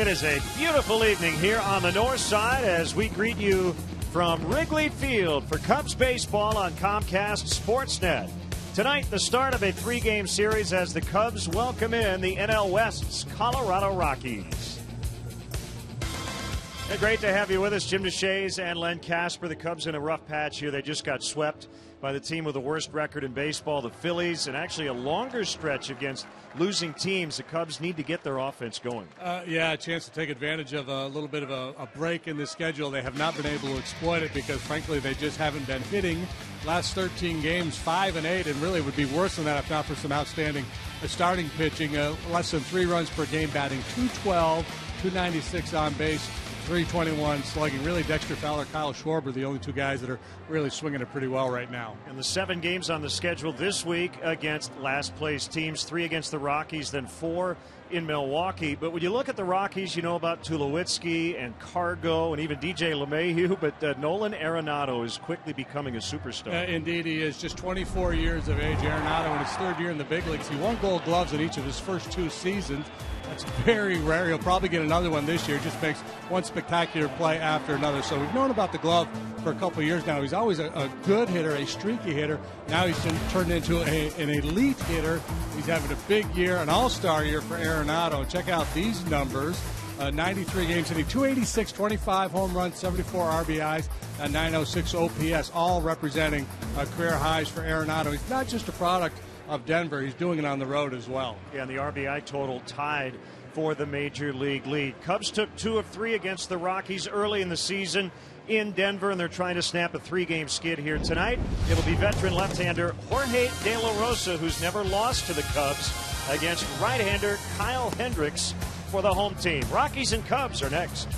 It is a beautiful evening here on the north side as we greet you from Wrigley Field for Cubs baseball on Comcast Sportsnet. Tonight, the start of a three-game series as the Cubs welcome in the NL West's Colorado Rockies. Great to have you with us, Jim DeShays and Len Casper. The Cubs in a rough patch here. They just got swept by the team with the worst record in baseball, the Phillies, and actually a longer stretch against losing teams. The Cubs need to get their offense going. Yeah, a chance to take advantage of a little bit of a break in the schedule. They have not been able to exploit it because, frankly, they just haven't been hitting. Last 13 games, 5-8, and really would be worse than that if not for some outstanding starting pitching. Less than 3 runs per game, batting .212, .296 on base, .321 slugging. Really, Dexter Fowler, Kyle Schwarber, the only 2 guys that are really swinging it pretty well right now. And the 7 games on the schedule this week against last place teams, 3 against the Rockies, then 4 in Milwaukee. But when you look at the Rockies, you know about Tulowitzki and Cargo and even DJ LeMahieu, but Nolan Arenado is quickly becoming a superstar. Indeed, he is just 24 years of age. Arenado in his 3rd year in the big leagues. He won Gold Gloves in each of his first 2 seasons. That's very rare. He'll probably get another one this year. Just makes one spectacular play after another. So we've known about the glove for a couple of years now. He's always a good hitter, a streaky hitter. Now he's turned into an elite hitter. He's having a big year, an all-star year for Arenado. Check out these numbers. 93 games hitting, 286, 25 home runs, 74 RBIs, 906 OPS, all representing career highs for Arenado. He's not just a product of Denver. He's doing it on the road as well. Yeah, and the RBI total tied for the major league lead. Cubs took 2 of 3 against the Rockies early in the season in Denver, and they're trying to snap a 3-game skid here tonight. It'll be veteran left-hander Jorge De La Rosa, who's never lost to the Cubs, against right-hander Kyle Hendricks for the home team. Rockies and Cubs are next.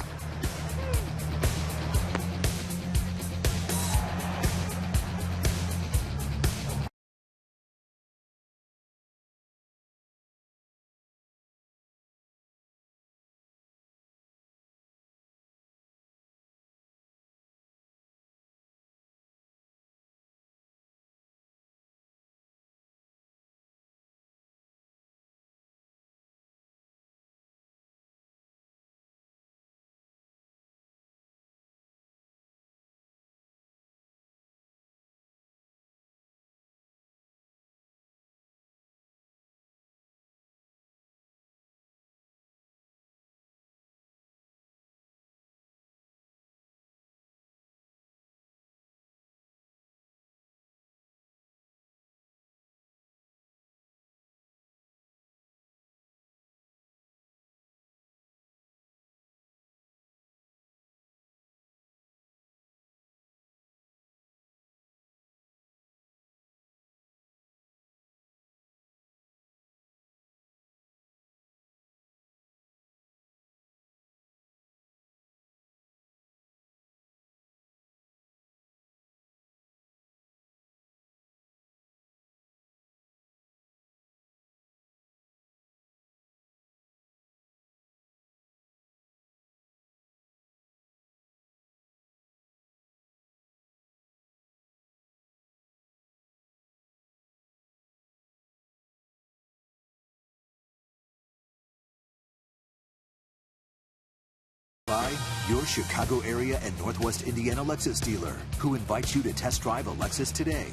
Your Chicago area and Northwest Indiana Lexus dealer, who invites you to test drive a Lexus today.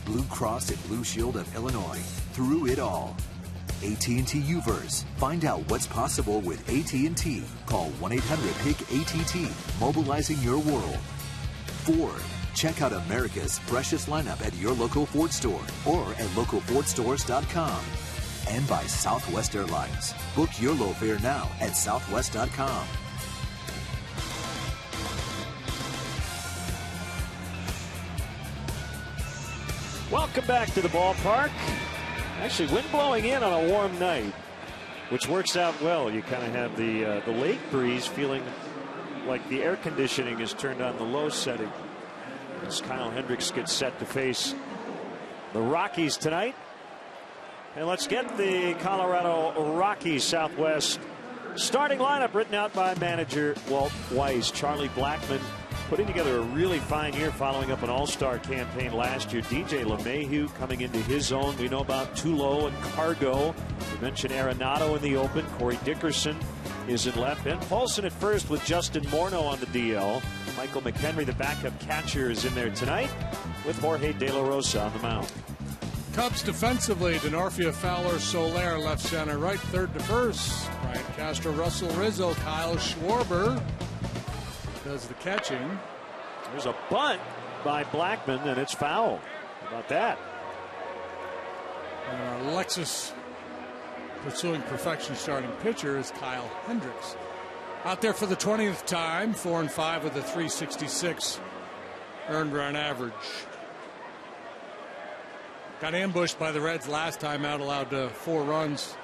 Blue Cross and Blue Shield of Illinois, through it all. AT&T UVerse. Find out what's possible with AT&T. Call 1-800-PIC-ATT, mobilizing your world. Ford. Check out America's freshest lineup at your local Ford store or at localfordstores.com. And by Southwest Airlines. Book your low fare now at southwest.com. Welcome back to the ballpark. Actually, wind blowing in on a warm night, which works out well. You kind of have the lake breeze, feeling like the air conditioning is turned on the low setting as Kyle Hendricks gets set to face the Rockies tonight. And let's get the Colorado Rockies Southwest starting lineup written out by manager Walt Weiss. Charlie Blackmon putting together a really fine year following up an all-star campaign last year. DJ LeMahieu coming into his own. We know about Tulo and Cargo. We mentioned Arenado in the open. Corey Dickerson is in left. Ben Paulson at first with Justin Morneau on the DL. Michael McHenry, the backup catcher, is in there tonight with Jorge De La Rosa on the mound. Cubs defensively, Denorfia, Fowler, Soler, left center, right, third to first. Ryan Castro, Russell Rizzo, Kyle Schwarber does the catching. There's a bunt by Blackman, and it's foul. How about that? Alexis pursuing perfection starting pitcher is Kyle Hendricks. Out there for the 20th time, 4-5 with a 366 earned run average. Got ambushed by the Reds last time out, allowed 4 runs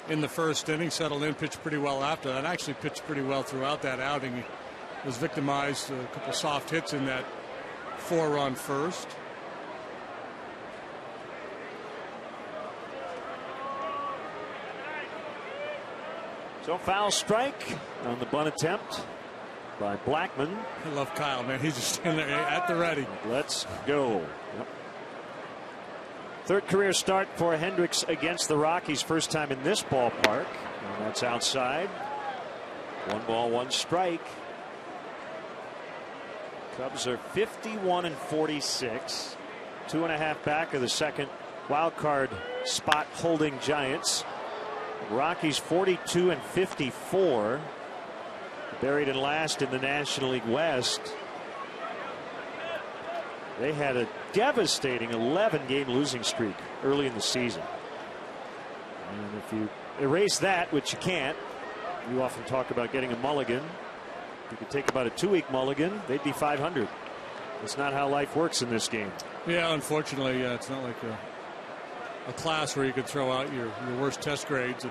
in the first inning, settled in, pitched pretty well after that. Actually pitched pretty well throughout that outing. He was victimized, a couple soft hits in that 4-run first. So foul strike on the bunt attempt by Blackman. I love Kyle, man. He's just standing there at the ready. Let's go. Yep. Third career start for Hendricks against the Rockies. First time in this ballpark. And that's outside. 1 ball, 1 strike. Cubs are 51-46. 2.5 back of the second wild card spot holding Giants. Rockies 42-54. Buried in last in the National League West. They had a devastating 11-game losing streak early in the season. And if you erase that, which you can't, you often talk about getting a mulligan. You could take about a 2-week mulligan, they'd be 500. That's not how life works in this game. Yeah, unfortunately, it's not like a class where you could throw out your worst test grades. You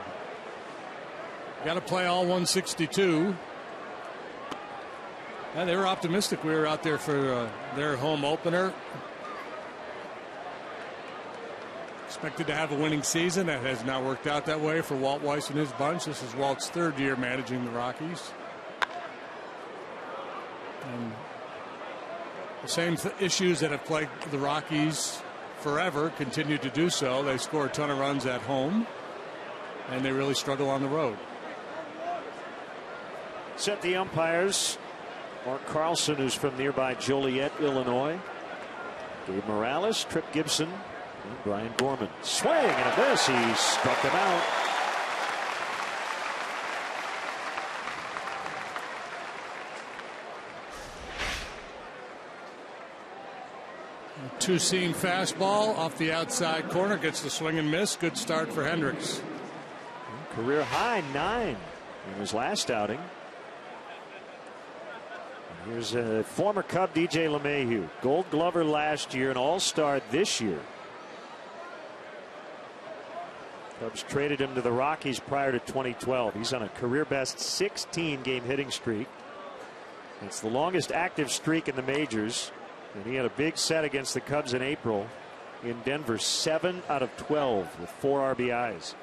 got to play all 162. Yeah, they were optimistic. We were out there for their home opener. Expected to have a winning season. That has not worked out that way for Walt Weiss and his bunch. This is Walt's 3rd year managing the Rockies. And the same issues that have plagued the Rockies forever continue to do so. They score a ton of runs at home, and they really struggle on the road. Set the umpires. Mark Carlson, who's from nearby Joliet, Illinois. Gabe Morales, Tripp Gibson, and Brian Gorman. Swing and a miss. He struck him out. Two-seam fastball off the outside corner, gets the swing and miss. Good start for Hendricks. Career high 9 in his last outing. Here's a former Cub, DJ LeMahieu, Gold Glover last year, an All-Star this year. Cubs traded him to the Rockies prior to 2012. He's on a career-best 16-game hitting streak. It's the longest active streak in the majors, and he had a big set against the Cubs in April in Denver. 7 out of 12 with 4 RBIs.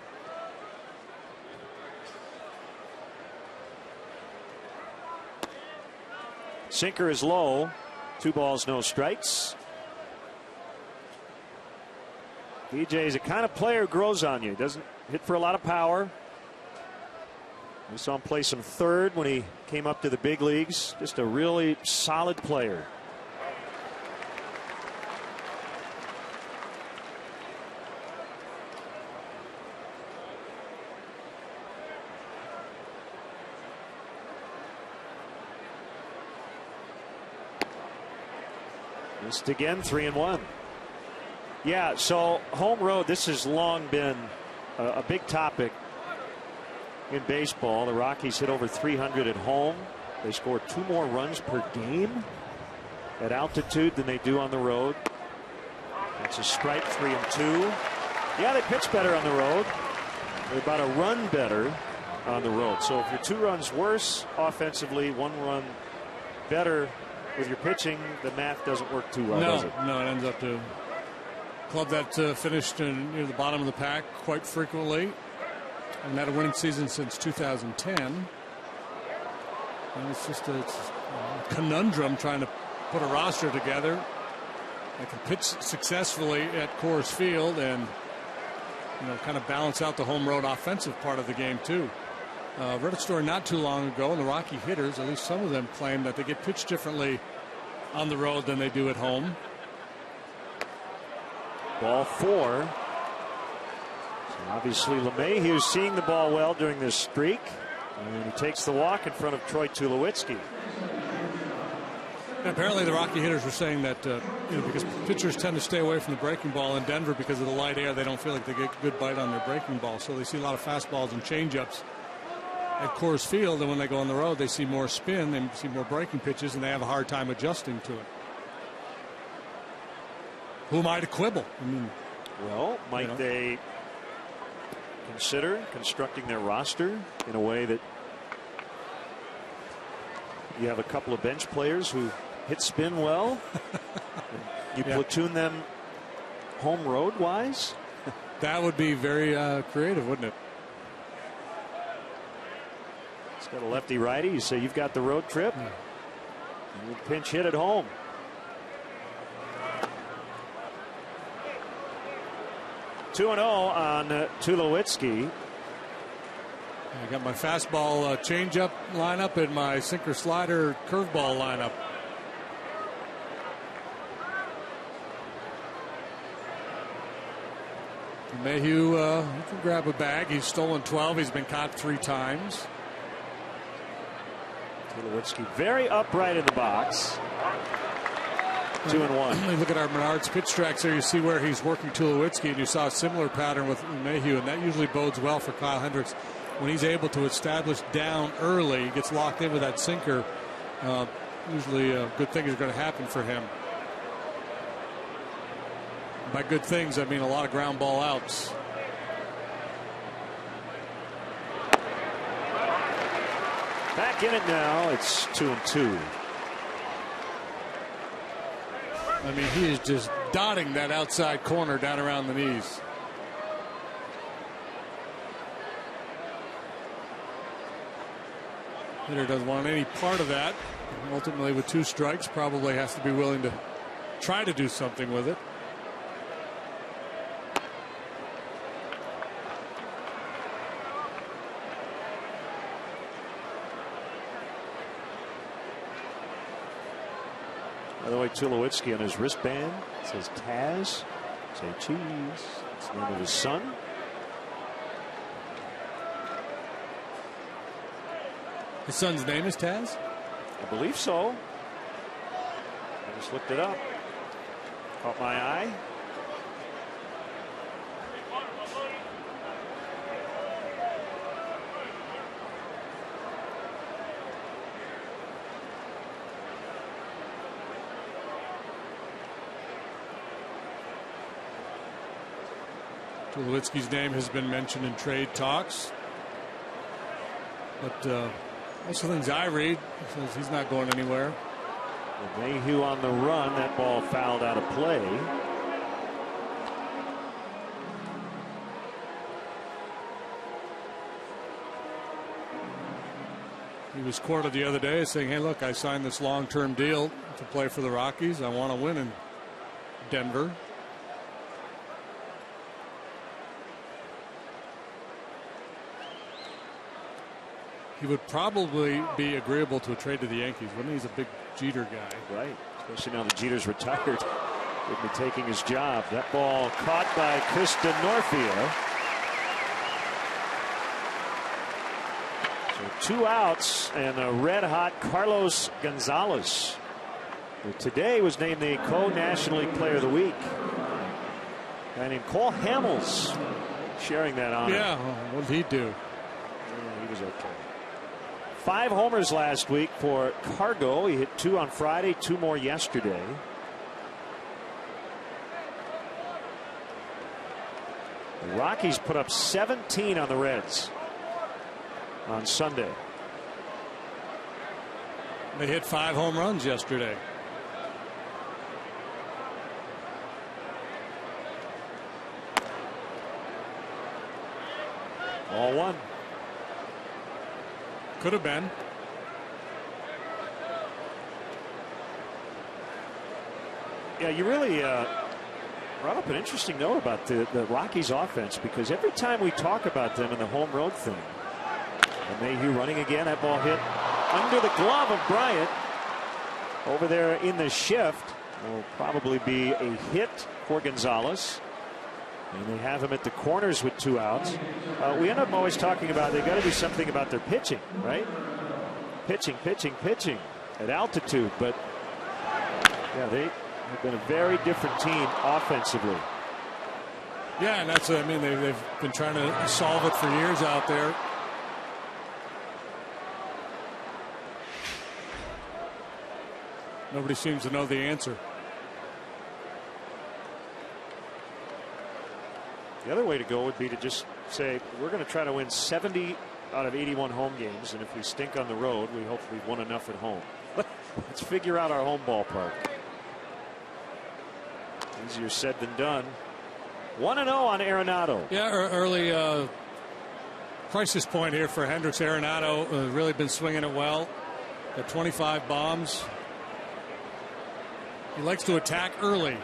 Sinker is low. 2 balls, no strikes. DJ is a kind of player who grows on you. Doesn't hit for a lot of power. We saw him play some third when he came up to the big leagues. Just a really solid player. Missed again, 3-1. Yeah, so home road, this has long been a big topic in baseball. The Rockies hit over 300 at home. They score 2 more runs per game at altitude than they do on the road. That's a strike, 3-2. Yeah, they pitch better on the road. They're about a run better on the road. So if you're 2 runs worse offensively, 1 run better with your pitching, the math doesn't work too well, does it? No, it ends up to club that finished near the bottom of the pack quite frequently and had a winning season since 2010. And it's just a conundrum trying to put a roster together that can pitch successfully at Coors Field and kind of balance out the home road offensive part of the game too. Read a story not too long ago, and the Rocky hitters, at least some of them, claim that they get pitched differently on the road than they do at home. Ball 4. So obviously LeMahieu seeing the ball well during this streak, and he takes the walk in front of Troy Tulowitzki. Apparently the Rocky hitters were saying that because pitchers tend to stay away from the breaking ball in Denver because of the light air, they don't feel like they get a good bite on their breaking ball, so they see a lot of fastballs and changeups at Coors Field, and when they go on the road they see more spin, they see more breaking pitches, and they have a hard time adjusting to it. Who am I to quibble? I mean, well, might they consider constructing their roster in a way that you have a couple of bench players who hit spin well? You platoon them home road wise? That would be very creative, wouldn't it? It's got a lefty righty. You say you've got the road trip. Yeah. And you pinch hit at home. Two 2-0 on Tulowitzki. I got my fastball changeup lineup and my sinker slider curveball lineup. Mayhew he can grab a bag. He's stolen 12. He's been caught 3 times. Tulowitzki very upright in the box. 2-1. Look at our Menards pitch tracks there. You see where he's working Tulowitzki, and you saw a similar pattern with Mayhew, and that usually bodes well for Kyle Hendricks. When he's able to establish down early, he gets locked in with that sinker. Usually good things are going to happen for him. By good things, I mean a lot of ground ball outs. Back in it now. It's 2-2. I mean, he is just dotting that outside corner down around the knees. Hitter doesn't want any part of that. Ultimately, with 2 strikes, probably has to be willing to try to do something with it. By the way, Tulowitzki on his wristband says Taz. Say cheese. It's the name of his son. His son's name is Taz? I believe so. I just looked it up. Caught my eye. Tulowitzki's name has been mentioned in trade talks, but most of the things I read says he's not going anywhere. Mayhew on the run. That ball fouled out of play. He was quoted the other day saying, hey, look, I signed this long-term deal to play for the Rockies. I want to win in Denver. He would probably be agreeable to a trade to the Yankees, wouldn't he? He's a big Jeter guy. Right. Especially now that Jeter's retired. He'd be taking his job. That ball caught by Krista Norfia. So 2 outs and a red-hot Carlos Gonzalez, who today was named the Co-National League Player of the Week. A guy named Cole Hamels sharing that honor. Yeah, what did he do? Yeah, he was okay. 5 homers last week for Cargo. He hit 2 on Friday, 2 more yesterday. The Rockies put up 17 on the Reds on Sunday. They hit 5 home runs yesterday. All 1. Could have been. Yeah, you really brought up an interesting note about the Rockies offense, because every time we talk about them in the home road thing, And Mayhew running again. That ball hit under the glove of Bryant. Over there in the shift will probably be a hit for Gonzalez. And they have him at the corners with 2 outs. We end up always talking about they got to do something about their pitching, right? Pitching at altitude. But yeah, they have been a very different team offensively. Yeah, and that's, I mean, they've been trying to solve it for years out there. Nobody seems to know the answer. The other way to go would be to just say, we're going to try to win 70 out of 81 home games, and if we stink on the road, we hope we've won enough at home. Let's figure out our home ballpark. Easier said than done. 1-0 on Arenado. Yeah, early crisis point here for Hendricks. Arenado really been swinging it well. Got 25 bombs. He likes to attack early.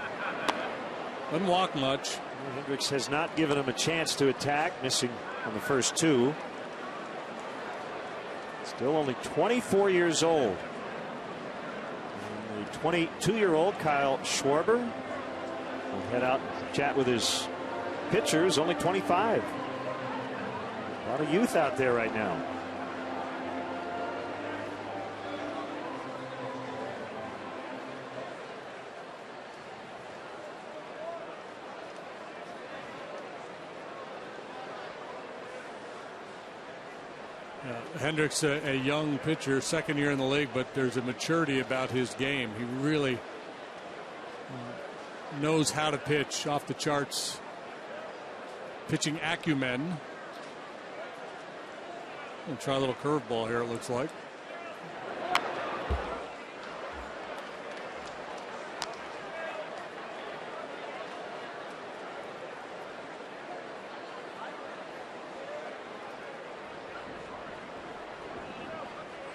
Doesn't walk much. Hendricks has not given him a chance to attack, missing on the first 2. Still only 24 years old. And the 22-year-old Kyle Schwarber will head out and chat with his pitchers, only 25. A lot of youth out there right now. Hendricks, a young pitcher, second year in the league, but there's a maturity about his game. He really knows how to pitch, off the charts pitching acumen. We'll try a little curveball here, it looks like.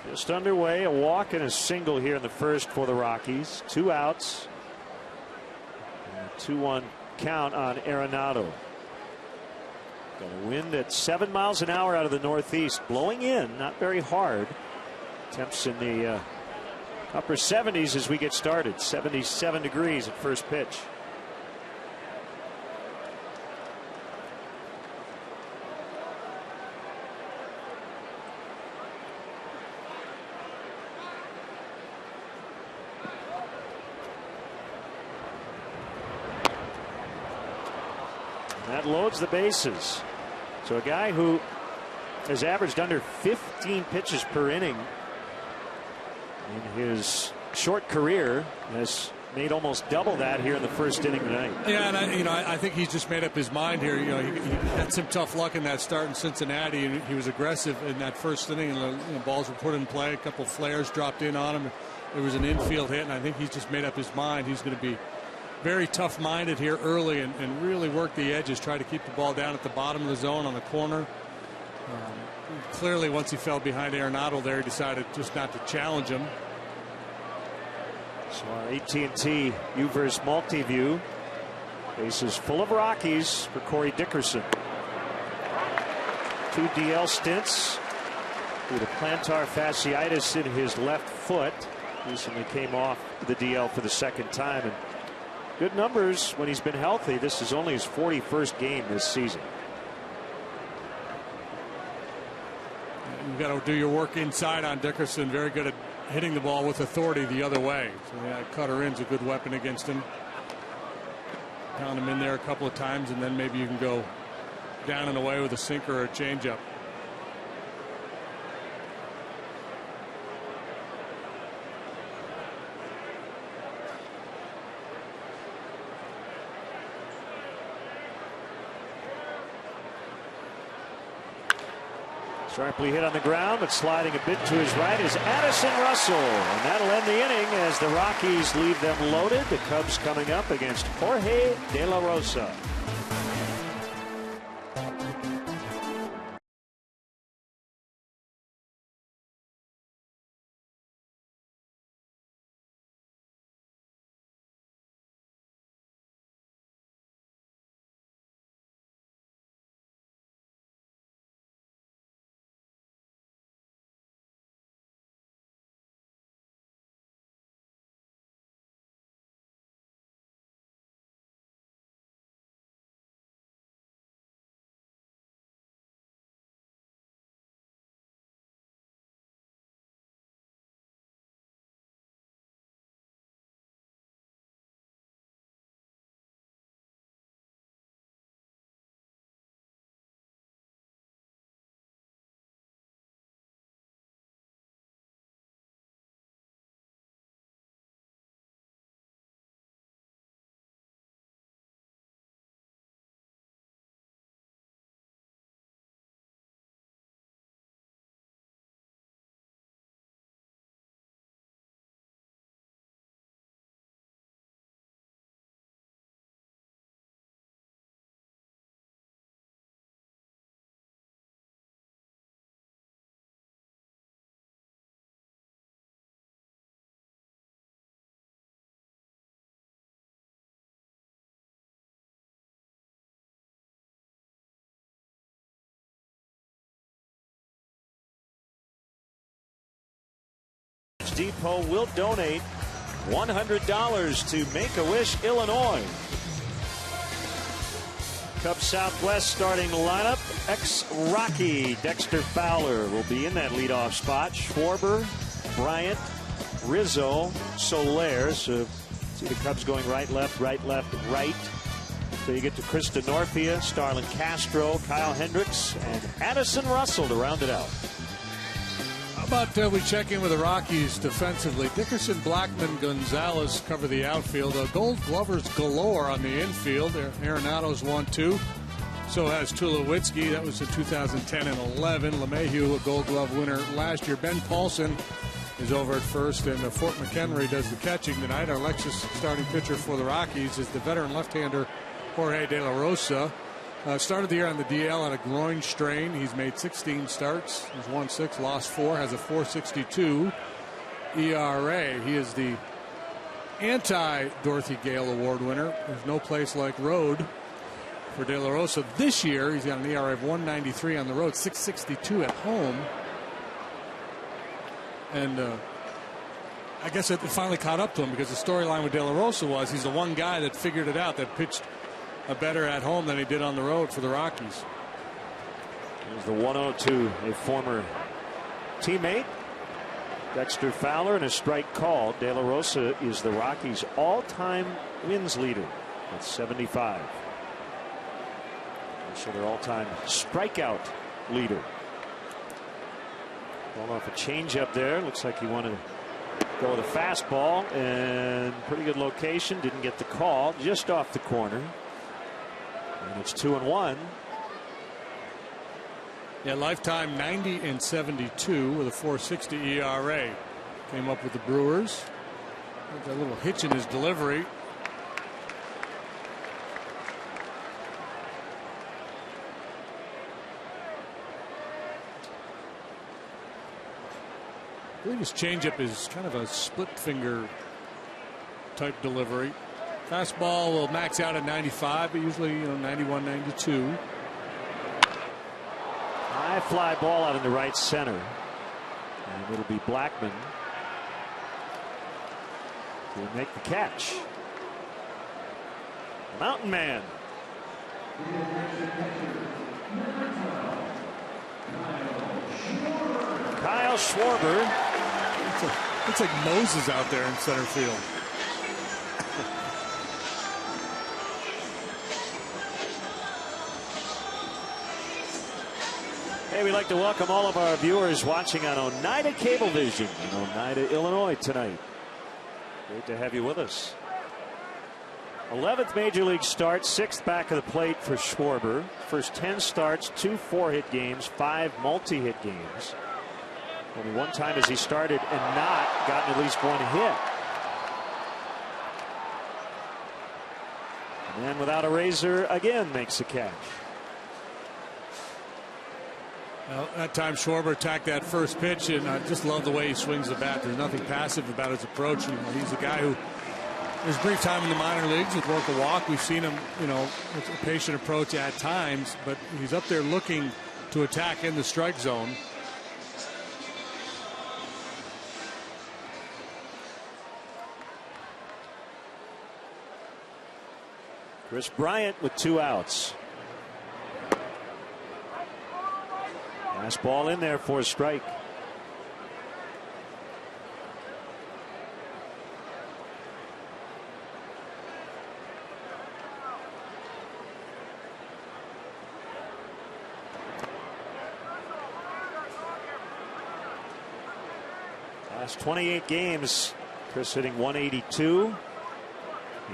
Just underway, a walk and a single here in the first for the Rockies. 2 outs. 2-1 count on Arenado. Got a wind at 7 miles an hour out of the northeast, blowing in, not very hard. Temps in the upper 70s as we get started. 77 degrees at first pitch. That loads the bases. So a guy who has averaged under 15 pitches per inning in his short career has made almost double that here in the first inning tonight. Yeah, and I think he's just made up his mind here. You know, he had some tough luck in that start in Cincinnati, and he was aggressive in that first inning, and the balls were put in play. A couple of flares dropped in on him. There was an infield hit, and I think he's just made up his mind. He's going to be very tough-minded here early and really work the edges, try to keep the ball down at the bottom of the zone on the corner. Clearly, once he fell behind Arenado there, he decided just not to challenge him. So our AT&T UVerse multi-view. Bases full of Rockies for Corey Dickerson. 2 DL stints due to plantar fasciitis in his left foot. Recently came off the DL for the second time. And good numbers when he's been healthy. This is only his 41st game this season. You've got to do your work inside on Dickerson. Very good at hitting the ball with authority the other way. So yeah, cutter in's a good weapon against him. Pound him in there a couple of times, and then maybe you can go down and away with a sinker or a changeup. Sharply hit on the ground, but sliding a bit to his right is Addison Russell. And that'll end the inning as the Rockies leave them loaded. The Cubs coming up against Jorge De La Rosa. Depot will donate $100 to Make-A-Wish, Illinois. Cubs Southwest starting lineup. Ex-Rocky Dexter Fowler will be in that leadoff spot. Schwarber, Bryant, Rizzo, Soler. So see the Cubs going right, left, right, left, right. So you get to Chris Denorfia, Starlin Castro, Kyle Hendricks, and Addison Russell to round it out. How about we check in with the Rockies defensively? Dickerson, Blackman, Gonzalez cover the outfield. Gold Glovers galore on the infield. Arenado's 1-2. So has Tulowitzki. That was in 2010 and 11. LeMahieu, a Gold Glove winner last year. Ben Paulson is over at first, and Fort McHenry does the catching tonight. Our Lexus starting pitcher for the Rockies is the veteran left-hander Jorge De La Rosa. Started the year on the DL on a groin strain. He's made 16 starts. He's won 6, lost 4, has a 4.62 ERA. He is the anti-Dorothy Gale Award winner. There's no place like road for De La Rosa this year. He's got an ERA of 1.93 on the road, 6.62 at home. And I guess it finally caught up to him, because the storyline with De La Rosa was he's the one guy that figured it out, that pitched better at home than he did on the road for the Rockies. There's the 1-0 to a former teammate, Dexter Fowler, and a strike called. De La Rosa is the Rockies' all-time wins leader at 75. Also their all-time strikeout leader. Going off a changeup there. Looks like he wanted to go with a fastball, and pretty good location. Didn't get the call, just off the corner. And it's 2-1. Yeah, lifetime 90 and 72 with a 4.60 ERA. Came up with the Brewers. There's a little hitch in his delivery. I believe his changeup is kind of a split finger type delivery. Fastball will max out at 95, but usually 91, 92. High fly ball out in the right center, and it'll be Blackman to make the catch. Mountain Man. Kyle Schwarber. It's like Moses out there in center field. Hey, we'd like to welcome all of our viewers watching on Oneida Cablevision in Oneida, Illinois tonight. Great to have you with us. 11th Major League start, 6th back of the plate for Schwarber. First 10 starts, 2 4-hit games, 5 multi-hit games. Only one time has he started and not gotten at least 1 hit. And then without a razor, again makes a catch. Well, that time Schwarber attacked that first pitch, and I just love the way he swings the bat. There's nothing passive about his approach. He's a guy who, his brief time in the minor leagues with Work a Walk, we've seen him, with a patient approach at times, but he's up there looking to attack in the strike zone. Chris Bryant with 2 outs. Last ball in there for a strike. Last 28 games, Chris hitting 182.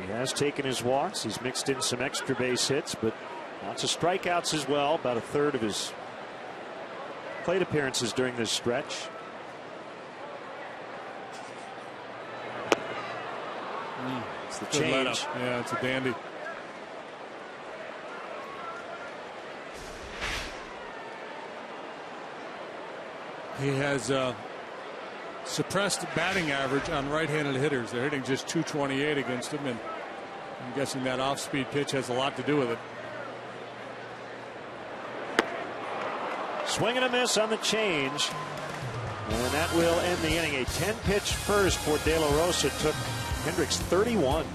He has taken his walks. He's mixed in some extra base hits, but lots of strikeouts as well. About a third of his plate appearances during this stretch. It's the change. Yeah, it's a dandy. He has suppressed batting average on right-handed hitters. They're hitting just .228 against him, and I'm guessing that off-speed pitch has a lot to do with it. Swing and a miss on the change. And that will end the inning. A 10-pitch first for De La Rosa took Hendricks 31.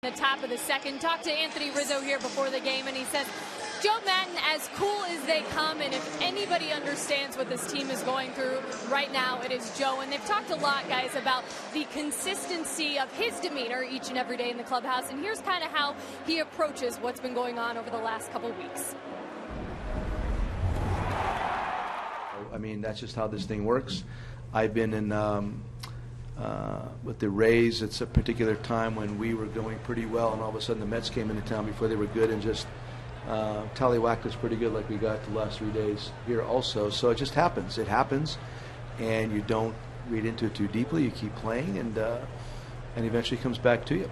The top of the second. Talked to Anthony Rizzo here before the game, and he says, Joe Maddon, as cool as they come, and if anybody understands what this team is going through right now, it is Joe. And they've talked a lot, guys, about the consistency of his demeanor each and every day in the clubhouse, and here's kind of how he approaches what's been going on over the last couple weeks. I mean, that's just how this thing works. I've been in with the Rays. It's a particular time when we were going pretty well, and all of a sudden the Mets came into town before they were good, and just tallywhacked us pretty good like we got the last 3 days here also. So it just happens. It happens, and you don't read into it too deeply. You keep playing, and eventually it comes back to you.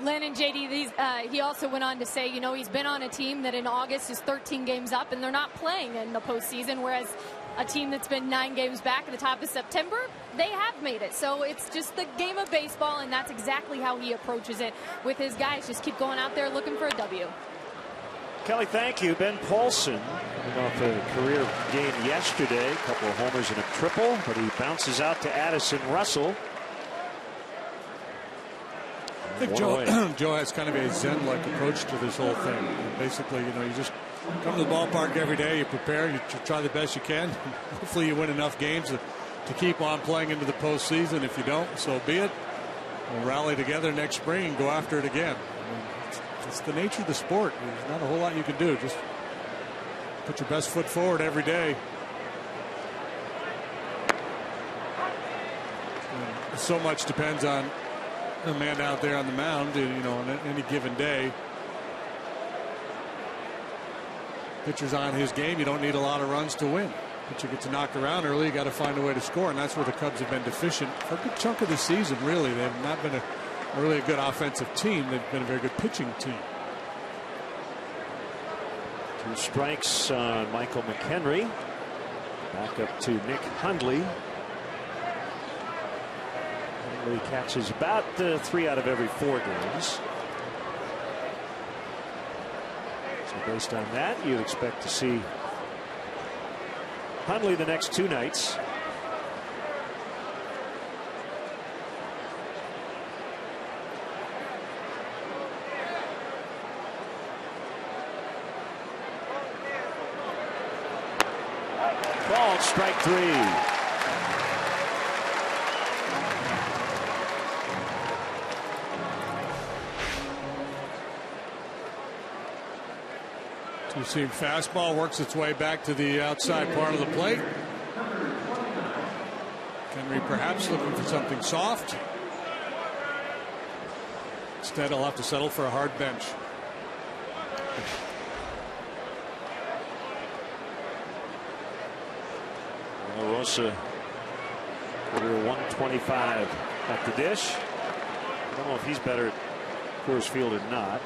Len and JD, he also went on to say, you know, he's been on a team that in August is 13 games up, and they're not playing in the postseason, whereas a team that's been 9 games back at the top of September, they have made it. So it's just the game of baseball, and that's exactly how he approaches it with his guys. Just keep going out there looking for a W. Kelly, thank you. Ben Paulson coming off a career game yesterday. A couple of homers and a triple, but he bounces out to Addison Russell. I think Joe has kind of a Zen-like approach to this whole thing. Basically, you know, you just come to the ballpark every day, you prepare, you try the best you can. Hopefully you win enough games to keep on playing into the postseason. If you don't, so be it. We'll rally together next spring and go after it again. I mean, it's the nature of the sport. There's not a whole lot you can do. Just put your best foot forward every day. And so much depends on the man out there on the mound, you know, on any given day. Pitcher's on his game. You don't need a lot of runs to win. Pitcher gets knocked around early. You got to find a way to score, and that's where the Cubs have been deficient for a good chunk of the season. Really, they have not been a really good offensive team. They've been a very good pitching team. 2 strikes on Michael McHenry. Back up to Nick Hundley. He catches about 3 out of every 4 games. So based on that, you'd expect to see Hundley the next 2 nights. Ball, strike 3. Two-seam fastball works its way back to the outside part of the plate. Henry perhaps looking for something soft. Instead, he'll have to settle for a hard bench. Rosa, career 125 at the dish. I don't know if he's better at Coors Field or not.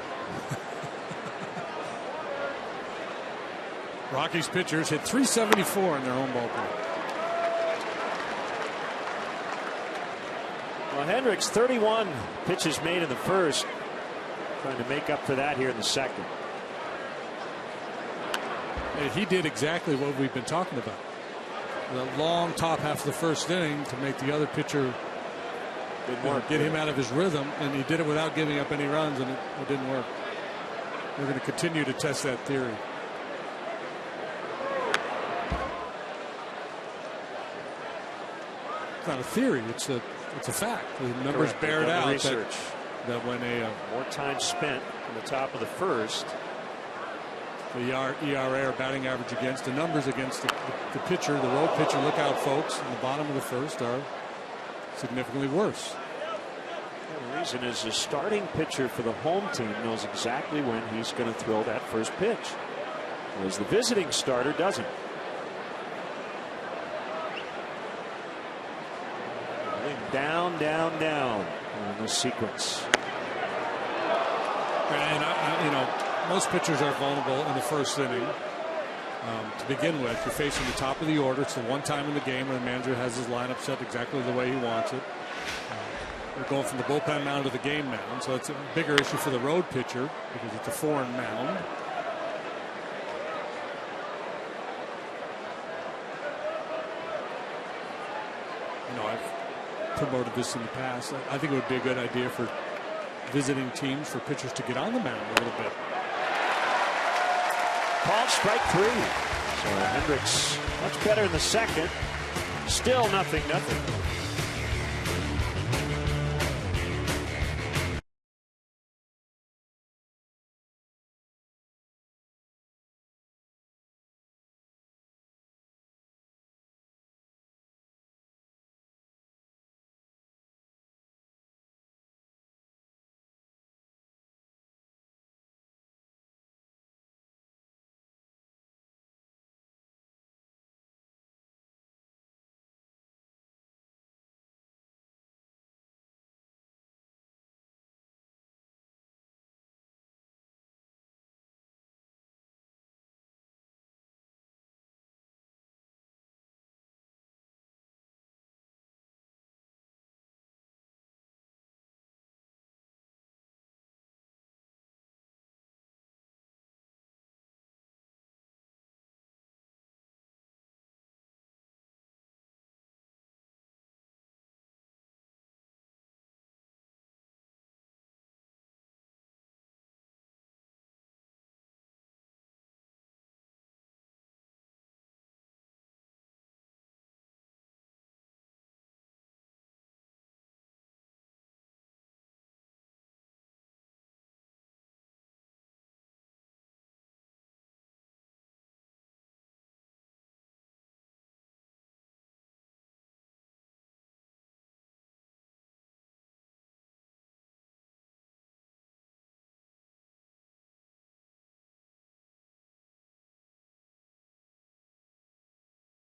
Rockies pitchers hit .374 in their home ballpark. Well, Hendricks, 31 pitches made in the first, trying to make up for that here in the second. He did exactly what we've been talking about. The long top half of the first inning to make the other pitcher get him out of his rhythm, and he did it without giving up any runs, and it didn't work. We're going to continue to test that theory. It's not a theory, it's a fact. The numbers bear it out that when more time spent in the top of the first, the ERA or batting average against the numbers against the pitcher, the road pitcher, look out folks, in the bottom of the first are significantly worse. And the reason is the starting pitcher for the home team knows exactly when he's going to throw that first pitch, whereas the visiting starter doesn't. Down, down, down in this sequence. And most pitchers are vulnerable in the first inning. To begin with, you're facing the top of the order. It's the one time in the game where the manager has his lineup set exactly the way he wants it. We're going from the bullpen mound to the game mound, so it's a bigger issue for the road pitcher because it's a foreign mound. I've promoted this in the past. I think it would be a good idea for visiting teams for pitchers to get on the mound a little bit. Called strike 3. So Hendricks much better in the second. Still 0-0.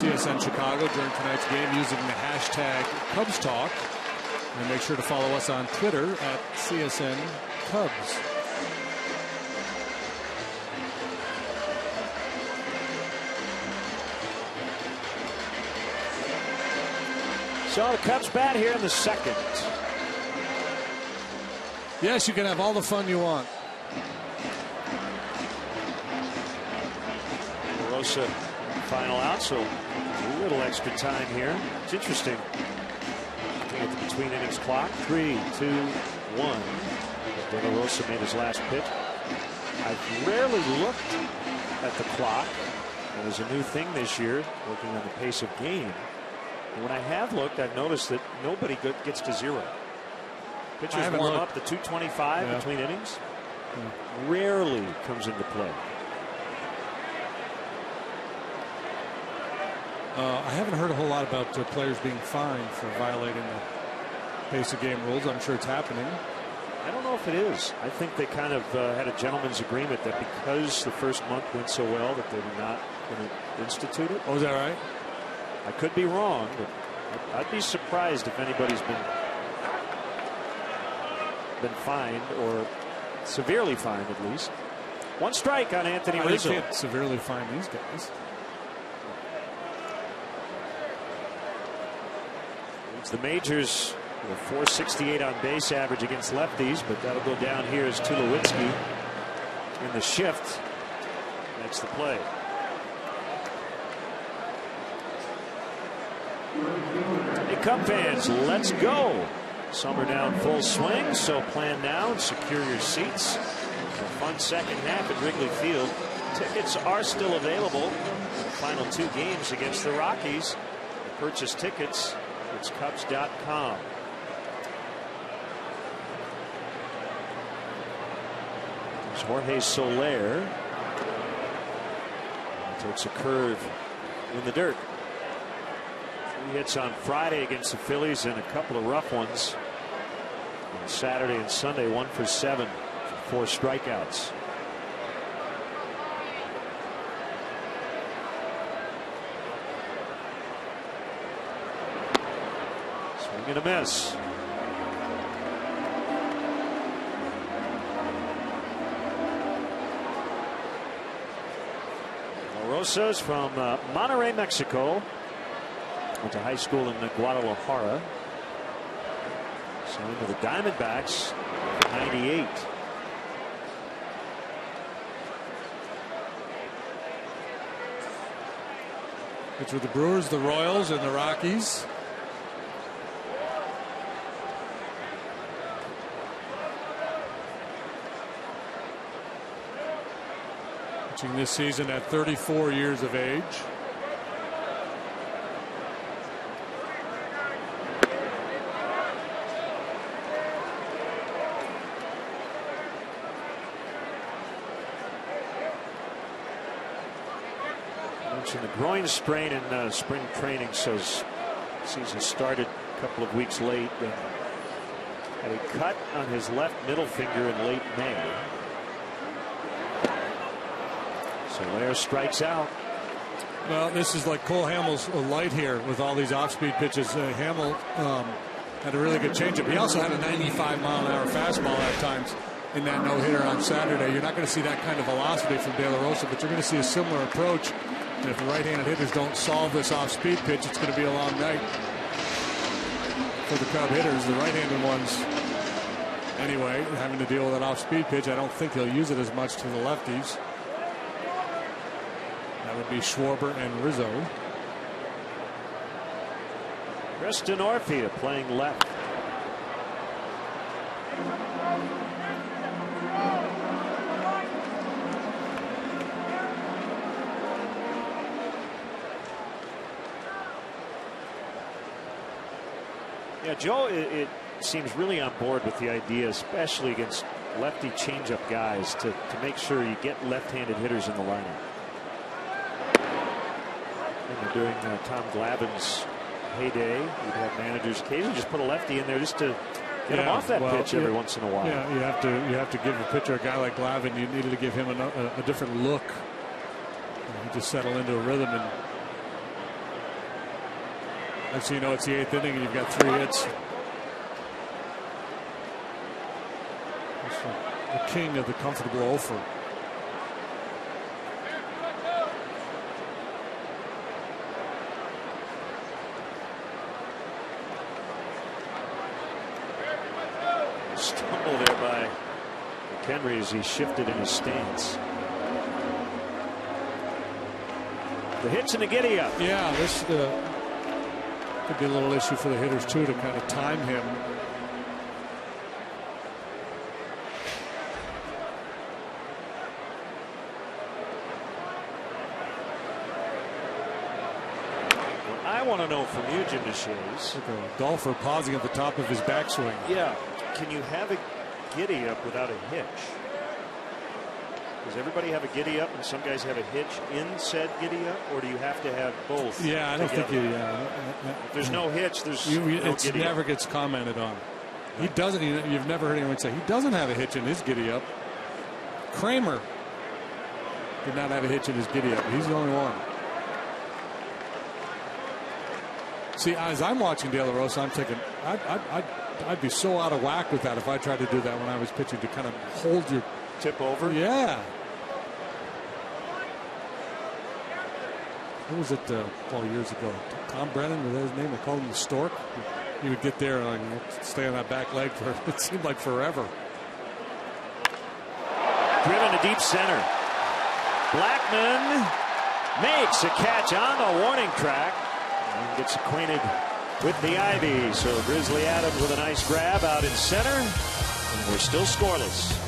CSN Chicago during tonight's game using the hashtag Cubs Talk. And make sure to follow us on Twitter at CSN Cubs. So the Cubs bat here in the second. Yes, you can have all the fun you want. Rosa final out, so a little extra time here. It's interesting. Looking at the between innings clock, 3, 2, 1. De La Rosa made his last pitch. I've rarely looked at the clock. It was a new thing this year, working on the pace of game. And when I have looked, I've noticed that nobody gets to 0. Pitchers warm up to 225 between innings. Rarely comes into play. I haven't heard a whole lot about players being fined for violating the pace of game rules. I'm sure it's happening. I don't know if it is. I think they kind of had a gentleman's agreement that because the first month went so well that they're not going to institute it. Oh, is that right? I could be wrong, but I'd be surprised if anybody's been fined or severely fined at least. One strike on Anthony Rizzo. You can't severely find these guys. It's the majors with a .468 on base average against lefties, but that'll go down here as Tulowitzki in the shift makes the play. Hey, Cub fans, let's go. Summer down full swing, so plan now and secure your seats. A fun second half at Wrigley Field. Tickets are still available. The final 2 games against the Rockies. To purchase tickets, it's Cubs.com. There's Jorge Soler. He takes a curve in the dirt. 3 hits on Friday against the Phillies and a couple of rough ones on Saturday and Sunday. 1 for 7 for 4 strikeouts. Swing and a miss. Rosas from Monterrey, Mexico. Went to high school in Guadalajara. Signed with the Diamondbacks in '98. It's with the Brewers, the Royals, and the Rockies. Pitching this season at 34 years of age. The groin sprain in spring training, so his season started a couple of weeks late. Had a cut on his left middle finger in late May. Soler strikes out. Well, this is like Cole Hamels light here with all these off-speed pitches. Hamel had a really good changeup. He also had a 95-mile-an-hour fastball at times in that no-hitter on Saturday. You're not going to see that kind of velocity from De La Rosa, but you're going to see a similar approach. And if the right-handed hitters don't solve this off-speed pitch, it's going to be a long night for the Cub hitters. The right-handed ones, anyway, having to deal with that off-speed pitch. I don't think he'll use it as much to the lefties. That would be Schwarber and Rizzo. Kristen Orfia playing left. Yeah, Joe, it seems really on board with the idea, especially against lefty changeup guys, to make sure you get left-handed hitters in the lineup. And during Tom Glavine's heyday, you'd have managers occasionally just put a lefty in there just to get him off that pitch every once in a while. Yeah, you have to give a pitcher, a guy like Glavine, you needed to give him a different look. He just settled into a rhythm, and next thing you know, it's the 8th inning and you've got 3 hits. The king of the comfortable offer. Stumble there by McHenry as he shifted in his stance. The hits and the giddy up. Yeah, this could be a little issue for the hitters too, to kind of time him. What I want to know from you, Jim DeShays, like a golfer pausing at the top of his backswing. Yeah, can you have a giddy up without a hitch? Does everybody have a giddy up and some guys have a hitch in said giddy up, or do you have to have both? Yeah, I don't think you. If there's no hitch, there's no it never gets commented on. He doesn't. You've never heard anyone say he doesn't have a hitch in his giddy up. Kramer did not have a hitch in his giddy up. He's the only one. See, as I'm watching De La Rosa, I'm thinking I'd be so out of whack with that if I tried to do that when I was pitching, to kind of hold your tip over. Yeah. Who was it 12 years ago? Tom Brennan, was that his name? They called him the Stork. He would get there and stay on that back leg for it seemed like forever. Driven to deep center. Blackman makes a catch on the warning track and gets acquainted with the ivy. So Grizzly Adams with a nice grab out in center, and we're still scoreless.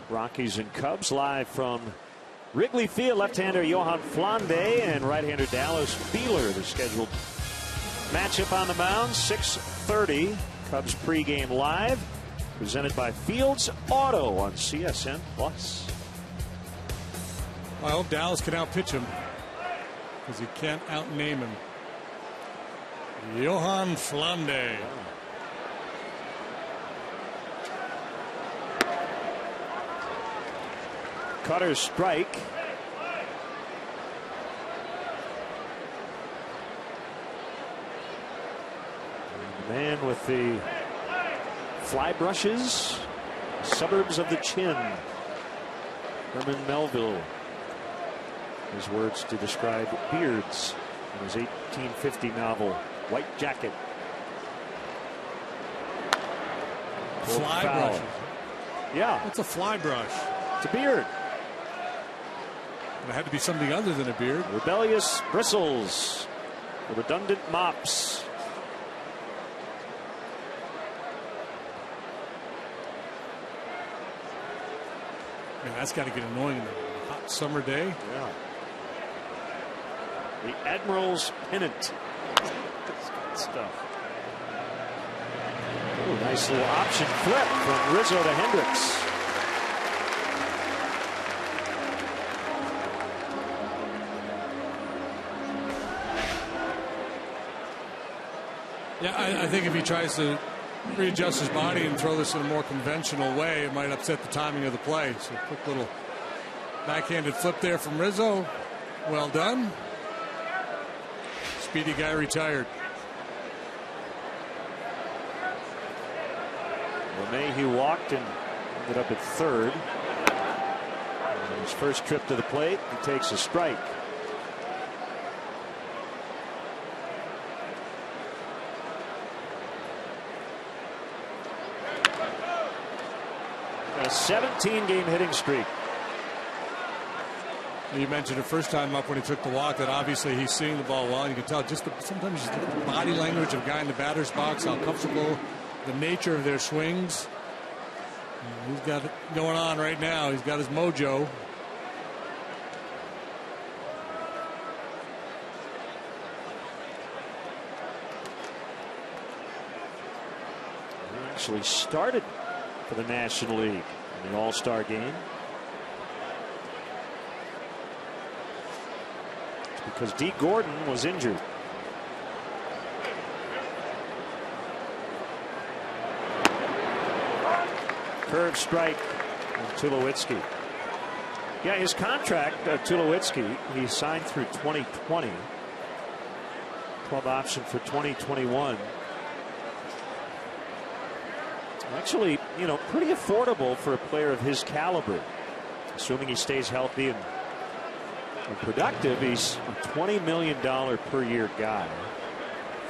Rockies and Cubs live from Wrigley Field. Left-hander Johan Flande and right-hander Dallas Beeler. The scheduled matchup on the mound, 6:30. Cubs pregame live, presented by Fields Auto on CSN Plus. I hope Dallas can outpitch him, because he can't outname him. Johan Flande. Cutter strike. And the man with the fly brushes, suburbs of the chin, Herman Melville. His words to describe beards in his 1850 novel White Jacket. Fly brush. Yeah. What's a fly brush? It's a beard. It had to be something other than a beard. Rebellious bristles, redundant mops. Man, that's got to get annoying on a hot summer day. Yeah. The Admiral's Pennant. That's good stuff. Ooh, nice little option flip from Rizzo to Hendricks. Yeah, I think if he tries to readjust his body and throw this in a more conventional way, it might upset the timing of the play. So quick little backhanded flip there from Rizzo. Well done. Speedy guy retired. LeMahieu walked and ended up at third. On his first trip to the plate, he takes a strike. A 17-game hitting streak. You mentioned the first time up when he took the walk that obviously he's seeing the ball well. You can tell just sometimes just the body language of a guy in the batter's box, how comfortable, the nature of their swings. He's got it going on right now. He's got his mojo. He actually started for the National League in the All-Star game. It's because D. Gordon was injured. Curve strike on Tulowitzki. Yeah, his contract, Tulowitzki, he signed through 2020. Club option for 2021. Actually, you know, pretty affordable for a player of his caliber. Assuming he stays healthy and productive, he's a $20 million per year guy.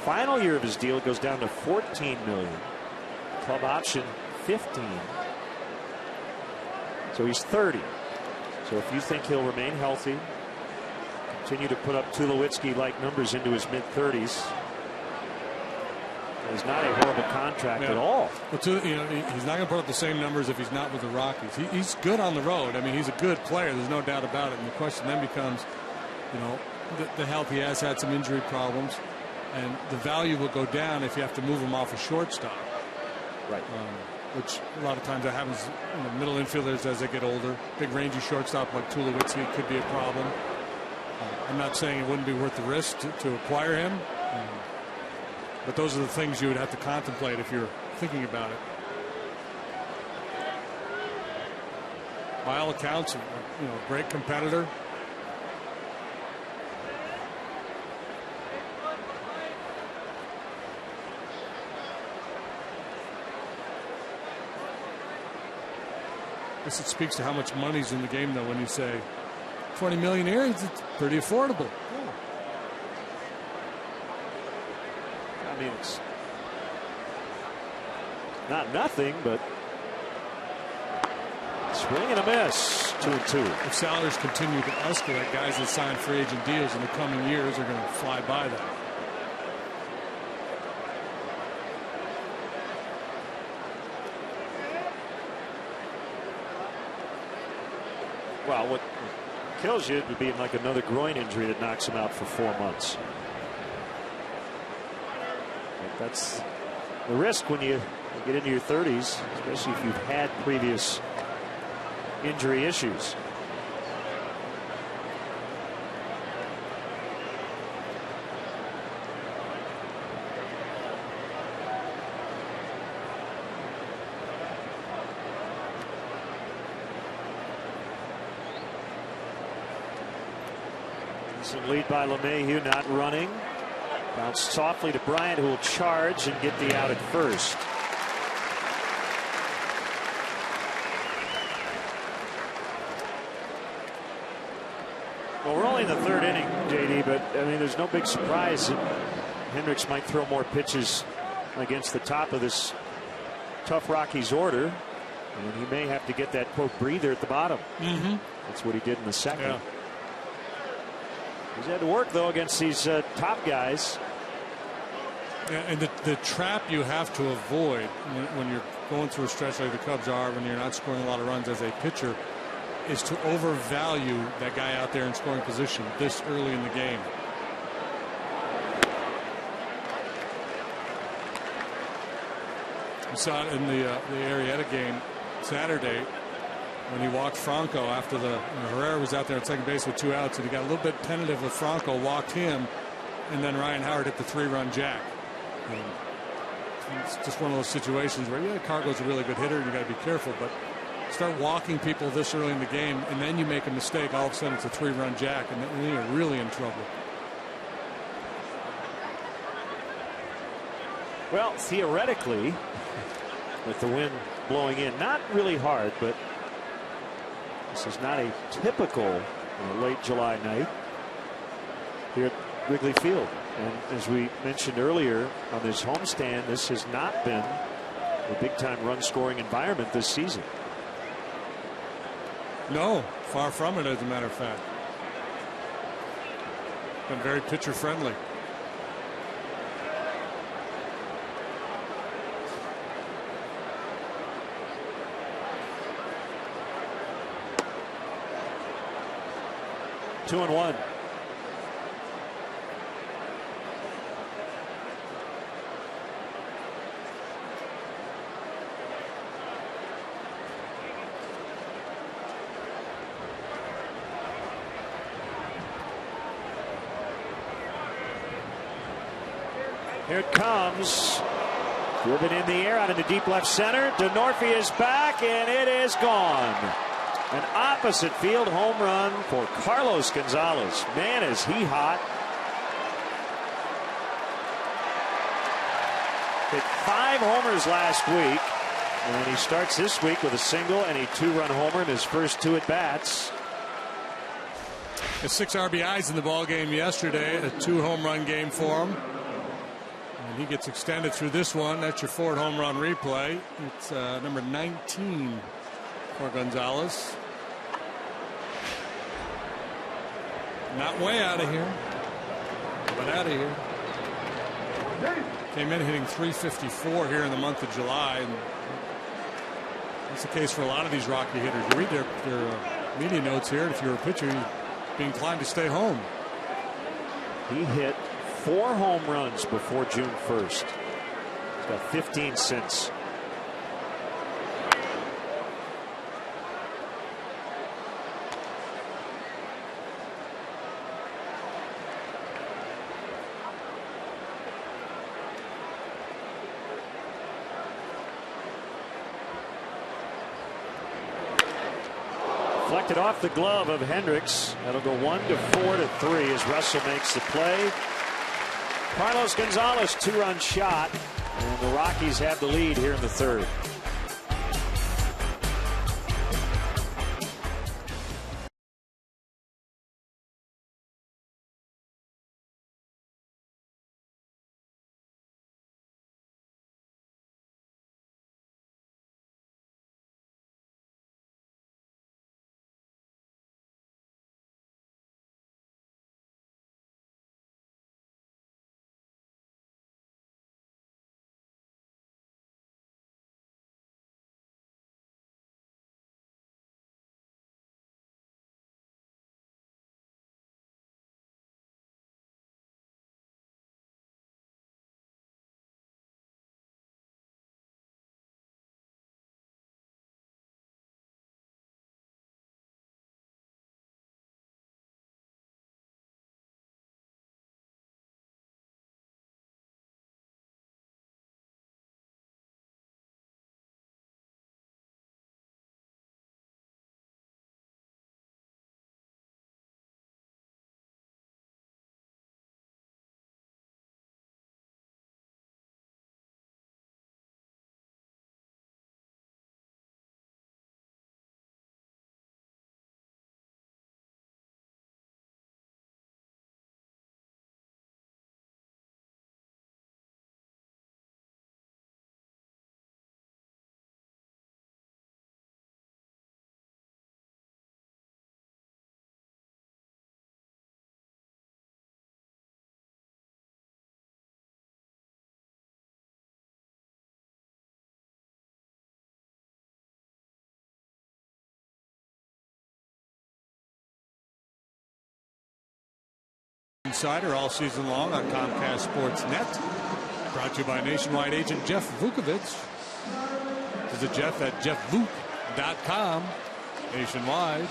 Final year of his deal goes down to $14 million. Club option 15. So he's 30. So if you think he'll remain healthy, continue to put up Tulowitzki-like numbers into his mid-30s, it's not a horrible contract at all. Well, you know, he's not going to put up the same numbers if he's not with the Rockies. He's good on the road. I mean, he's a good player. There's no doubt about it. And the question then becomes, you know, the health. He has had some injury problems, and the value will go down if you have to move him off a shortstop. Right. Which a lot of times that happens in the middle infielders as they get older. Big rangy shortstop like Tulowitzki could be a problem. I'm not saying it wouldn't be worth the risk to acquire him. But those are the things you would have to contemplate if you're thinking about it. By all accounts, you know, great competitor. I guess it speaks to how much money's in the game, though, when you say $20 million a year, it's pretty affordable. I mean, it's not nothing, but swing and a miss. 2-2. If salaries continue to escalate, guys that sign free agent deals in the coming years are going to fly by that. Well, what kills you would be like another groin injury that knocks him out for 4 months. That's the risk when you get into your 30s, especially if you've had previous injury issues. Decent lead by LeMahieu, not running. Bounced softly to Bryant, who will charge and get the out at first. Well, we're only in the third inning, JD, but I mean, there's no big surprise that Hendricks might throw more pitches against the top of this tough Rockies order, and he may have to get that quote breather at the bottom. That's what he did in the second. Yeah. He's had to work, though, against these top guys. Yeah, and the trap you have to avoid when you're going through a stretch like the Cubs are, when you're not scoring a lot of runs as a pitcher, is to overvalue that guy out there in scoring position this early in the game. We saw it in the Arrieta game Saturday, when he walked Franco after Herrera was out there at second base with 2 outs, and he got a little bit tentative with Franco, walked him, and then Ryan Howard hit the 3-run jack. And it's just one of those situations where, yeah, Cargo's a really good hitter, you got to be careful, but start walking people this early in the game, and then you make a mistake, all of a sudden it's a 3-run jack, and then you're really in trouble. Well, theoretically, with the wind blowing in, not really hard, but this is not a typical late July night here at Wrigley Field. And as we mentioned earlier on this homestand, this has not been a big-time run-scoring environment this season. No, far from it, as a matter of fact. Been very pitcher-friendly. Two and one. Here it comes. Driven in the air out into deep left center. DeNorfie is back, and it is gone. An opposite field home run for Carlos Gonzalez. Man, is he hot. Hit 5 homers last week, and he starts this week with a single and a 2-run homer in his first 2 at-bats. 6 RBIs in the ball game yesterday, a 2-home run game for him. And he gets extended through this one. That's your 4th home run replay. It's number 19 for Gonzalez. Not way out of here, but out of here. Came in hitting .354 here in the month of July. And that's the case for a lot of these Rocky hitters. You read their media notes here, and if you're a pitcher, you'd be inclined to stay home. He hit 4 home runs before June 1st. He's got 15 since. Deflected off the glove of Hendricks. That'll go 1-4-3 as Russell makes the play. Carlos Gonzalez 2-run shot, and the Rockies have the lead here in the 3rd. Insider all season long on Comcast Sports Net. Brought to you by nationwide agent Jeff Vukovich. Visit Jeff at jeffvuk.com. Nationwide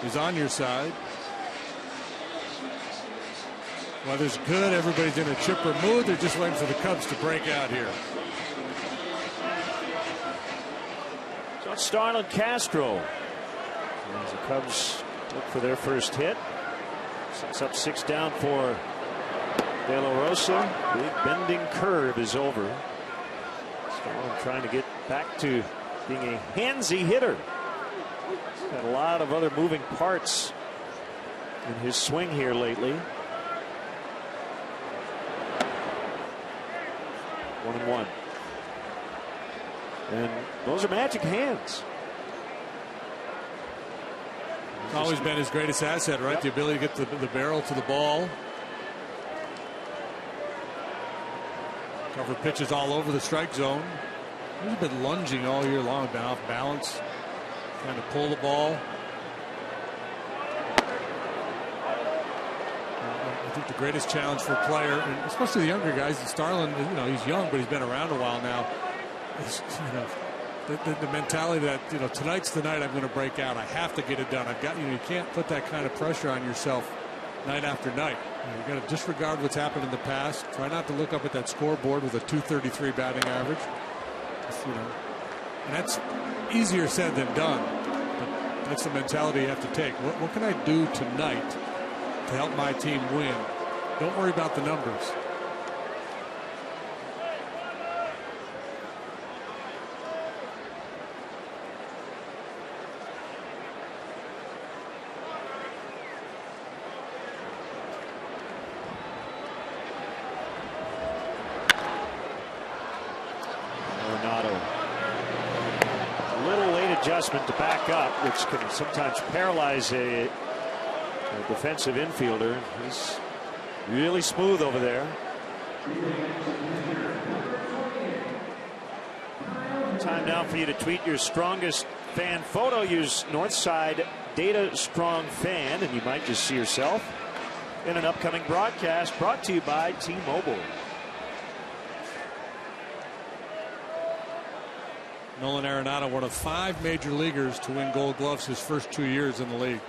is on your side. Weather's good. Everybody's in a chipper mood. They're just waiting for the Cubs to break out here. So it's Starlin Castro. As the Cubs look for their first hit. Sets up 6 down for De La Rosa. Big bending curve is over. Starlin trying to get back to being a handsy hitter. He's got a lot of other moving parts in his swing here lately. 1-1. And those are magic hands. It's always been his greatest asset, right? Yep. The ability to get the barrel to the ball. Cover pitches all over the strike zone. He's been lunging all year long, been off balance, trying to pull the ball. I think the greatest challenge for a player, and especially the younger guys, and Starlin, you know, he's young, but he's been around a while now. Is, you know, the mentality that, you know, tonight's the night I'm going to break out. I have to get it done. I've got, you know, you can't put that kind of pressure on yourself night after night. You got to disregard what's happened in the past. Try not to look up at that scoreboard with a .233 batting average. Just, and that's easier said than done. But that's the mentality you have to take. What can I do tonight to help my team win? Don't worry about the numbers. Adjustment to back up, which can sometimes paralyze a defensive infielder. He's really smooth over there. Time now for you to tweet your strongest fan photo. Use Northside Data Strong Fan, and you might just see yourself in an upcoming broadcast brought to you by T-Mobile. Nolan Arenado, one of 5 major leaguers to win Gold Gloves his first 2 years in the league.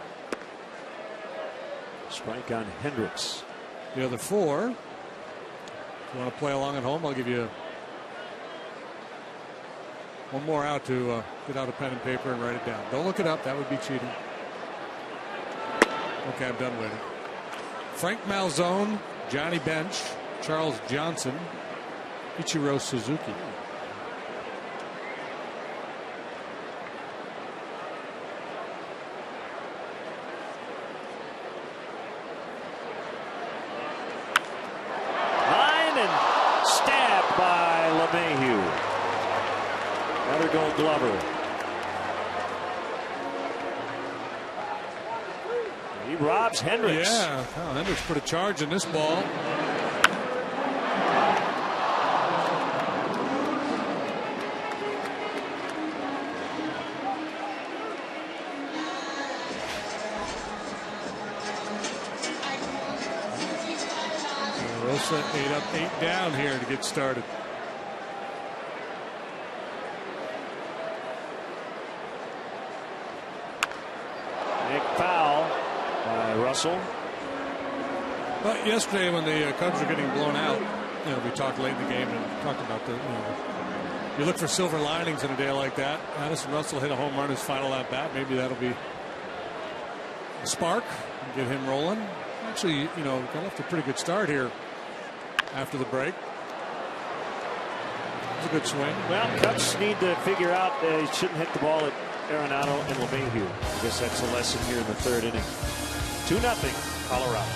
Strike on Hendricks. The other 4. If you want to play along at home, I'll give you one more out to get out a pen and paper and write it down. Don't look it up. That would be cheating. Okay, I'm done with it. Frank Malzone, Johnny Bench, Charles Johnson, Ichiro Suzuki. Another Gold Glover. He robs Hendricks. Yeah, Hendricks put a charge in this ball. Rosa 8 up, 8 down here to get started. Foul by Russell. But yesterday, when the Cubs were getting blown out, we talked late in the game and talked about you look for silver linings in a day like that. Addison Russell hit a home run his final at bat. Maybe that'll be a spark and get him rolling. Actually, got off to a pretty good start here after the break. It was a good swing. Well, Cubs need to figure out he shouldn't hit the ball at Arenado and LeMahieu. I guess that's a lesson here in the 3rd inning. 2-0 Colorado.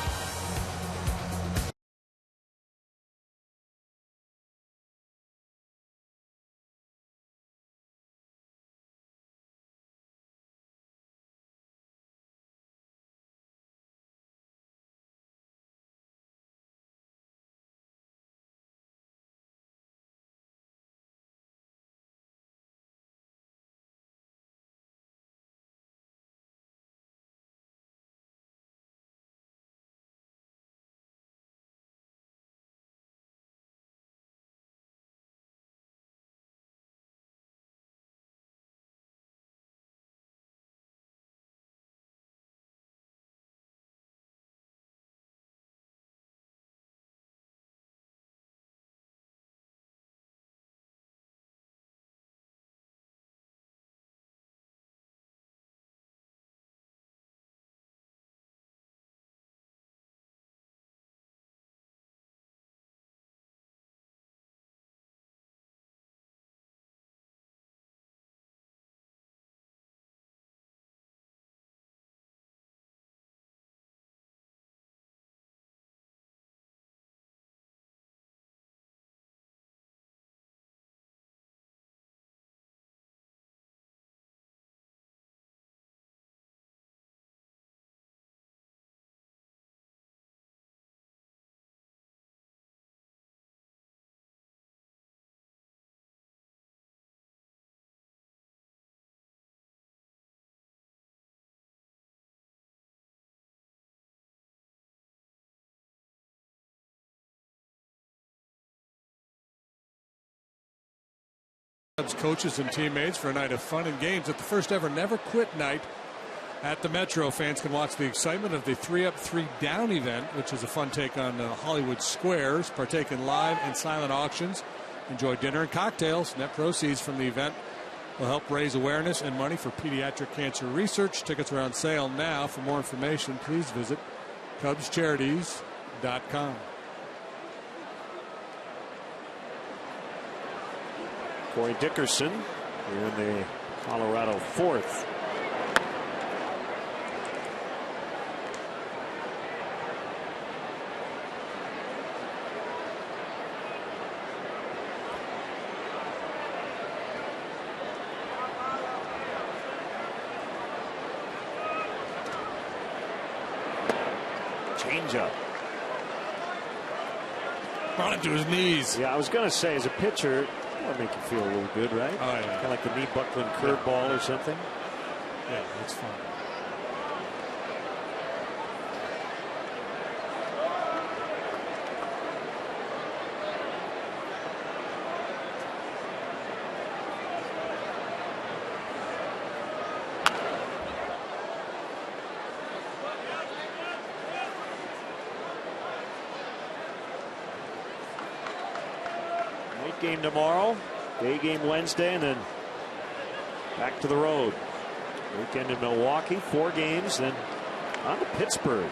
Coaches and teammates for a night of fun and games at the first ever Never Quit night At the Metro, fans can watch the excitement of the 3-Up 3-Down event, which is a fun take on Hollywood Squares. Partake in live and silent auctions. Enjoy dinner and cocktails. Net proceeds from the event will help raise awareness and money for pediatric cancer research. Tickets are on sale now. For more information, please visit CubsCharities.com. Corey Dickerson here in the Colorado fourth. Changeup. Brought it to his knees. Yeah, I was going to say, as a pitcher, that'll make you feel a little good, right? Oh, yeah. Kind of like the knee buckling curveball or something. Yeah, that's fun. Game tomorrow, day game Wednesday, and then back to the road. Weekend in Milwaukee, 4 games, then on to Pittsburgh.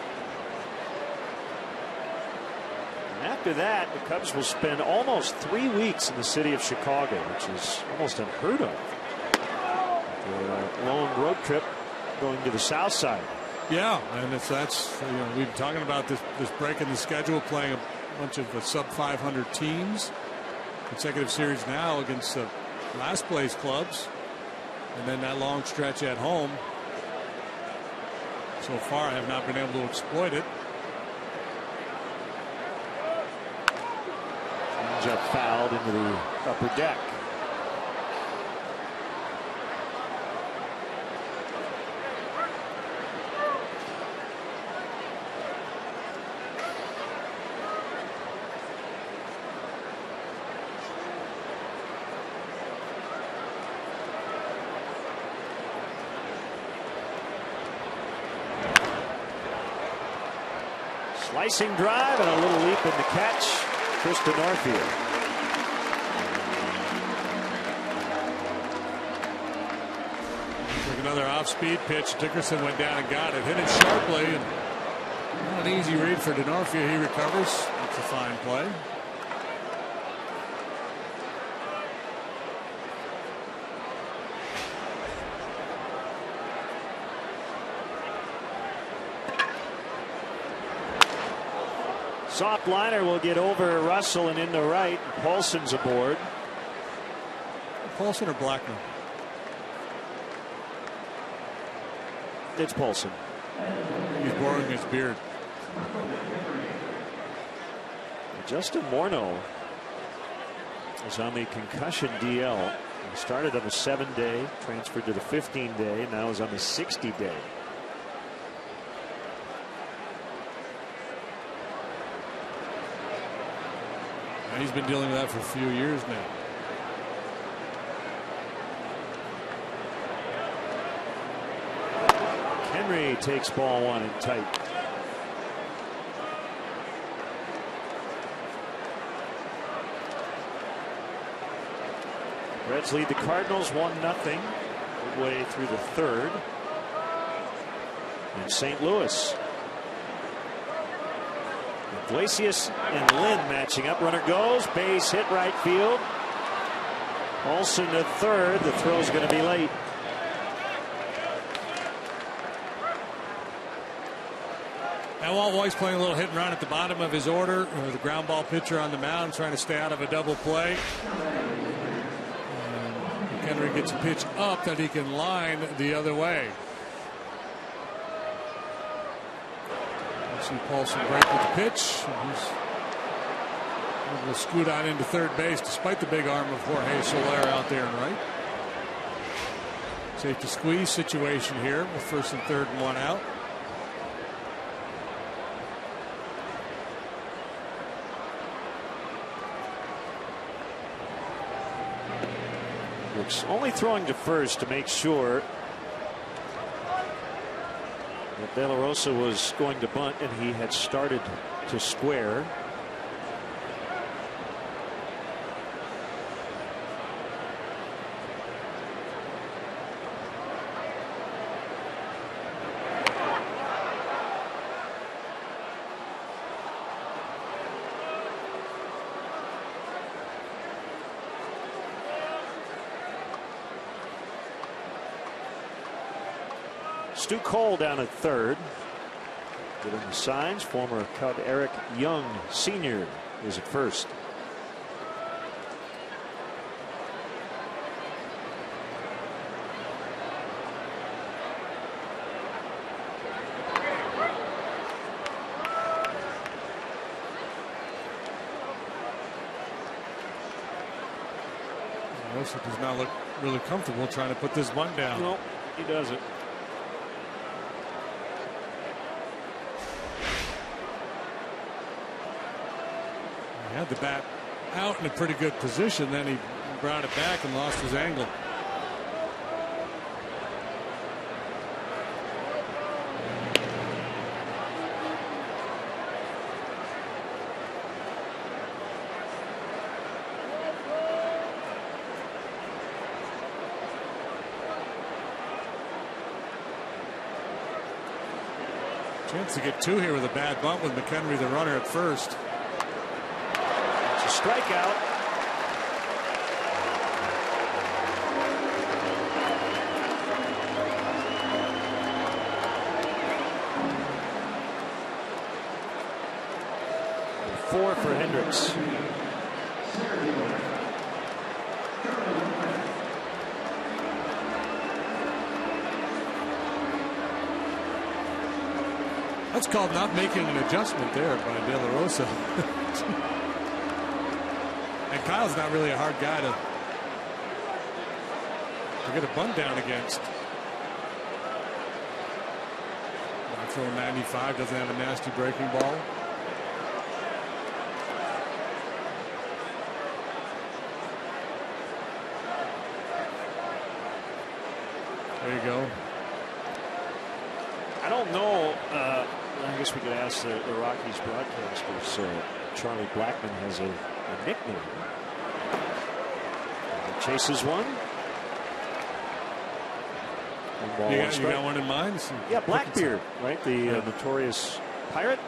And after that, the Cubs will spend almost 3 weeks in the city of Chicago, which is almost unheard of. A long road trip going to the south side. Yeah, and if that's, we've been talking about this break in the schedule, playing a bunch of sub 500 teams. Consecutive series now against the last place clubs, and then that long stretch at home. So far, I have not been able to exploit it. Changeup fouled into the upper deck. Slicing drive and a little leap in the catch. Krista Norfield. Took another off-speed pitch. Dickerson went down and got it. Hit it sharply. And not an easy read for Denorfia. He recovers. That's a fine play. Soft liner will get over Russell and into right. Paulson's aboard. Paulson or Blackman? It's Paulson. He's borrowing his beard. Justin Morneau is on the concussion DL. He started on the 7-day, transferred to the 15-day, now is on the 60-day. He's been dealing with that for a few years now. Henry takes ball 1 and tight. Reds lead the Cardinals 1-0 midway through the 3rd. In St. Louis. Iglesias and Lynn matching up. Runner goes. Base hit right field. Olsen to third. The throw's going to be late. Now Walt Weiss playing a little hit and run at the bottom of his order. The ground ball pitcher on the mound trying to stay out of a double play. And Henry gets a pitch up that he can line the other way. See Paulson break with the pitch. He's able to scoot on into third base despite the big arm of Jorge Soler out there and right. Safety squeeze situation here with first and third and 1 out. Looks only throwing to first to make sure De La Rosa was going to bunt, and he had started to square. Stu Cole down at third. Giving the signs. Former Cub Eric Young Sr. is at first. Rosa does not look really comfortable trying to put this bunt down. No, he doesn't. He had the bat out in a pretty good position, then he brought it back and lost his angle. Chance to get two here with a bad bunt with McHenry the runner at first. It's a strikeout. Four for Hendricks. That's called not making an adjustment there by De La Rosa. And Kyle's not really a hard guy to get a bunt down against. Throwing 95, doesn't have a nasty breaking ball. There you go. I don't know. I guess we could ask the Rockies broadcasters. Charlie Blackmon has a nickname. He chases one. You got one in mind? Yeah, Blackbeard, right? The notorious pirate.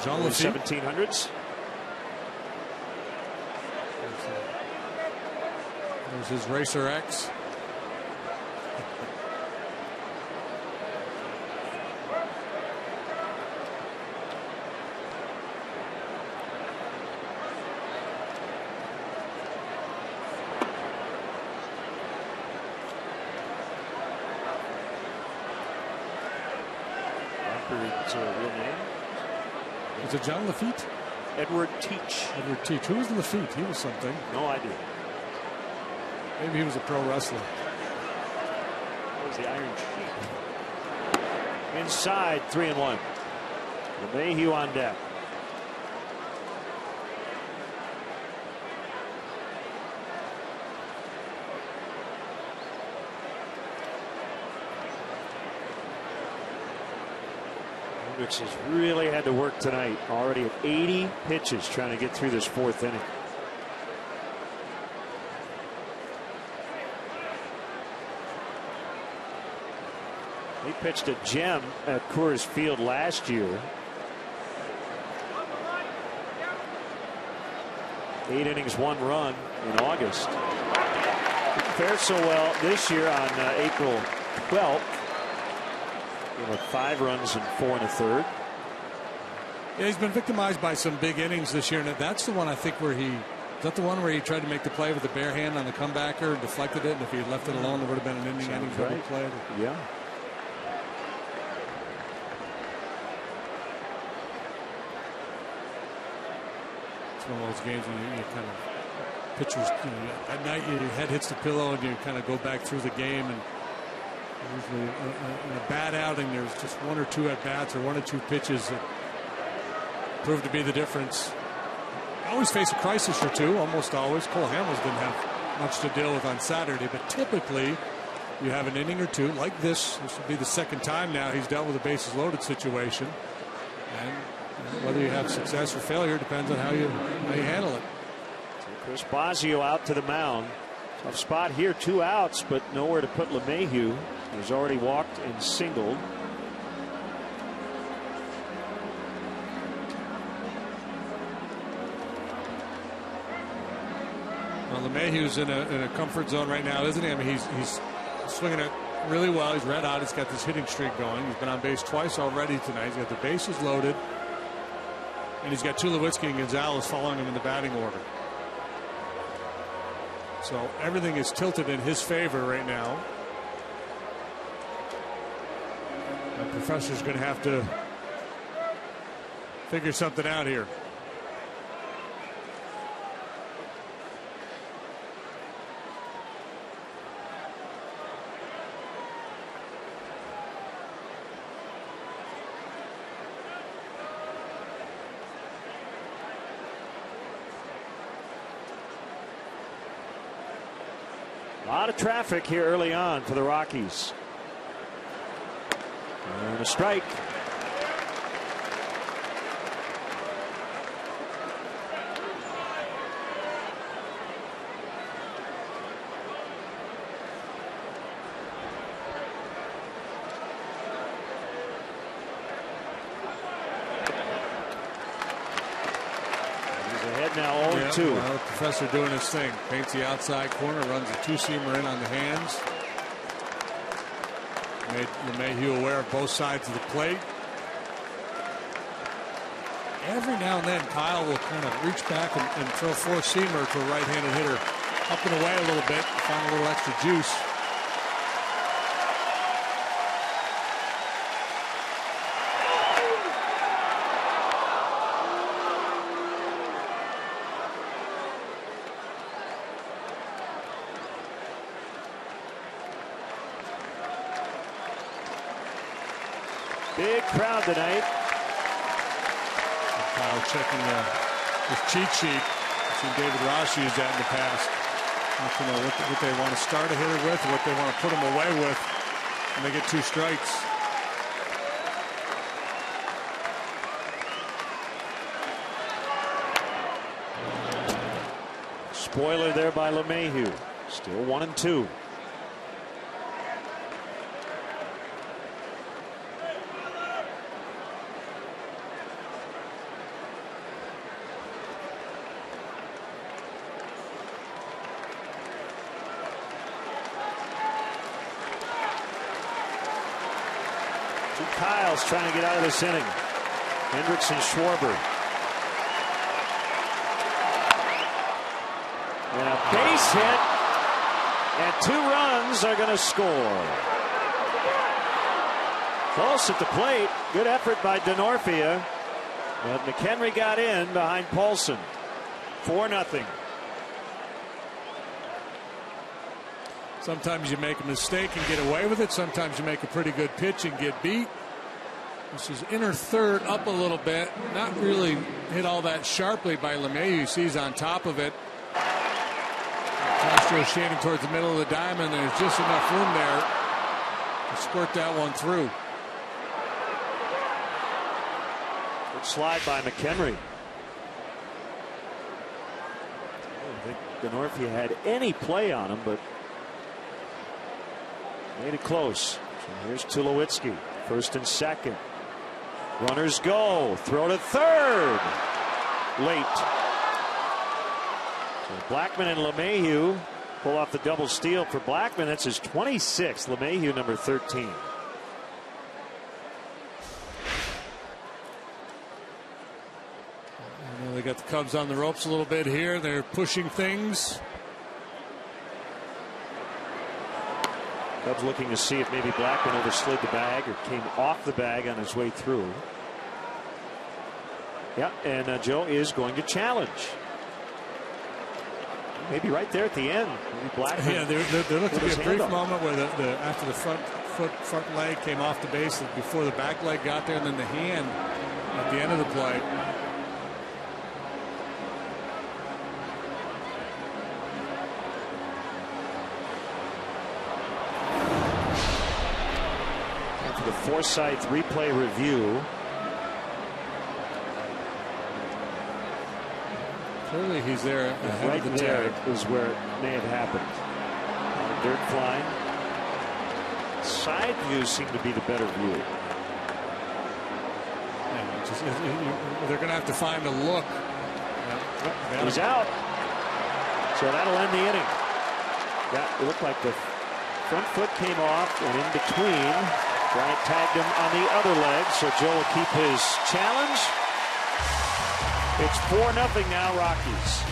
Jean the 1700s. There's his Racer X. Real name? Is it John Lafitte? Edward Teach. Edward Teach. Who was Lafitte? He was something. No idea. Maybe he was a pro wrestler. That was the Iron Sheik. Inside, 3-1. Mayhew on deck. Hendricks has really had to work tonight. Already at 80 pitches trying to get through this fourth inning. He pitched a gem at Coors Field last year. 8 innings, 1 run in August. Didn't fare so well this year on April 12th. With 5 runs and 4 1/3. Yeah, he's been victimized by some big innings this year, and that's the one I think where is that the one where he tried to make the play with the bare hand on the comebacker and deflected it, and if he had left it alone, it would have been an inning double play. Yeah. It's one of those games when you kind of pitchers, at night your head hits the pillow and you kind of go back through the game, and usually in a bad outing there's just 1 or 2 at bats or 1 or 2 pitches that prove to be the difference. Always face a crisis or two, almost always. Cole Hamels didn't have much to deal with on Saturday, but typically you have an inning or two like this. This will be the second time now he's dealt with a bases loaded situation. And whether you have success or failure depends on how you handle it. So Chris Bosio out to the mound. Tough spot here, 2 outs, but nowhere to put LeMahieu. He's already walked and singled. Well, LeMahieu's in a comfort zone right now, isn't he? I mean, he's swinging it really well. He's red hot. He's got this hitting streak going. He's been on base twice already tonight. He's got the bases loaded, and he's got Tulowitzki and Gonzalez following him in the batting order. So everything is tilted in his favor right now. The professor's going to have to figure something out here. A lot of traffic here early on for the Rockies. And a strike. Now 0-2. Well, the professor doing his thing. Paints the outside corner, runs a 2-seamer in on the hands. Made LeMahieu aware of both sides of the plate. Every now and then Kyle will kind of reach back and throw 4-seamer to a right-handed hitter. Up and away a little bit, find a little extra juice. Big crowd tonight. Kyle checking his cheat sheet. I've seen David Ross use that in the past. You know what they want to start a hitter with, or what they want to put him away with when they get 2 strikes. Spoiler there by LeMahieu. Still 1-2. Kyle's trying to get out of this inning. Hendricks and Schwarber. And a base hit. And 2 runs are going to score. Close at the plate. Good effort by Denorfia. But McHenry got in behind Paulson. 4-0. Sometimes you make a mistake and get away with it. Sometimes you make a pretty good pitch and get beat. This is inner third up a little bit. Not really hit all that sharply by LeMahieu. You see he's on top of it. Castro shading towards the middle of the diamond. There's just enough room there to squirt that one through. Good slide by McHenry. I don't think Denorfia had any play on him, but made it close. So here's Tulowitzki. First and second. Runners go. Throw to third. Late. So Blackman and LeMahieu pull off the double steal for Blackman. That's his 26th. LeMahieu number 13. They got the Cubs on the ropes a little bit here. They're pushing things. Cubs looking to see if maybe Blackman overslid the bag or came off the bag on his way through. Yeah, and Joe is going to challenge. Maybe right there at the end. Maybe Blackman. Yeah, there looked to be a brief moment where after the front leg came off the base, before the back leg got there, and then the hand at the end of the play. Forsythe replay review. Clearly he's there ahead Right of the there tag. is where it may have happened. Dirt flying. Side views seem to be the better view. They're going to have to find a look. He's out. So that'll end the inning. It looked like the front foot came off, and in between, Bryant tagged him on the other leg, so Joe will keep his challenge. It's 4-0 now, Rockies.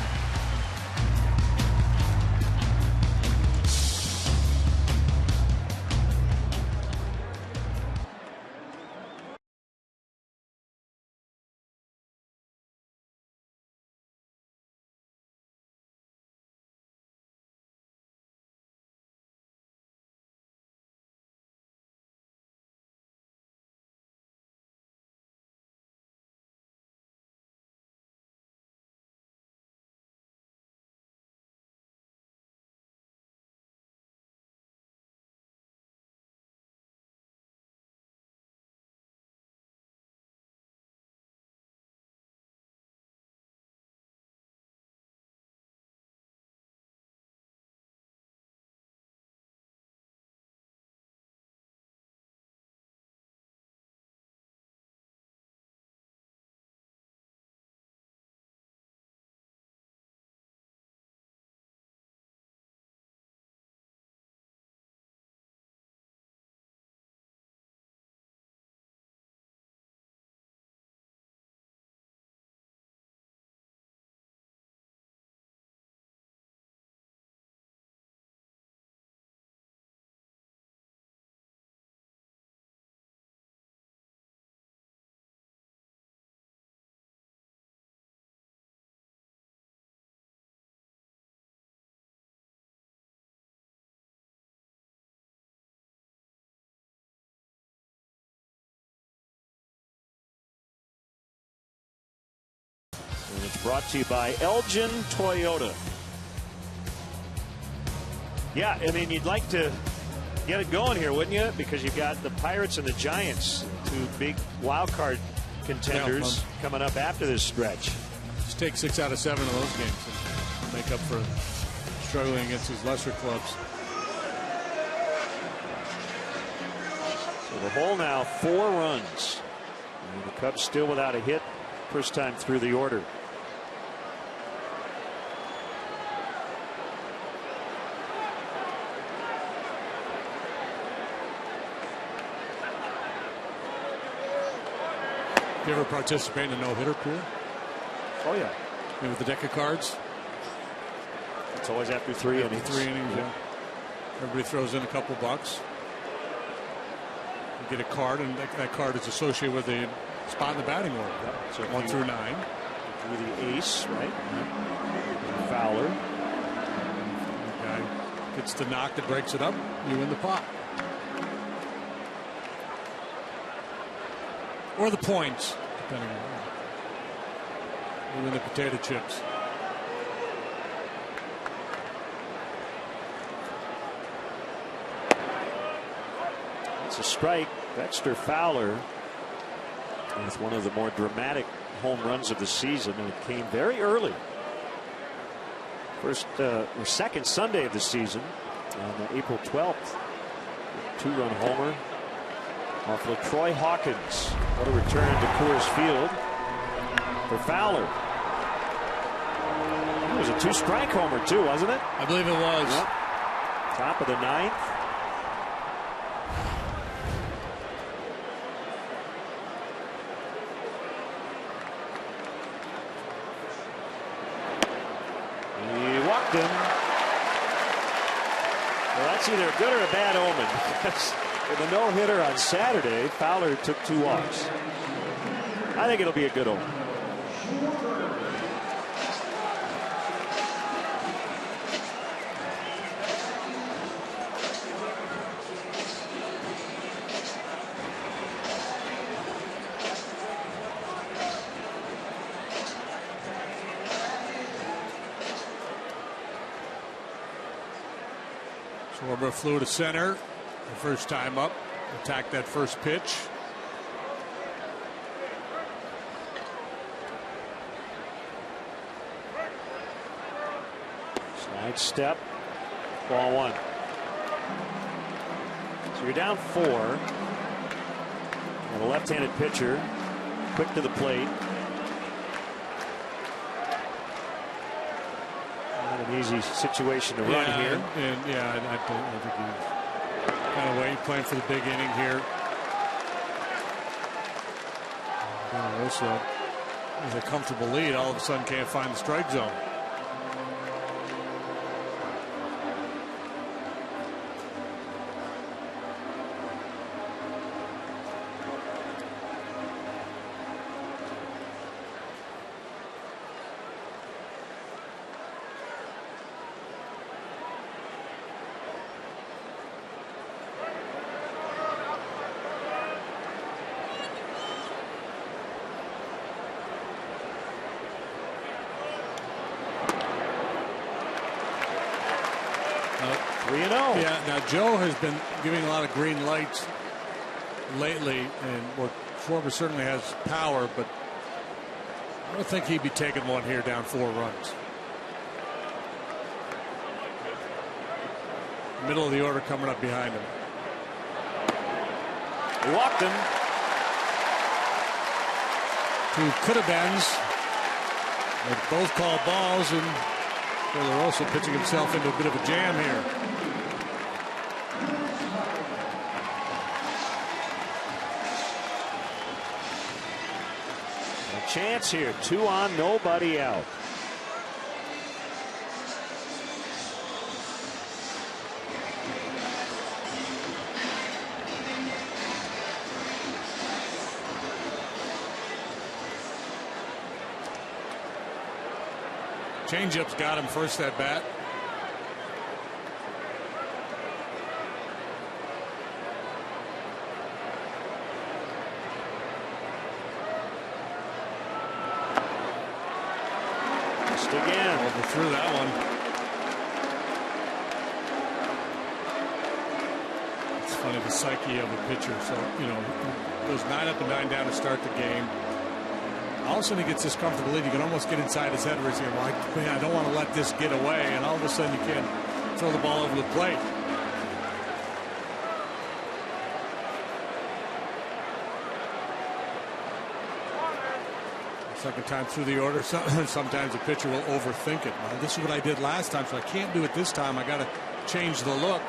And it's brought to you by Elgin Toyota. Yeah, I mean, you'd like to get it going here, wouldn't you? Because you've got the Pirates and the Giants, two big wild card contenders coming up after this stretch. Just take 6 out of 7 of those games and make up for struggling against these lesser clubs. So the hole now 4 runs. And the Cubs still without a hit. First time through the order. You ever participate in a no-hitter pool? Oh, yeah. Maybe with the deck of cards? It's always after 3 innings. 3 innings, yeah. Everybody throws in a couple bucks. You get a card, and that card is associated with the spot in the batting order. Yep. So 1 through 9. Through the ace, right? Fowler. The guy gets the knock that breaks it up. You win the pot. Or the points, depending on you win the potato chips. It's a strike. Dexter Fowler with one of the more dramatic home runs of the season, and it came very early. First or second Sunday of the season on April 12th. 2-run homer off of Troy Hawkins. What a return to Coors Field for Fowler. It was a 2-strike homer too, wasn't it? I believe it was. Yep. Top of the 9th. He walked him. Well, that's either a good or a bad omen, because with a no-hitter on Saturday, Fowler took 2 walks. I think it'll be a good omen. Schwarber flew to center the first time up. attack that first pitch. Slide step. Ball 1. So you're down 4. And a left-handed pitcher, quick to the plate. Not an easy situation to run here. I think he's kind of waiting, playing for the big inning here. Also, with a comfortable lead, all of a sudden can't find the strike zone. Yeah, now Joe has been giving a lot of green lights lately, and Schwarber certainly has power, but I don't think he'd be taking one here down 4 runs. Middle of the order coming up behind him. He walked him. 2 could-have-beens. They both call balls, and De La Rosa pitching himself into a bit of a jam here. A chance here. 2 on, nobody out. Changeup's got him first at bat. Just again. Overthrew that one. It's funny, the psyche of a pitcher. So, goes 9 up and 9 down to start the game. All of a sudden he gets this comfortable lead. You can almost get inside his head where he's saying, like, man, I don't want to let this get away. And all of a sudden you can't throw the ball over the plate. Second time through the order, sometimes a pitcher will overthink it. Well, this is what I did last time, so I can't do it this time. I got to change the look.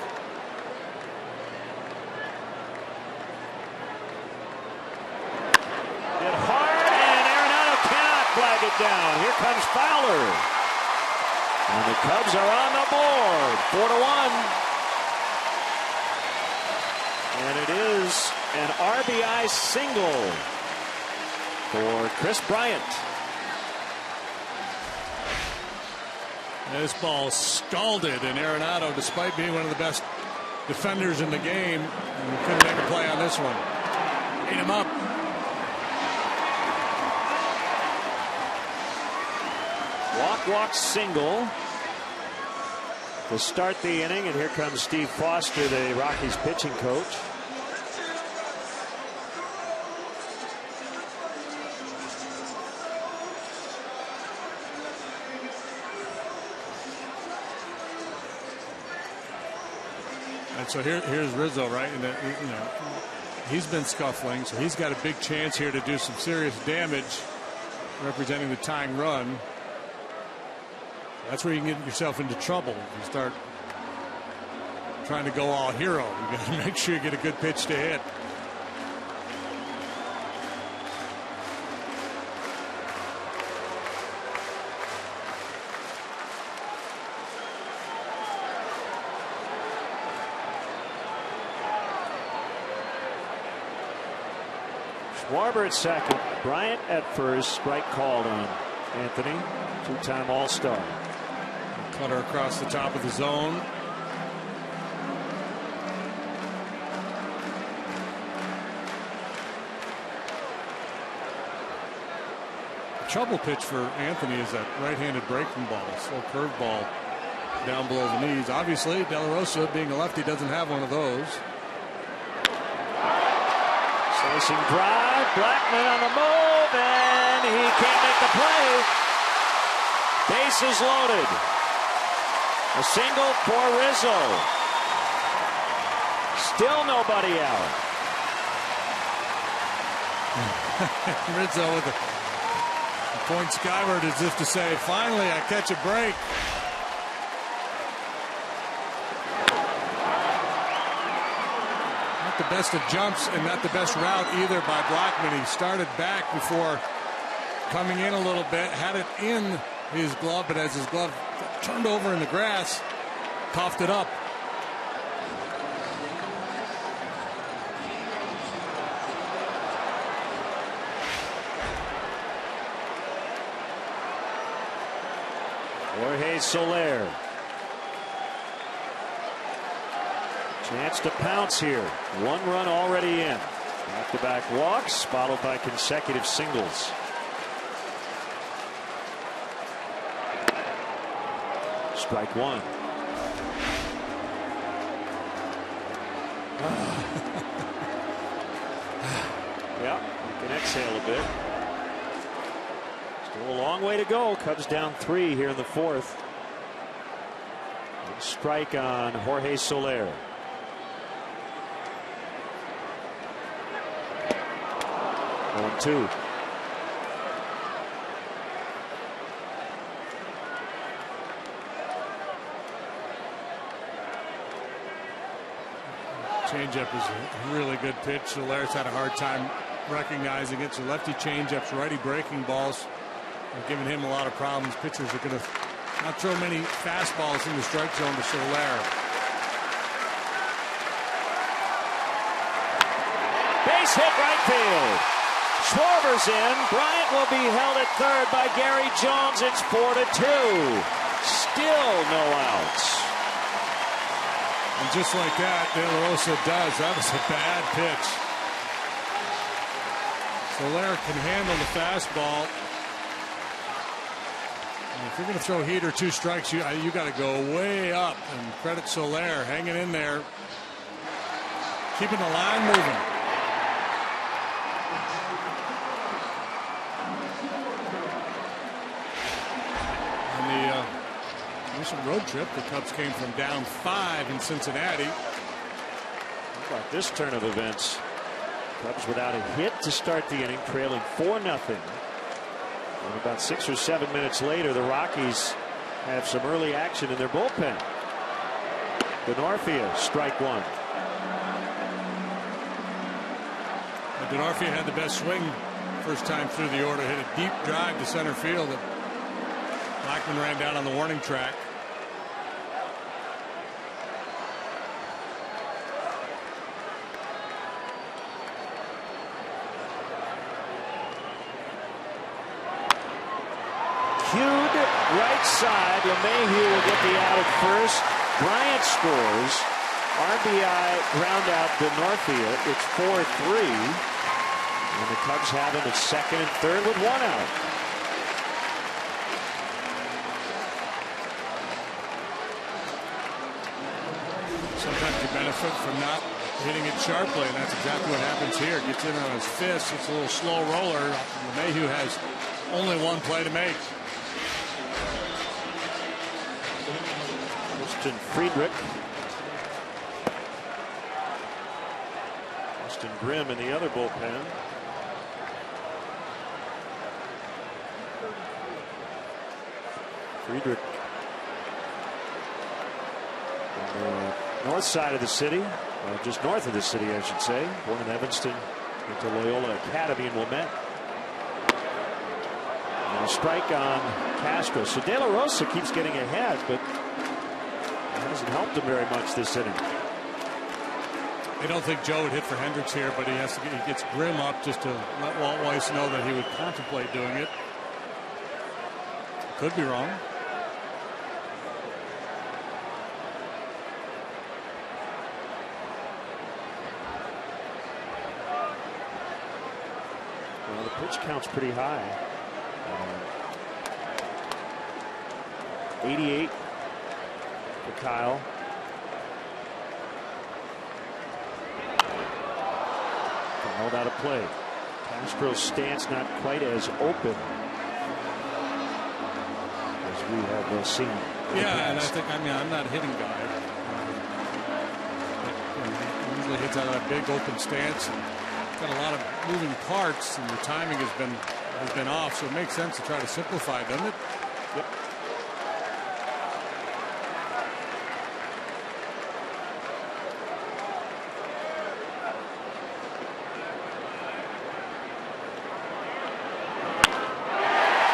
Down. Here comes Fowler. And the Cubs are on the board. 4-1. And it is an RBI single for Chris Bryant. This ball scalded, and Arenado, despite being one of the best defenders in the game, couldn't make a play on this one. Ate him up. Walk single to start the inning, and here comes Steve Foster, the Rockies pitching coach. And so here's Rizzo, right? And he's been scuffling, so he's got a big chance here to do some serious damage, representing the tying run. That's where you can get yourself into trouble. If you start trying to go all hero, you got to make sure you get a good pitch to hit. Schwarber at second, Bryant at first. Strike called on Anthony, 2-time All-Star. Cutter across the top of the zone. The trouble pitch for Anthony is that right-handed breaking ball, slow curveball down below the knees. Obviously, De La Rosa, being a lefty, doesn't have one of those. Racing drive. Blackman on the move, and he can't make the play. Bases loaded. A single for Rizzo. Still nobody out. Rizzo with the point skyward as if to say, finally I catch a break. Not the best of jumps and not the best route either by Blackman. He started back before coming in a little bit, had it in his glove, but as his glove turned over in the grass, coughed it up. Jorge Soler. Chance to pounce here. 1 run already in. Back-to-back walks, followed by consecutive singles. Strike 1. Yeah, you can exhale a bit. Still a long way to go. Cubs down 3 here in the 4th. Strike on Jorge Soler. On 2. Changeup is a really good pitch. Soler's had a hard time recognizing it. So lefty changeups, righty breaking balls are giving him a lot of problems. Pitchers are going to not throw many fastballs in the strike zone to Soler. Base hit right field. Schwarber's in. Bryant will be held at third by Gary Jones. It's 4-2. Still no outs. And just like that, De La Rosa does. That was a bad pitch. Soler can handle the fastball. And if you're going to throw heat or 2 strikes, you got to go way up. And credit Soler hanging in there, keeping the line moving. Recent road trip, the Cubs came from down 5 in Cincinnati. How about this turn of events? Cubs without a hit to start the inning, trailing 4-0. And about 6 or 7 minutes later, the Rockies have some early action in their bullpen. Denorfia, strike 1. And Denorfia had the best swing first time through the order, hit a deep drive to center field that Blackman ran down on the warning track. Cued right side. LeMahieu will get the out at first. Bryant scores. RBI ground out Denorfia. It's 4-3. And the Cubs have him at second and third with 1 out. Sometimes you benefit from not hitting it sharply, and that's exactly what happens here. Gets in on his fist. It's a little slow roller. LeMahieu has only 1 play to make. Austin Friedrich. Austin Grimm in the other bullpen. Friedrich on the north side of the city, just north of the city, I should say. Born in Evanston, went to Loyola Academy in Wilmette. And a strike on Castro. So De La Rosa keeps getting ahead, but it hasn't helped him very much this inning. I don't think Joe would hit for Hendricks here, but he gets Grimm up just to let Walt Weiss know that he would contemplate doing it. Could be wrong. Well, the pitch count's pretty high. 88 for Kyle. Held out of play. Castro's stance not quite as open as we have seen. Yeah, and I'm not a hitting guy. He usually hits out of that big open stance. And got a lot of moving parts, and the timing has been off. So it makes sense to try to simplify, doesn't it? Yep.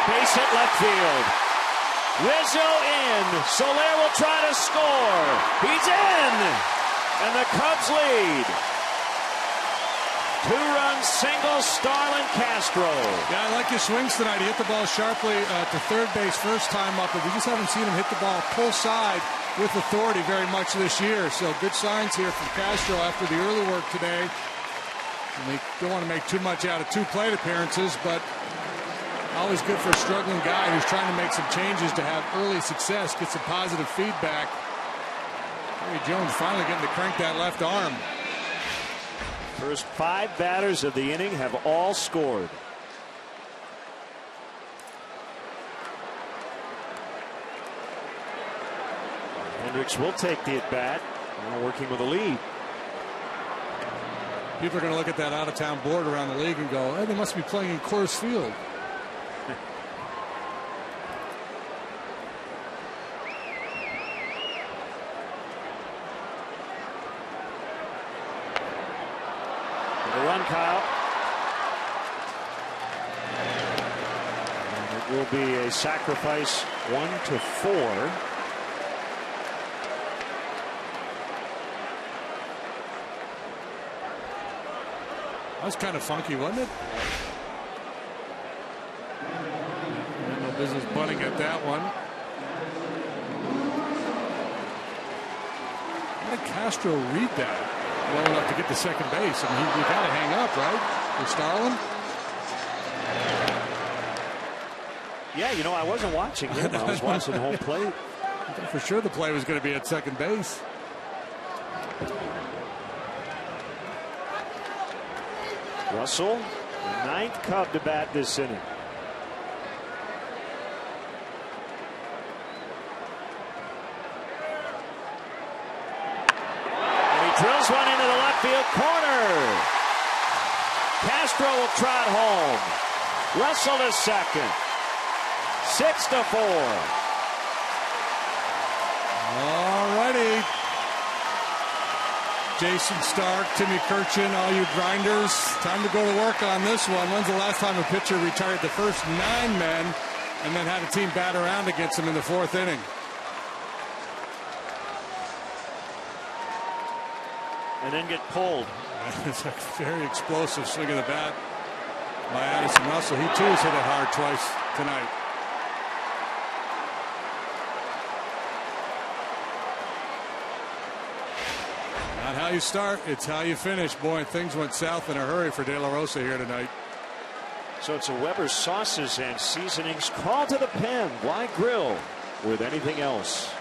Base hit left field. Rizzo in. Soler will try to score. He's in. And the Cubs lead. 2-run single, Starlin Castro. Yeah, I like his swings tonight. He hit the ball sharply to third base first time up, but we just haven't seen him hit the ball pull side with authority very much this year. So good signs here from Castro after the early work today. And they don't want to make too much out of 2 plate appearances, but always good for a struggling guy who's trying to make some changes to have early success, get some positive feedback. Harry Jones finally getting to crank that left arm. First 5 batters of the inning have all scored. Hendricks will take the at-bat, working with a lead. People are going to look at that out-of-town board around the league and go, hey, they must be playing in Coors Field. Run, Kyle. And it will be a sacrifice, 1-4. That was kind of funky, wasn't it? No business bunting at that one. How did Castro read that well enough to get to second base? I mean, you got to hang up, right? For Starlin? Yeah, I wasn't watching him. I was watching home plate. I thought for sure the play was going to be at second base. Russell, the 9th Cub to bat this inning. Drills one into the left field corner. Castro will trot home. Russell to second. 6-4. All righty. Jason Stark, Timmy Kirchin, all you grinders, time to go to work on this one. When's the last time a pitcher retired the first 9 men and then had a team bat around against him in the 4th inning? And then get pulled. It's a very explosive swing of the bat by Addison Russell. He too has hit it hard twice tonight. Not how you start, it's how you finish. Boy, things went south in a hurry for De La Rosa here tonight. So it's a Weber's sauces and seasonings call to the pen. Why grill with anything else?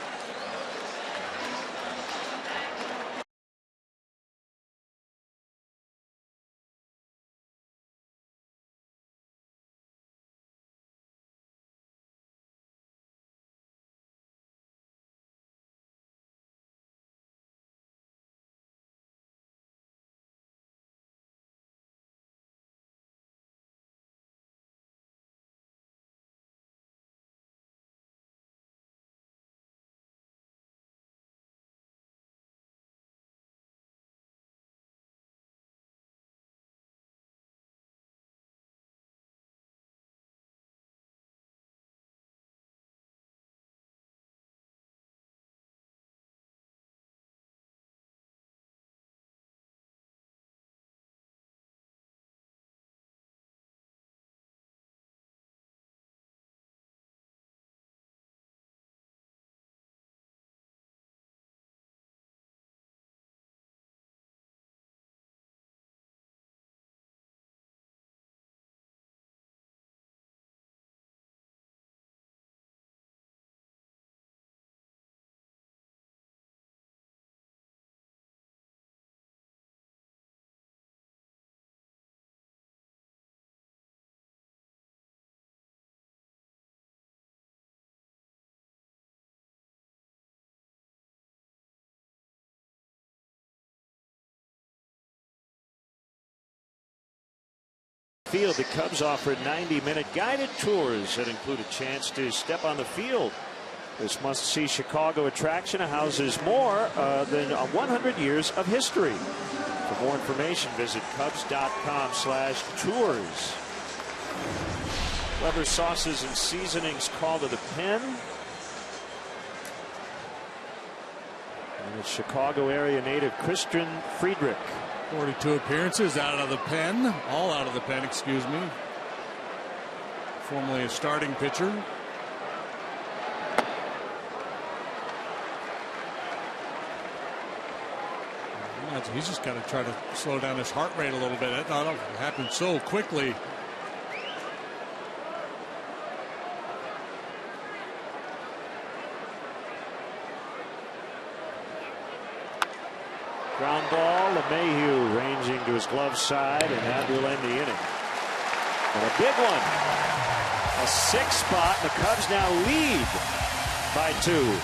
Field, the Cubs offered 90-minute guided tours that include a chance to step on the field. This must-see Chicago attraction houses more than 100 years of history. For more information, visit Cubs.com/tours. Clever sauces and seasonings call to the pen. And it's Chicago area native Christian Friedrich. 42 appearances out of the pen, all out of the pen, excuse me. Formerly a starting pitcher. He's just got to try to slow down his heart rate a little bit. That happened so quickly. Ground ball, LeMahieu ranging to his glove side, and that will end the inning. And a big one. A 6 spot. The Cubs now lead by 2.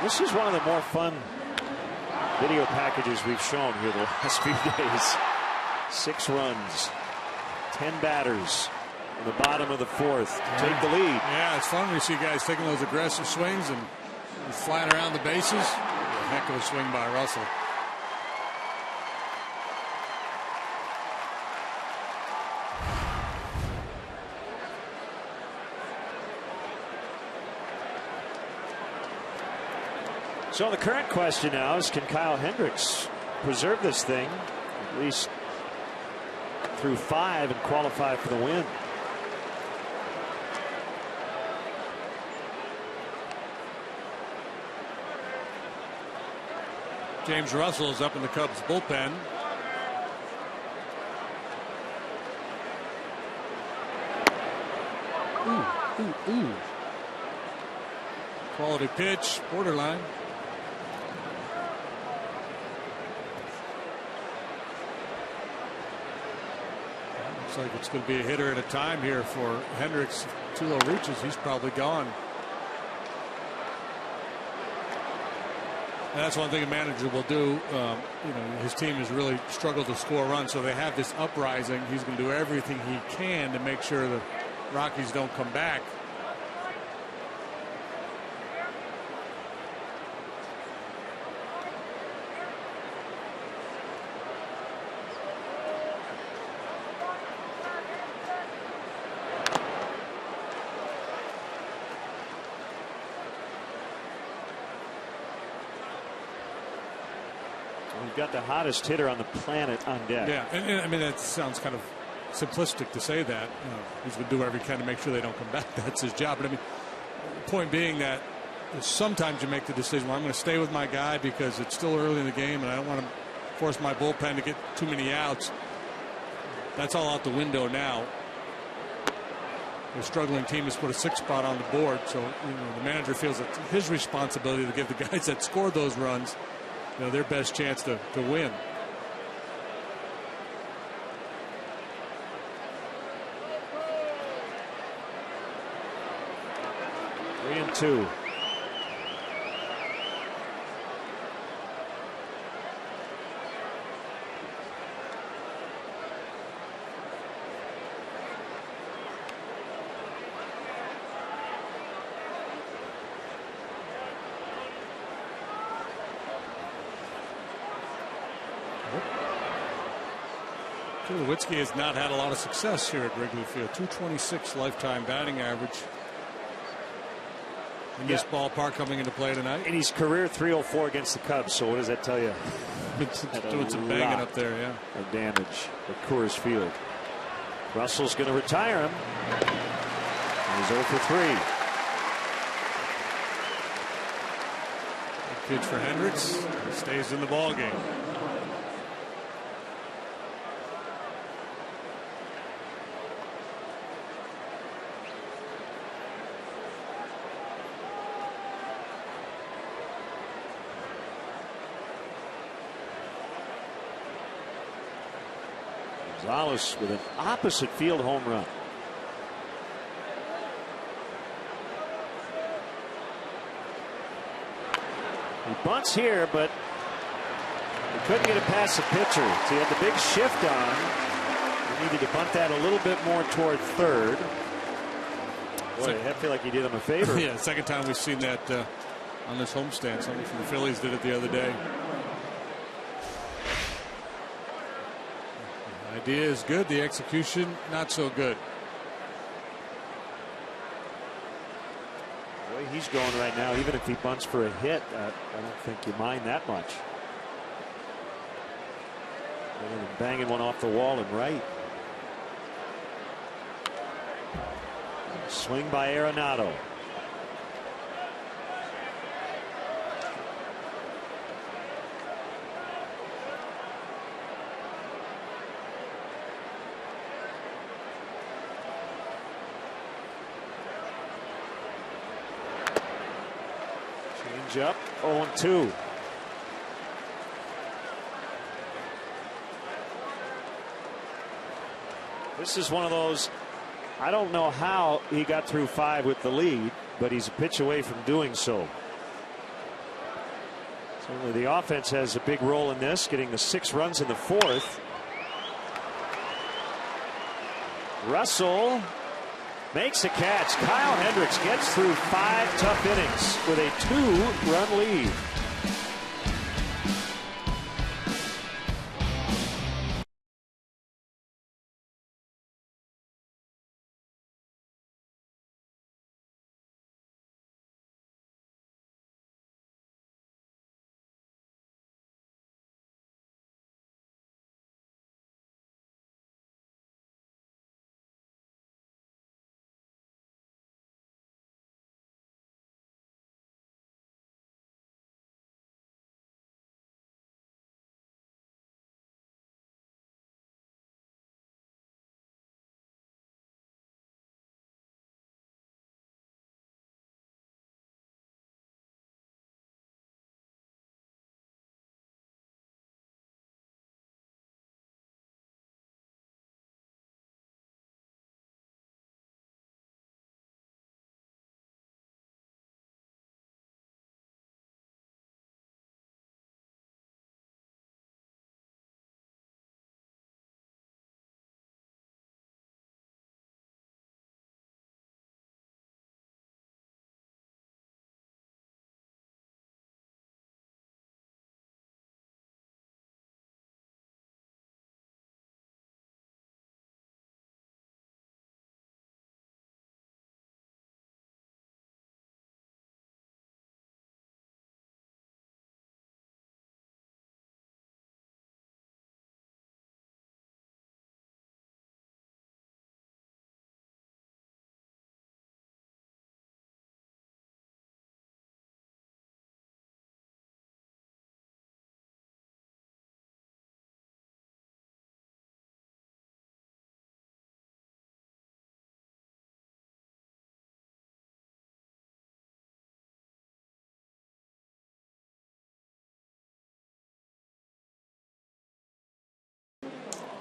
This is one of the more fun video packages we've shown here the last few days. 6 runs, 10 batters in the bottom of the 4th to take the lead. Yeah, it's fun when you see guys taking those aggressive swings and flying around the bases. A heck of a swing by Russell. So the current question now is, can Kyle Hendricks preserve this thing at least through 5 and qualify for the win? James Russell is up in the Cubs bullpen. Ooh. Quality pitch, borderline. Looks like it's going to be a hitter at a time here for Hendricks. 2 low reaches, he's probably gone. And that's one thing a manager will do. His team has really struggled to score runs, so they have this uprising. He's going to do everything he can to make sure the Rockies don't come back. We've got the hottest hitter on the planet on deck. Yeah, and I mean, that sounds kind of simplistic to say that. He's going to do whatever he can to make sure they don't come back. That's his job. But I mean, the point being that sometimes you make the decision, well, I'm going to stay with my guy because it's still early in the game and I don't want to force my bullpen to get too many outs. That's all out the window now. a struggling team has put a 6 spot on the board. So the manager feels it's his responsibility to give the guys that scored those runs, their best chance to win. 3-2. Tulowitzki has not had a lot of success here at Wrigley Field. .226 lifetime batting average in this ballpark coming into play tonight. And he's career .304 against the Cubs. So what does that tell you? Doing some banging up there, yeah. Of damage at Coors Field. Russell's going to retire him. And he's 0 for 3. Good pitch for Hendricks. He stays in the ball game. Gonzalez with an opposite field home run. He bunts here, but he couldn't get it past the pitcher. So he had the big shift on. He needed to bunt that a little bit more toward third. Boy, I feel like he did him a favor. Yeah, second time we've seen that on this homestand. Somebody from the Phillies did it the other day. The idea is good. The execution, not so good. The way he's going right now, even if he bunts for a hit, I don't think you mind that much. Other than banging one off the wall and right. Swing by Arenado. Change up, 0-2. This is one of those, I don't know how he got through 5 with the lead, but he's a pitch away from doing so. Certainly the offense has a big role in this, getting the 6 runs in the 4th. Russell makes a catch. Kyle Hendricks gets through 5 tough innings with a 2-run lead.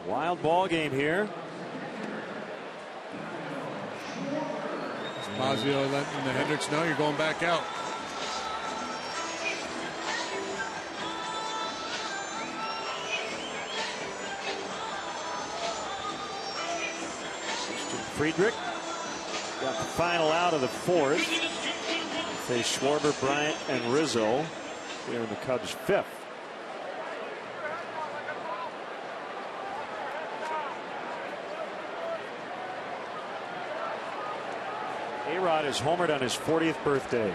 Wild ball game here. Mazio letting the Hendricks know you're going back out. Friedrich got the final out of the fourth. Face Schwarber, Bryant, and Rizzo here in the Cubs' fifth. A-Rod is homered on his 40th birthday.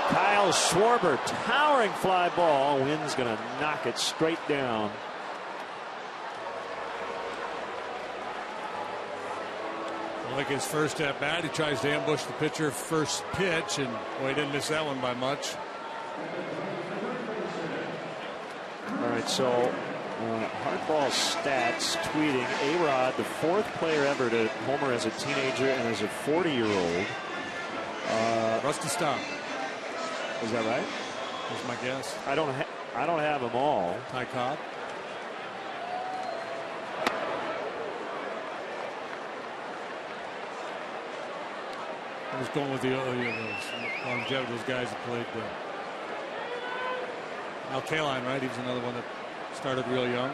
Kyle Schwarber, towering fly ball. Wind's going to knock it straight down. Like his first at bat, he tries to ambush the pitcher first pitch, and boy, he didn't miss that one by much. All right, so Hardball Stats tweeting A-Rod, the fourth player ever to homer as a teenager and as a 40-year-old. Rusty Staub. Is that right? That's my guess. I don't have them all. Ty Cobb. I was going with the longevity, those guys that played Al Kaline, right? He was another one that started real young.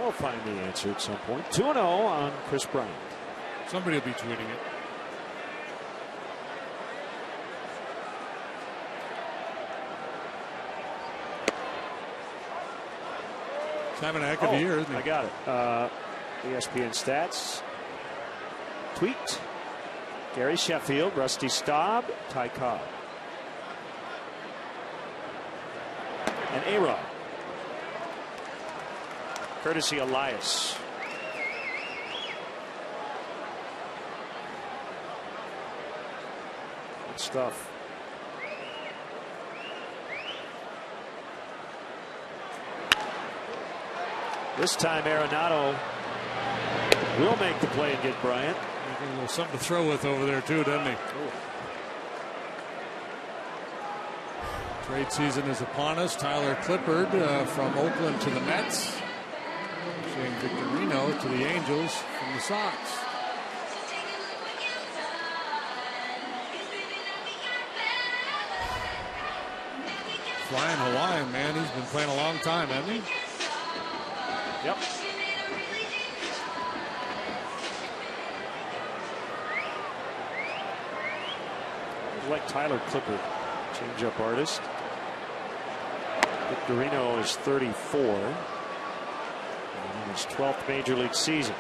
We'll find the answer at some point. 2-0 on Chris Bryant. Somebody will be tweeting it. He's having a heck of a year, isn't he? I got it. ESPN Stats. Tweet. Gary Sheffield, Rusty Staub, Ty Cobb. And A-Rod. Courtesy Elias. Good stuff. This time Arenado will make the play and get Bryant. A little something to throw with over there too, doesn't he? Ooh. Trade season is upon us. Tyler Clippard from Oakland to the Mets. Shane Victorino to the Angels from the Sox. Flying Hawaiian, man. He's been playing a long time, hasn't he? Yep. Like Tyler Clippard, change-up artist. Victorino is 34. In his 12th major league season.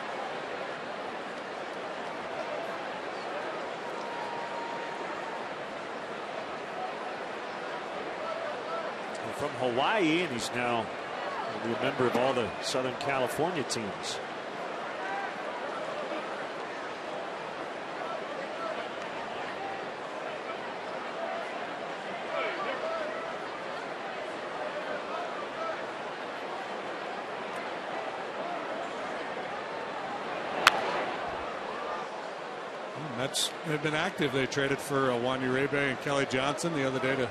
And from Hawaii, and he's now a member of all the Southern California teams. Mets have been active. They traded for Juan Uribe and Kelly Johnson the other day to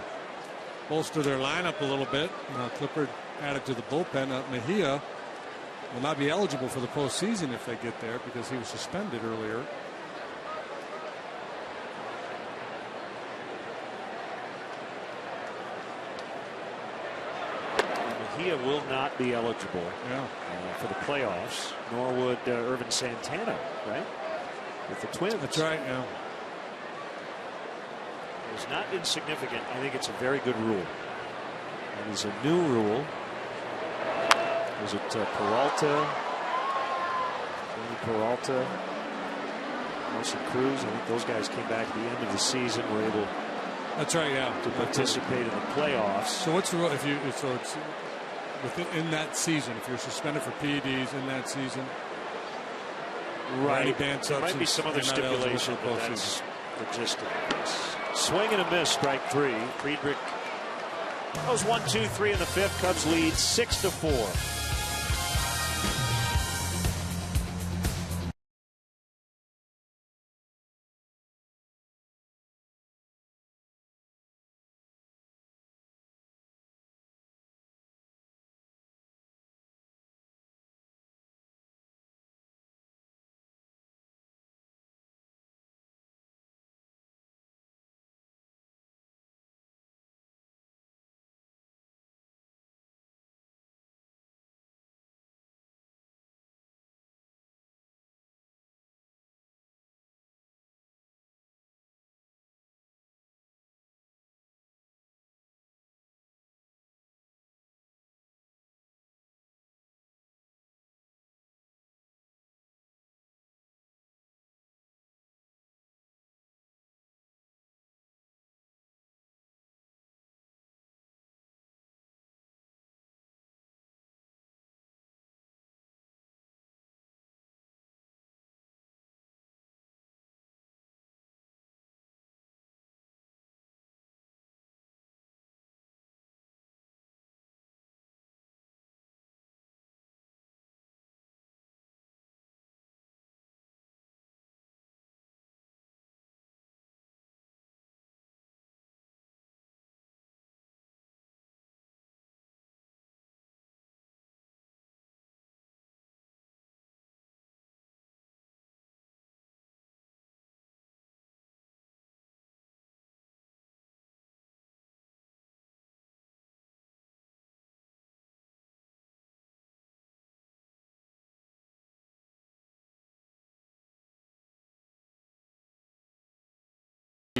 bolster their lineup a little bit. Clippard added to the bullpen. Mejia will not be eligible for the postseason if they get there because he was suspended earlier. Mejia will not be eligible Yeah. For the playoffs, nor would Irvin Santana, right? With the Twins. That's right, yeah. It's not insignificant. I think it's a very good rule. And it's a new rule. Was it Peralta? Peralta, Nelson Cruz. I think those guys came back at the end of the season, were able. That's right, yeah. To participate in the playoffs. So what's the rule if you? So it's in that season. If you're suspended for PEDs in that season. Right. There might be some other stipulation, but that's the gist of this. Swing and a miss, strike three. Friedrich goes 1-2-3 in the fifth. Cubs lead 6-4.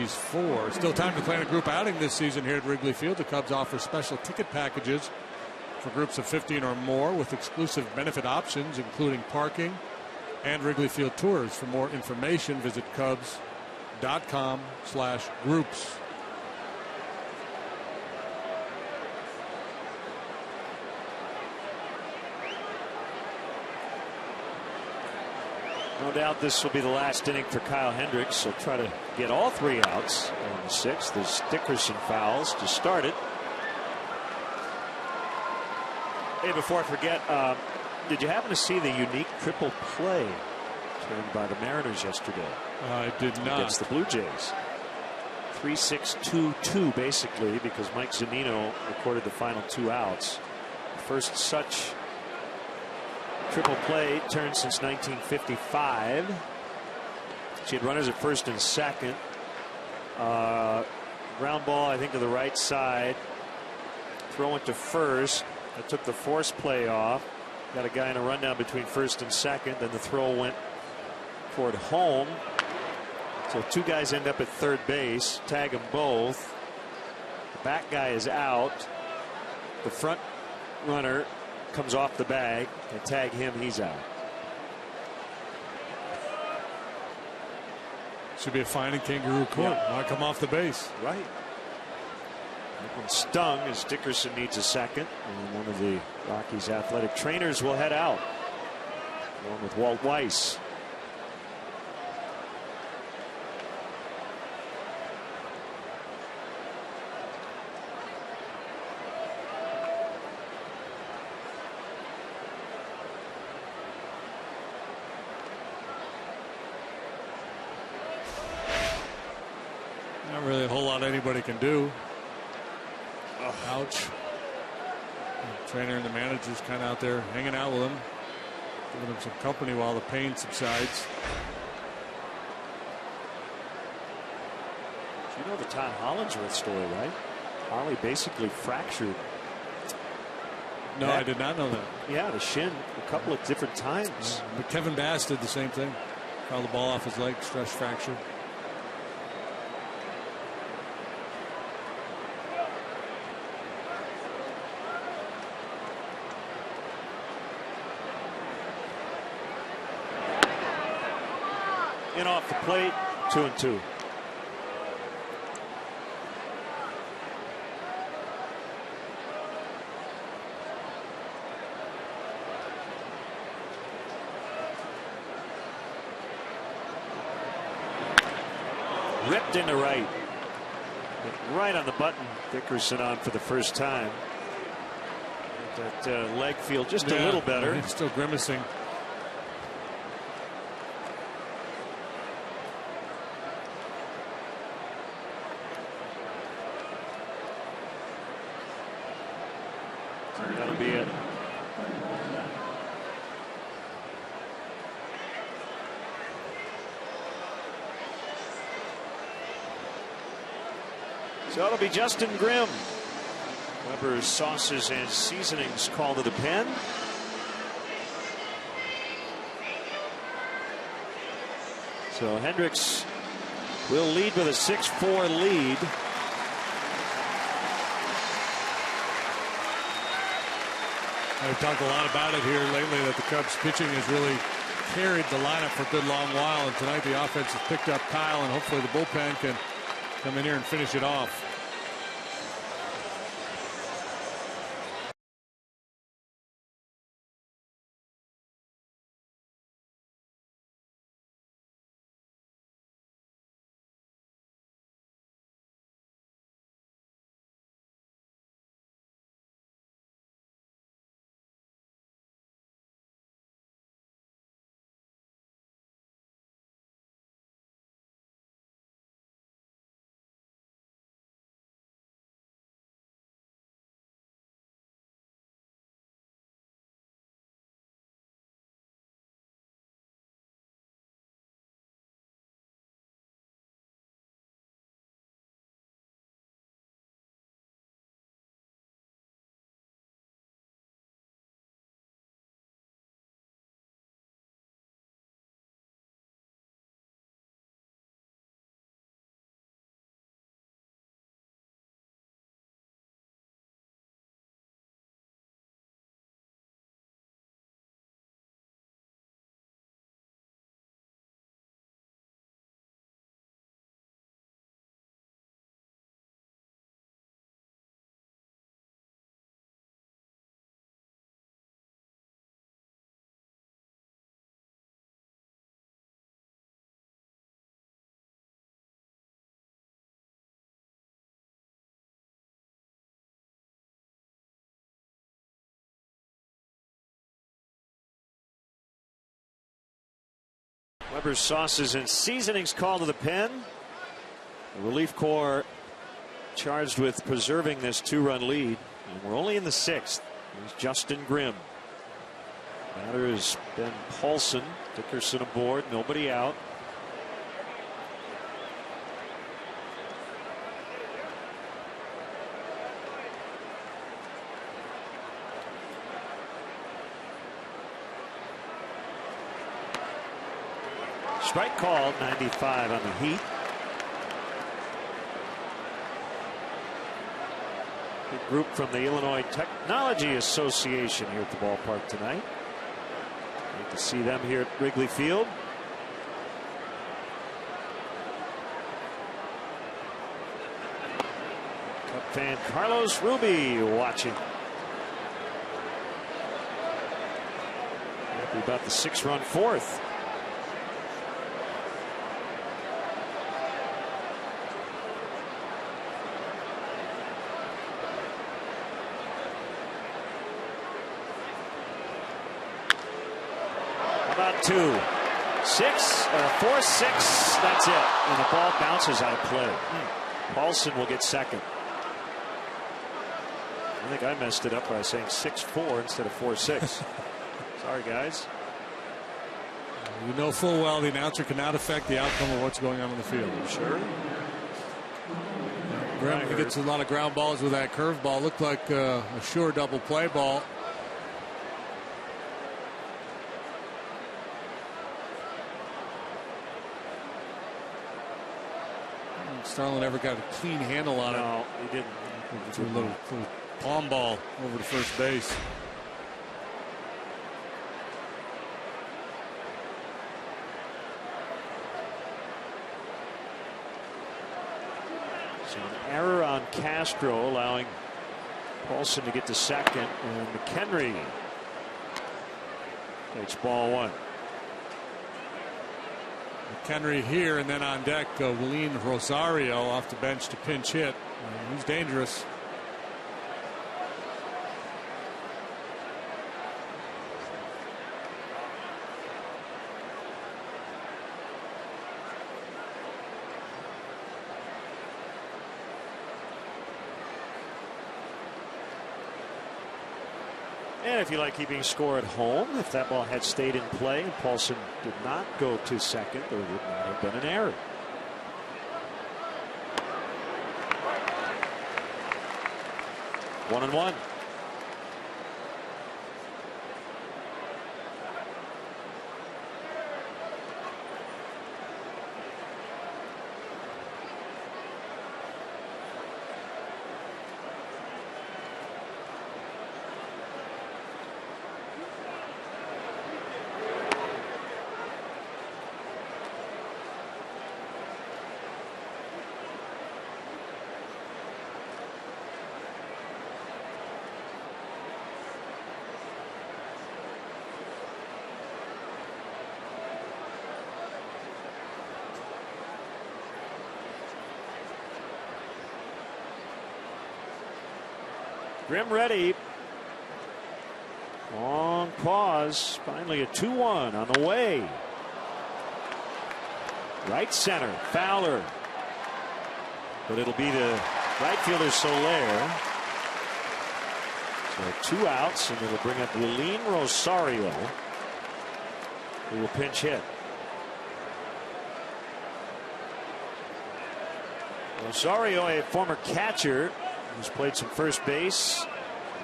Yankees 4. Still time to plan a group outing this season here at Wrigley Field. The Cubs offer special ticket packages for groups of 15 or more with exclusive benefit options, including parking and Wrigley Field tours. For more information, visit Cubs.com/groups. No doubt this will be the last inning for Kyle Hendricks. He'll try to get all 3 outs in the 6th. There's Dickerson fouls to start it. Hey, before I forget, did you happen to see the unique triple play turned by the Mariners yesterday? I did not. Against the Blue Jays. 3-6-2-2 basically, because Mike Zunino recorded the final 2 outs. The first such triple play turned since 1955. She had runners at first and second. Ground ball, I think, to the right side. Throw it to first. That took the force play off. Got a guy in a rundown between first and second. Then the throw went toward home. So 2 guys end up at third base. Tag them both. The back guy is out. The front runner comes off the bag. They tag him. He's out. Should be a fine in Kangaroo Court. Yeah. Why come off the base? Right. That one stung as Dickerson needs a second. And one of the Rockies athletic trainers will head out, along with Walt Weiss. Not really a whole lot anybody can do. Ouch. The trainer and the manager's kind of out there hanging out with him, giving him some company while the pain subsides. You know the Todd Hollingsworth story, right? Holly basically fractured. No, that. I did not know that. Yeah, the shin a couple of different times. But Kevin Bass did the same thing. Fouled the ball off his leg, stress fracture. In off the plate, 2-2. Ripped into right. Right on the button. Dickerson on for the first time. That leg feel just a little better. He's still grimacing. That'll be it. So it'll be Justin Grimm. Weber's sauces and seasonings call to the pen. So Hendricks will lead with a 6-4 lead. I've talked a lot about it here lately that the Cubs pitching has really carried the lineup for a good long while, and tonight the offense has picked up Kyle, and hopefully the bullpen can come in here and finish it off. Weber's sauces and seasonings called to the pen. The relief corps charged with preserving this 2-run lead. And we're only in the 6th. Here's Justin Grimm. Batter has been Paulson. Dickerson aboard. Nobody out. Strike called. 95 on the Heat. Big group from the Illinois Technology Association here at the ballpark tonight. Great to see them here at Wrigley Field. Cub fan Carlos Ruby watching. Happy about the 6-run 4th. About 2, 6, 4, 6. That's it. And the ball bounces out of play. Paulson will get second. I think I messed it up by saying 6-4 instead of 4-6. Sorry, guys. You know full well the announcer cannot affect the outcome of what's going on in the field. Sure. Grimm gets a lot of ground balls with that curveball. Looked like a sure double play ball. Starlin never got a clean handle on it. No, he didn't. It's a little palm ball over to first base. So an error on Castro, allowing Paulson to get to second, and McHenry takes ball 1. McHenry here, and then on deck, Willeen Rosario off the bench to pinch hit. He's dangerous. And if you like keeping score at home, if that ball had stayed in play and Paulson did not go to second, there would not have been an error. One and one. Grimm ready. Long pause. Finally a 2-1 on the way. Right center. Fowler. But it'll be the right fielder Soler. So 2 outs, and it'll bring up Willeen Rosario, who will pinch hit. Rosario, a former catcher, who's played some first base,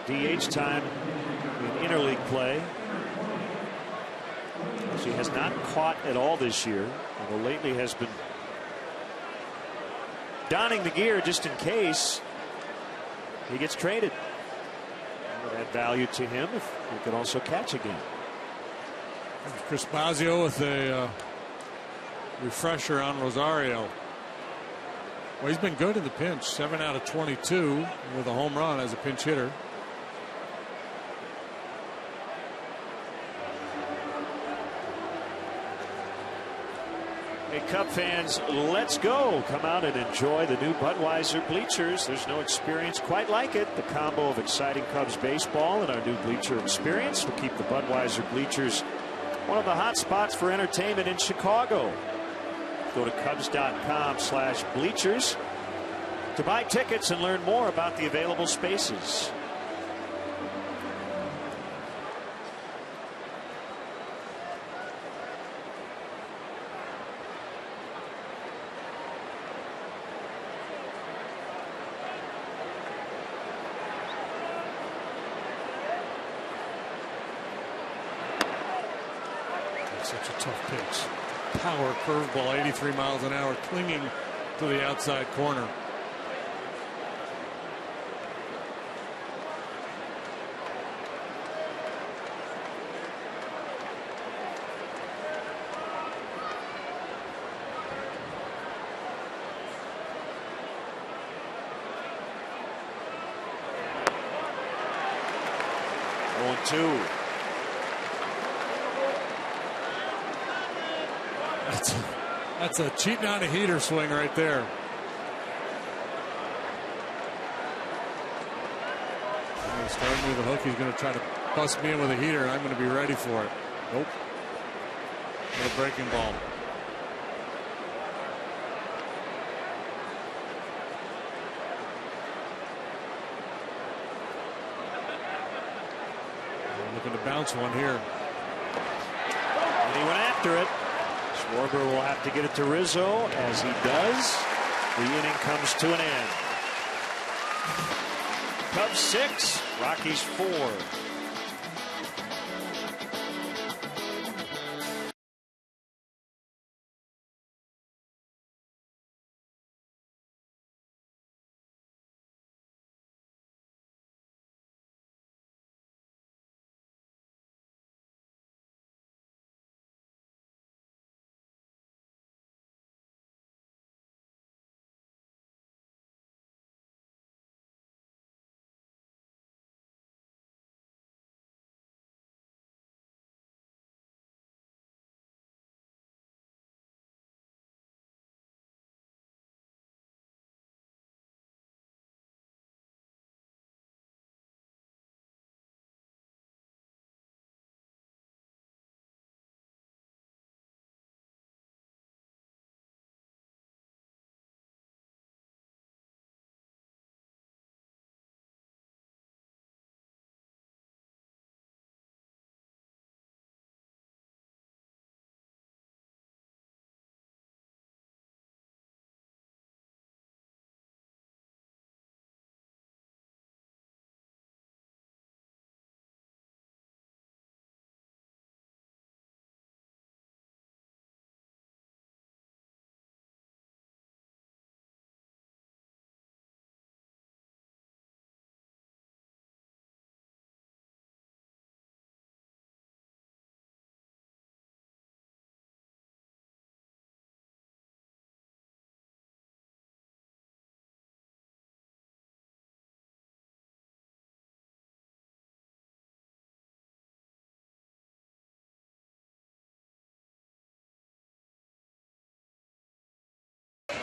DH time in interleague play. She has not caught at all this year, although lately has been donning the gear just in case he gets traded. That would add value to him if he could also catch again. Chris Bosio with a refresher on Rosario. Well, he's been good in the pinch. 7 out of 22 with a home run as a pinch hitter. Hey, Cub fans, let's go. Come out and enjoy the new Budweiser bleachers. There's no experience quite like it. The combo of exciting Cubs baseball and our new bleacher experience will keep the Budweiser bleachers one of the hot spots for entertainment in Chicago. Go to Cubs.com/bleachers to buy tickets and learn more about the available spaces. Such a tough pitch. Power curveball, 83 miles an hour, clinging to the outside corner. Two. That's a cheating on a heater swing right there. He's starting with a hook. He's going to try to bust me in with a heater, and I'm going to be ready for it. Nope. No breaking ball. Looking to bounce one here. And he went after it. Schwarber will have to get it to Rizzo. As he does, the inning comes to an end. Cubs 6, Rockies 4.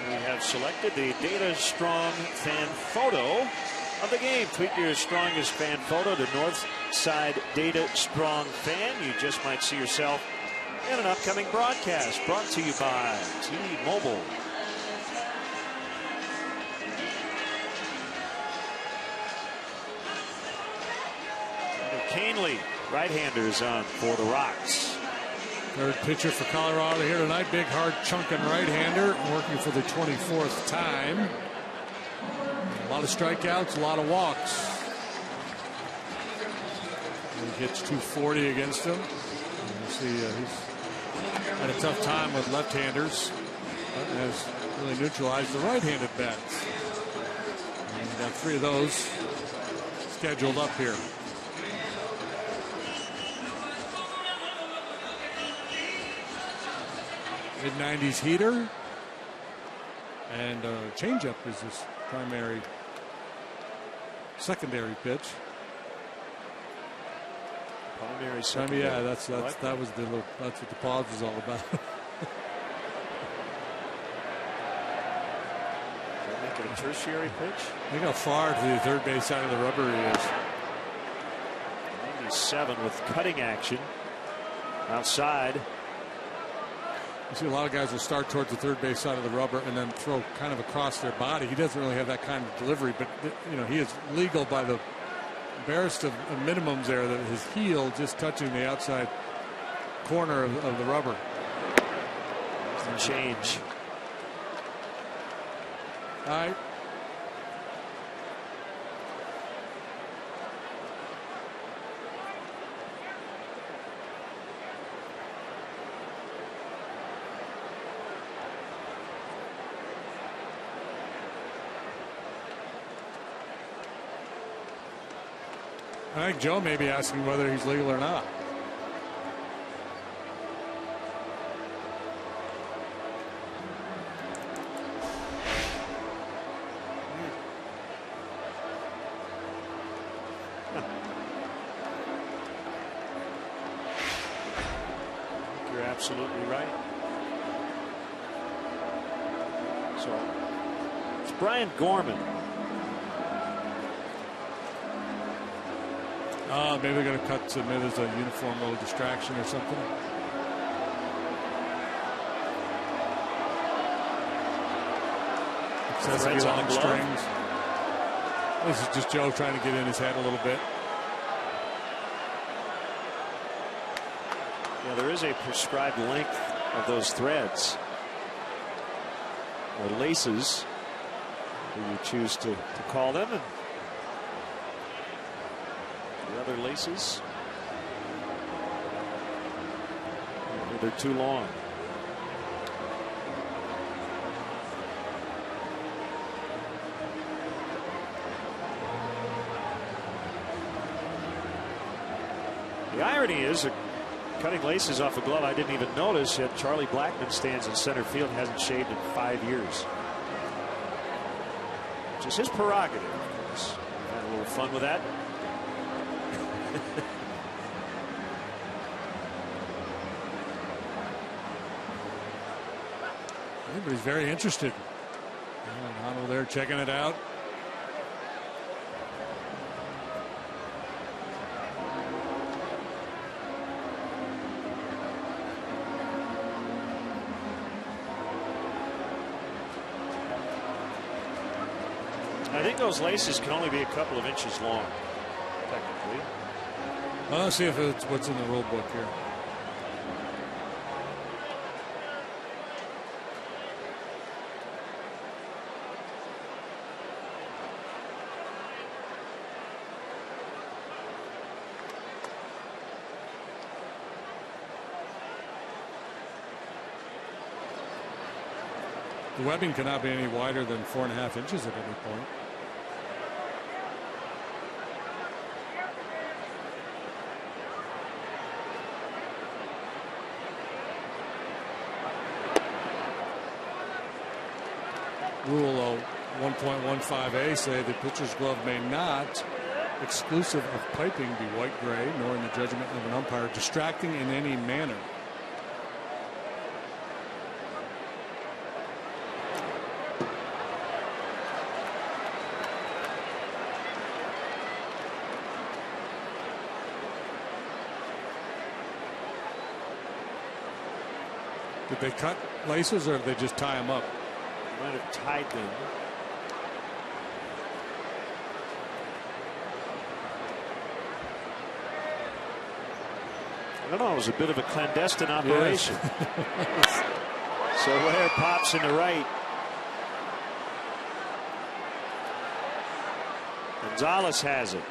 We have selected the Data Strong fan photo of the game. Tweet your strongest fan photo to Northside Data Strong Fan. You just might see yourself in an upcoming broadcast brought to you by T-Mobile. Canely, right-handers on for the Rocks. Third pitcher for Colorado here tonight. Big, hard, chunking right-hander, working for the 24th time. A lot of strikeouts, a lot of walks. He hits 240 against him. You see, he's had a tough time with left-handers. Has really neutralized the right-handed bats. And we've got 3 of those scheduled up here. Mid-90s heater, and changeup is his secondary pitch. Primary, secondary. Yeah, that's what the pause was all about. Make it a tertiary pitch. Look how far to the third base side of the rubber he is. 97 with cutting action. Outside. You see a lot of guys will start towards the third base side of the rubber and then throw kind of across their body. He doesn't really have that kind of delivery, but he is legal by the barest of minimums there, that his heel just touching the outside corner of the rubber. Change. All right. I think Joe may be asking whether he's legal or not. You're absolutely right. So it's Brian Gorman. Maybe they're going to cut to, maybe there's a uniform little distraction or something. Excessively long strings. This is just Joe trying to get in his head a little bit. Yeah, there is a prescribed length of those threads or laces, who you choose to call them. And the other laces, they're too long. The irony is, cutting laces off a glove, I didn't even notice yet. Charlie Blackmon stands in center field and hasn't shaved in 5 years. Which is his prerogative, of course. Had a little fun with that. Everybody's very interested. Arnold there checking it out. I think those laces can only be a couple of inches long, technically. Well, let's see if it's what's in the rule book here. The webbing cannot be any wider than 4.5 inches at any point. Rule 1.15a say the pitcher's glove may not, exclusive of piping, be white gray, nor in the judgment of an umpire distracting in any manner. Did they cut laces or did they just tie them up? Might have tied them. I don't know. It was a bit of a clandestine operation. Yes. So Ware pops into right. Gonzalez has it.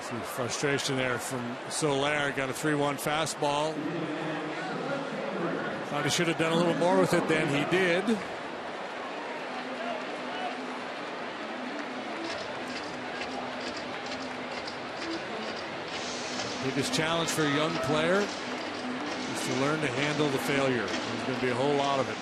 See frustration there from Soler. Got a 3-1 fastball. Thought he should have done a little more with it than he did. Biggest challenge for a young player is to learn to handle the failure. There's going to be a whole lot of it.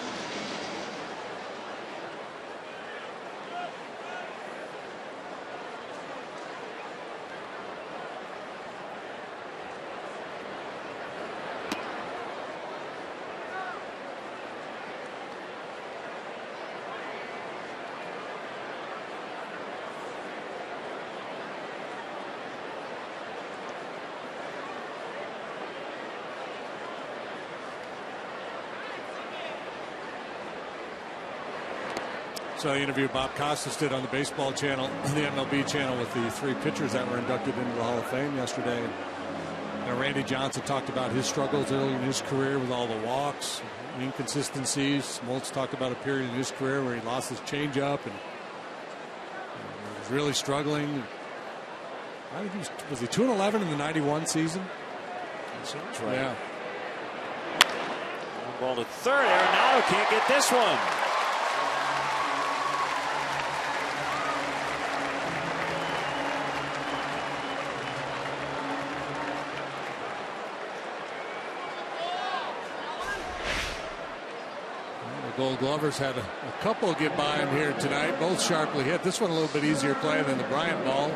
So the interview Bob Costas did on the baseball channel, the MLB channel, with the 3 pitchers that were inducted into the Hall of Fame yesterday. And Randy Johnson talked about his struggles early in his career with all the walks, inconsistencies. Smoltz talked about a period in his career where he lost his changeup and was really struggling. I think was he 2-11 in the '91 season? That sounds right. Yeah. Ball to third. Arenado can't get this one. The Gold Glovers had a couple get by him here tonight, both sharply hit. This one a little bit easier play than the Bryant ball.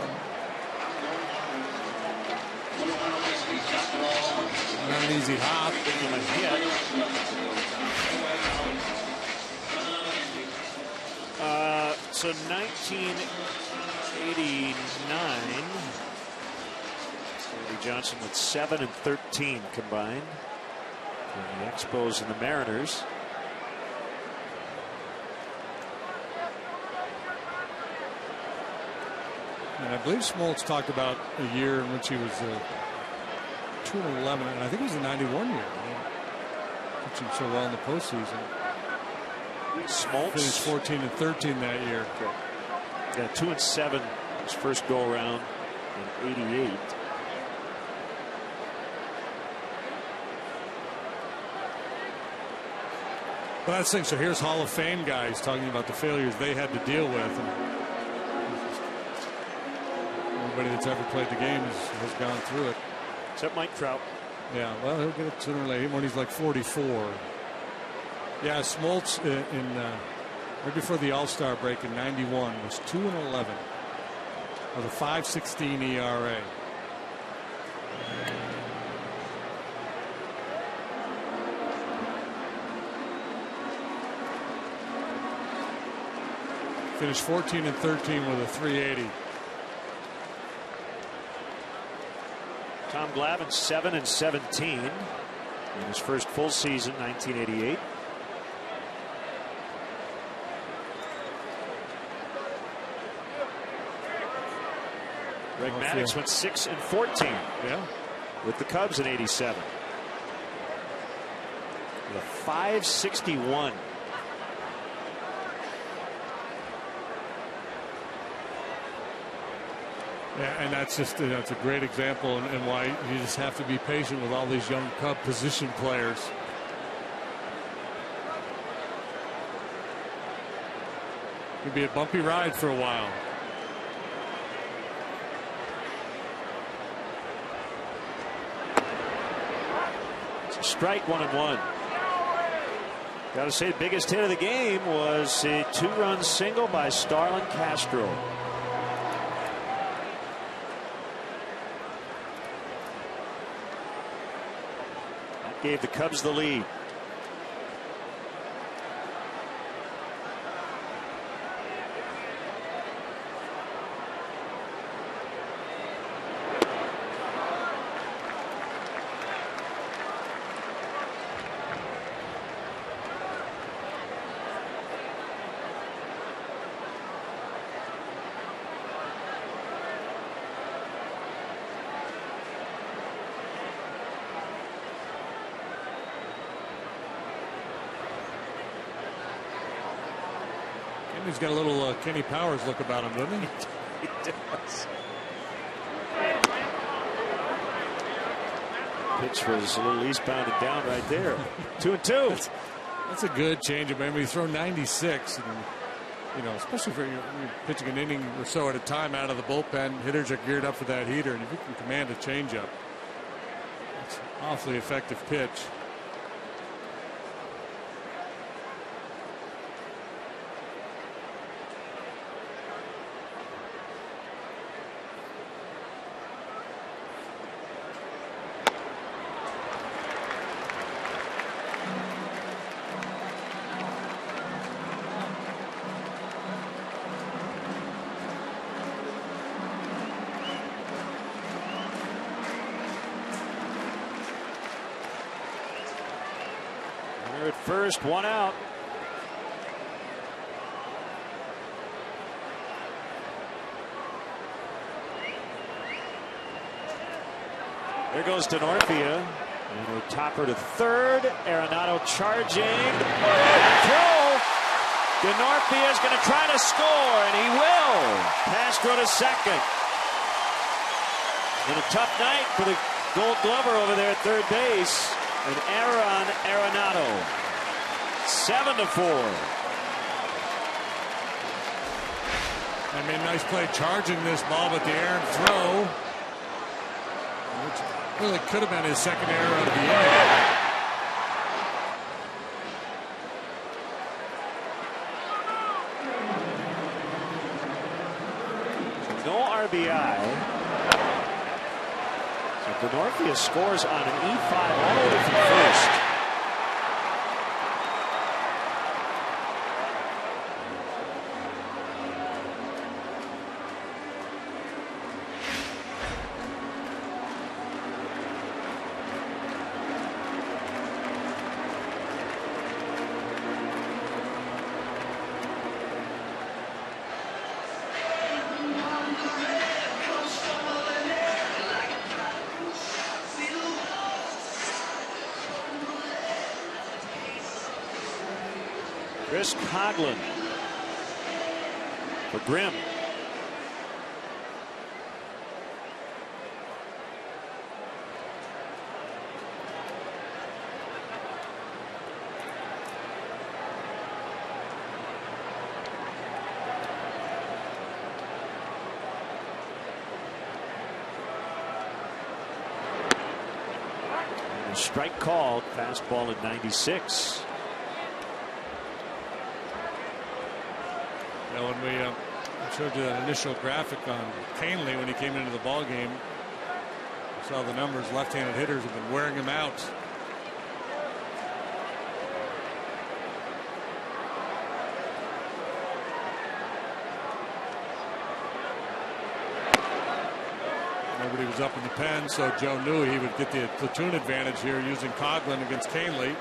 Not an easy hop. So 1989, Randy Johnson with 7 and 13 combined from the Expos and the Mariners. And I believe Smoltz talked about a year in which he was 2-11, and I think it was the '91 year. Pitching so well in the postseason. Smoltz finished 14 and 13 that year. Yeah, 2 and 7 his first go around in '88. But that's the thing. So here's Hall of Fame guys talking about the failures they had to deal with. And everybody that's ever played the game has gone through it. Except Mike Trout. Yeah, well, he'll get it sooner or later when he's like 44. Yeah, Smoltz right before the All-Star break in '91 was 2-11 with a 5.16 ERA. Finished 14 and 13 with a 3.80. Tom Glavine 7 and 17 in his first full season, 1988. Greg Maddux went 6 and 14. Yeah, with the Cubs in '87. With a 5.61. Yeah, and that's a great example, and why you just have to be patient with all these young Cub position players. Could be a bumpy ride for a while. It's a strike, 1-1. Got to say, the biggest hit of the game was a 2-run single by Starlin Castro. Gave the Cubs the lead. He's got a little Kenny Powers look about him, doesn't he? He does. Pitch was a little eastbound and down right there. 2-2. That's a good changeup. I mean, you throw 96, and especially for you're pitching an inning or so at a time out of the bullpen. Hitters are geared up for that heater, and if you can command a changeup, it's an awfully effective pitch. At first, 1 out. There goes Denorfia. And a topper to third. Arenado charging. And throw. Denorfia is going to try to score, and he will. Castro to second. And a tough night for the Gold Glover over there at third base. And Arenado. 7-4. I mean, nice play charging this ball, but the errant throw, which really could have been his second error of the inning. No RBI. So Denorfia scores on an E5 all the way from first. Chris Coghlan for Grimm. And a strike called, fastball at 96. When we showed you that initial graphic on Canely when he came into the ball game, you saw the numbers. Left-handed hitters have been wearing him out. Nobody was up in the pen, so Joe knew he would get the platoon advantage here using Coghlan against Canely.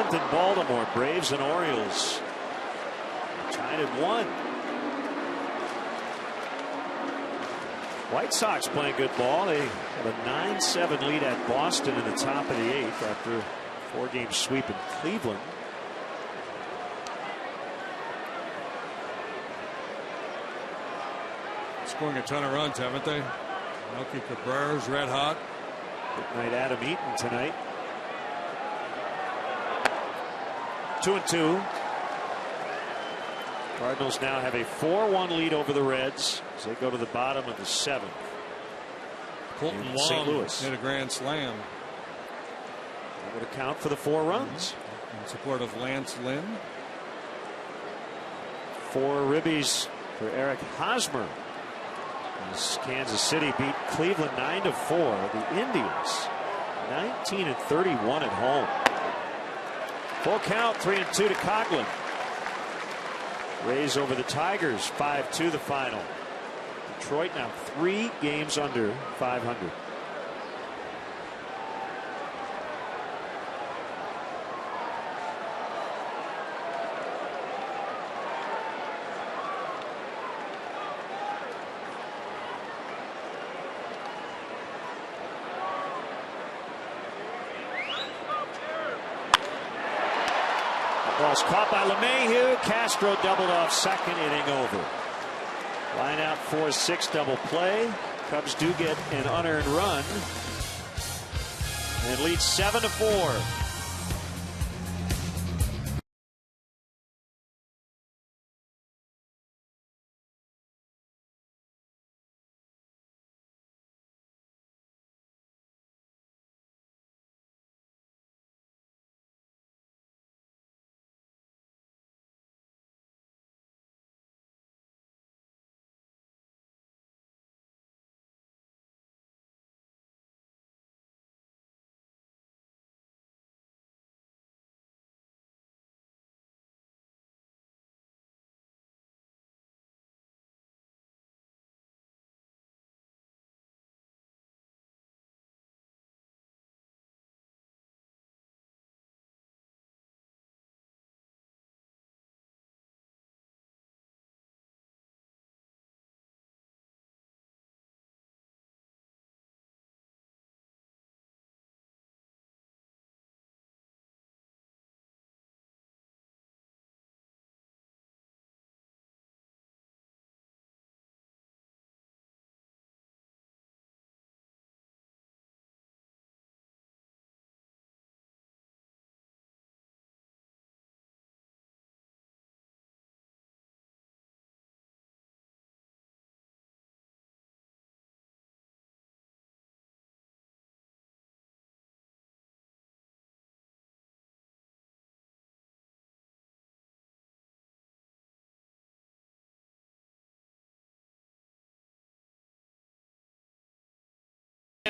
In Baltimore, Braves and Orioles tied at 1. White Sox playing good ball. They have a 9-7 lead at Boston in the top of the 8th after a 4-game sweep in Cleveland. Scoring a ton of runs, haven't they? Melky Cabrera's red hot. Good night, Adam Eaton tonight. 2-2. Cardinals now have a 4-1 lead over the Reds as they go to the bottom of the 7th. Colton in St. Wong Louis hit a grand slam. That would account for the 4 runs. In support of Lance Lynn. 4 ribbies for Eric Hosmer. As Kansas City beat Cleveland 9-4. The Indians 19-31 at home. Full count, 3-2 to Coghlan. Rays over the Tigers, 5-2 the final. Detroit now 3 games under 500. Ball's caught by LeMahieu. Castro doubled off second, inning over. Line out 4-6 double play. Cubs do get an unearned run and lead 7-4.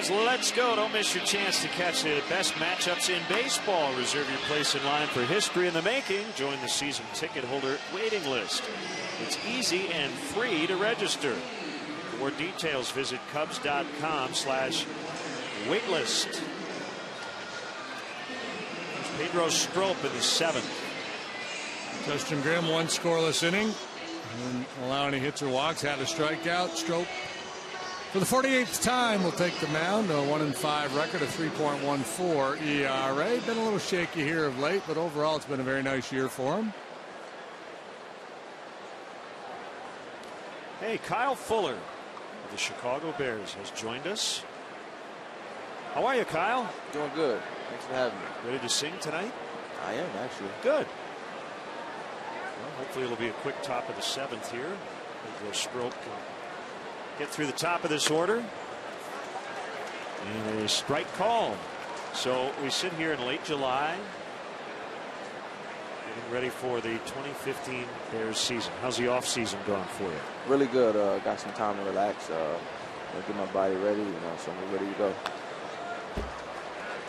fans, let's go. Don't miss your chance to catch the best matchups in baseball. Reserve your place in line for history in the making. Join the season ticket holder waiting list. It's easy and free to register. For more details, visit Cubs.com/waitlist. Pedro Strop in the 7th. Justin Grimm, 1 scoreless inning. And allow any hits or walks. Had a strikeout. Strop, for the 48th time, will take the mound. A 1-5 record, a 3.14 ERA. Been a little shaky here of late, but overall it's been a very nice year for him. Hey, Kyle Fuller of the Chicago Bears has joined us. How are you, Kyle? Doing good. Thanks for having me. Ready to sing tonight? I am, actually. Good. Well, hopefully it'll be a quick top of the 7th here. Pedro Strop can get through the top of this order. And a strike call. So we sit here in late July, getting ready for the 2015 Bears season. How's the off season going for you? Really good. Got some time to relax. Get my body ready, so I'm ready to go.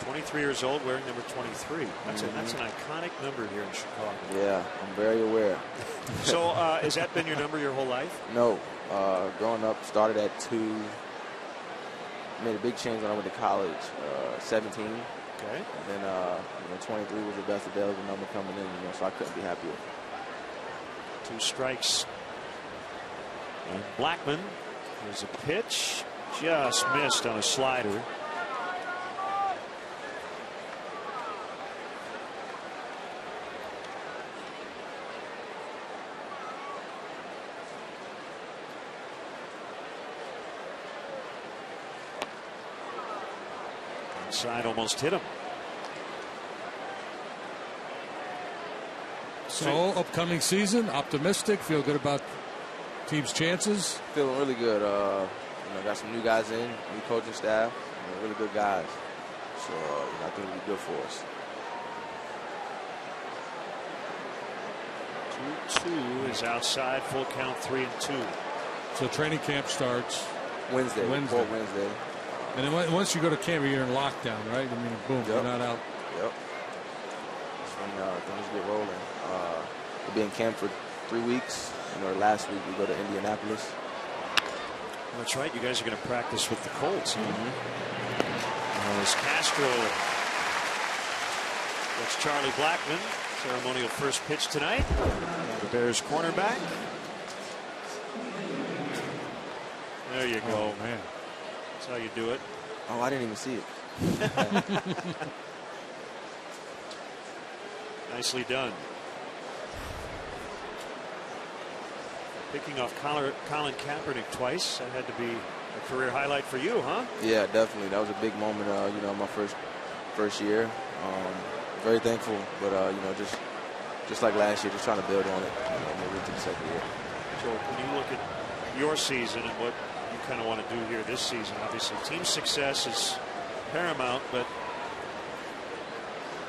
23 years old, wearing number 23. That's an iconic number here in Chicago. Yeah, I'm very aware. So has that been your number your whole life? No. Growing up, started at 2. Made a big change when I went to college. 17. Okay. And then 23 was the best available number coming in, so I couldn't be happier. 2 strikes. And Blackman, there's a pitch, just missed on a slider. Inside, almost hit him. So, upcoming season, optimistic, feel good about team's chances? Feeling really good. Got some new guys in, new coaching staff, really good guys. So, I think it'll be good for us. 2-2 is outside, full count, 3-2. So, training camp starts Wednesday. Wednesday. And then once you go to camp, you're in lockdown, right? I mean, boom, Yep. You're not out. Yep. That's when things get rolling. We'll be in camp for 3 weeks. Last week we go to Indianapolis. That's right. You guys are going to practice with the Colts. As Castro gets Charlie Blackman. Ceremonial first pitch tonight. The Bears cornerback. There you go. Oh, man. That's how you do it. Oh, I didn't even see it. Nicely done. Picking off Colin Kaepernick twice. That had to be a career highlight for you, huh? Yeah, definitely. That was a big moment, my first year. Very thankful, but, just like last year, just trying to build on it, move into the second year. So when you look at your season and what you kind of want to do here this season, obviously team success is paramount, but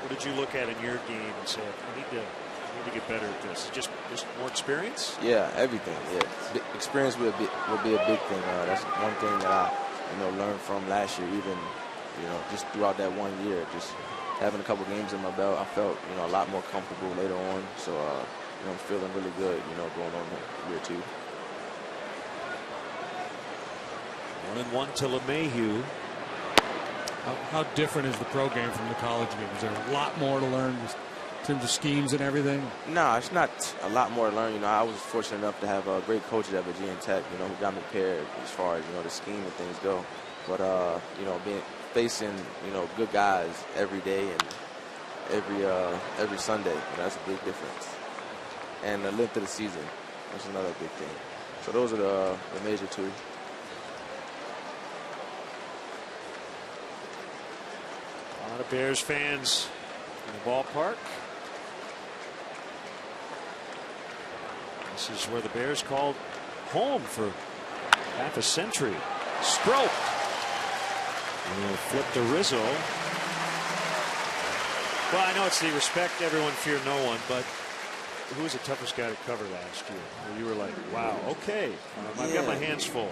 what did you look at in your game and say, I need to get better at this? Just more experience? Yeah, everything. Yeah, experience will be a big thing. That's one thing that I learned from last year. Even just throughout that 1 year, just having a couple games in my belt, I felt a lot more comfortable later on. So I'm feeling really good. Going on year 2. 1-1 to LeMahieu. How different is the pro game from the college game? Is there a lot more to learn in terms of schemes and everything? No, it's not a lot more to learn. I was fortunate enough to have great coaches at Virginia Tech, who got me prepared as far as, the scheme and things go. But, facing, good guys every day and every Sunday, that's a big difference. And the length of the season, that's another big thing. So those are the major 2. A lot of Bears fans in the ballpark. This is where the Bears called home for half a century. Strop. And flip to Rizzo. Well, I know it's the respect everyone, fear no one, but who was the toughest guy to cover last year? Where you were like, wow, okay, I've got my hands full.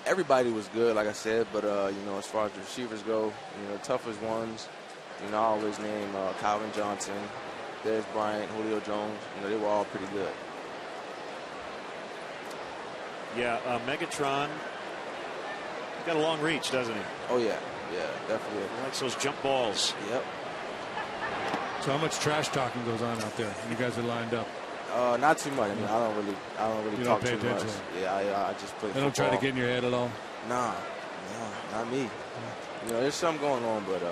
everybody was good, like I said, but you know, as far as the receivers go, you know, the toughest ones, you know, I always name Calvin Johnson, Dez Bryant, Julio Jones. You know, they were all pretty good. Yeah, Megatron got a long reach, doesn't he? Oh yeah, yeah, definitely. He likes those jump balls. Yep. So how much trash talking goes on out there when you guys are lined up? Not too much. I mean, I don't really talk too much. Yeah, I just play. They don't try to get in your head at all. Nah, not me. You know, there's something going on, but you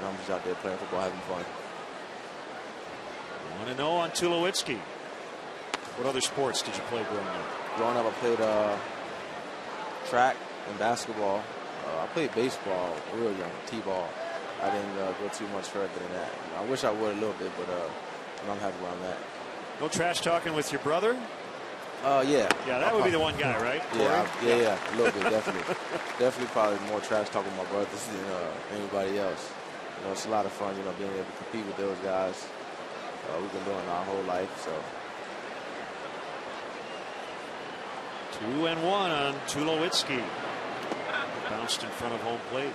know, I'm just out there playing football, having fun. 1-0 on Tulowitzki. What other sports did you play growing up? Growing up, I played track and basketball. I played baseball real young, t-ball. I didn't go too much further than that. You know, I wish I would a little bit, but I'm happy where I'm at. No trash talking with your brother? Yeah. Yeah, that would be the one guy, right? Yeah, a little bit, definitely. Definitely probably more trash talking with my brothers than anybody else. You know, it's a lot of fun, you know, being able to compete with those guys. We've been doing our whole life, so. 2-1 on Tulowitzki. Bounced in front of home plate.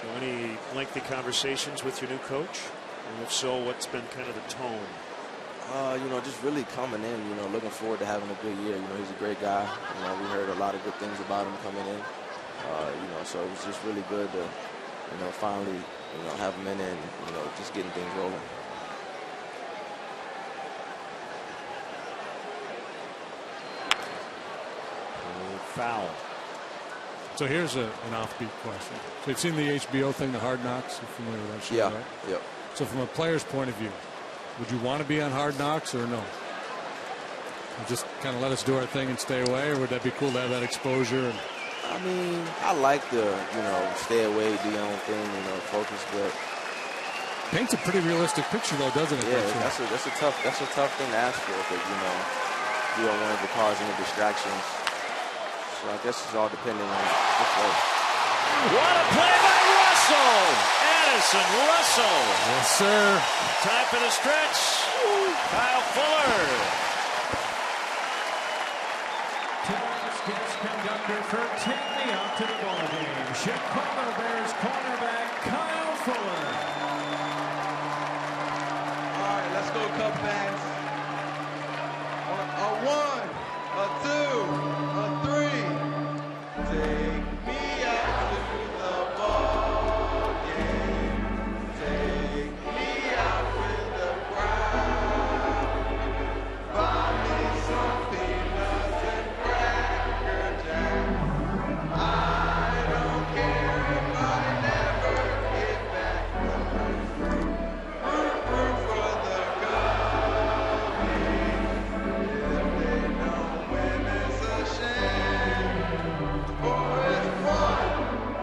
So any lengthy conversations with your new coach? And if so, what's been kind of the tone? You know, just really coming in, you know, looking forward to having a good year. You know, he's a great guy. You know, we heard a lot of good things about him coming in. You know, so it was just really good to, you know, finally, you know, have him in and, you know, just getting things rolling. Foul. So here's an offbeat question. So you've seen the HBO thing, the Hard Knocks? You're familiar with that show, yeah, right? Yep. So from a player's point of view, would you want to be on Hard Knocks or no? Or just kind of let us do our thing and stay away, or would that be cool to have that exposure? And I mean, I like to, you know, stay away, do your own thing, you know, focus, but paints a pretty realistic picture, though, doesn't it? Yeah, that's a tough thing to ask for, because you know you don't want it to cause any distractions. So I guess it's all depending on the play. What a play by Russell! Addison Russell. Yes, sir. Time for the stretch. Kyle Fuller. Tonight's guest conductor for Take Me Out to the Ball Game, Chicago Bears cornerback Kyle Fuller. All right, let's go, Cub fans. A 1, a 2, a 3. Take me out to the ball game. Take me out with the crowd. Buy me some peanuts and Cracker Jack. I don't care if I never get back. Root for the Cubbies. If they don't win, it's a shame. For it's 1,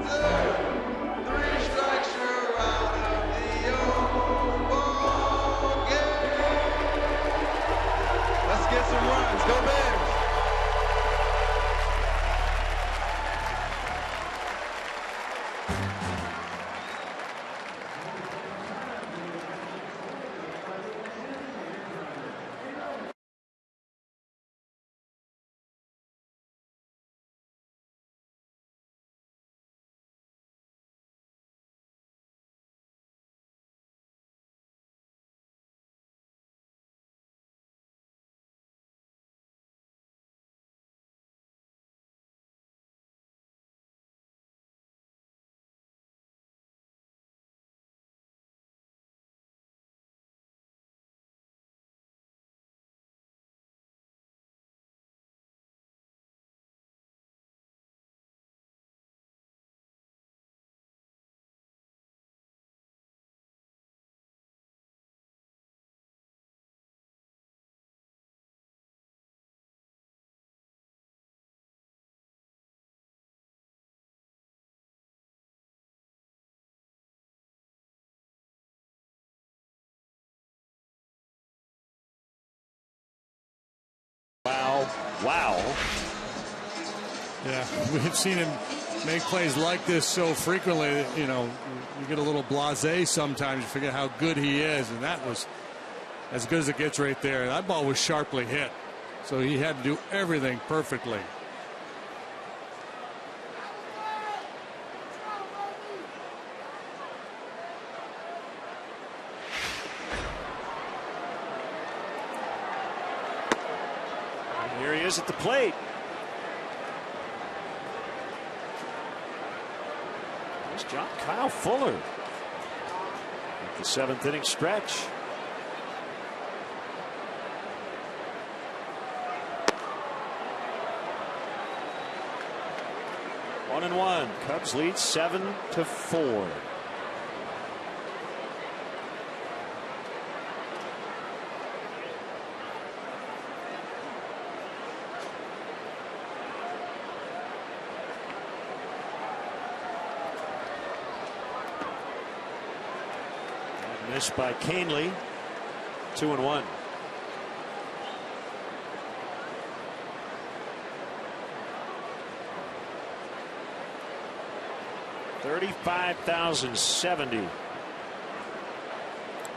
2, 3 strikes, you're out of the old ball game. Let's get some runs. Go Bears. Wow. Yeah, we've seen him make plays like this so frequently that, you know, you get a little blasé sometimes. You forget how good he is, and that was as good as it gets right there. That ball was sharply hit, so he had to do everything perfectly. And here he is at the plate. Nice job, Kyle Fuller. At the 7th inning stretch. One and one. Cubs lead 7-4. Missed by Canely. 2-1. $35,070.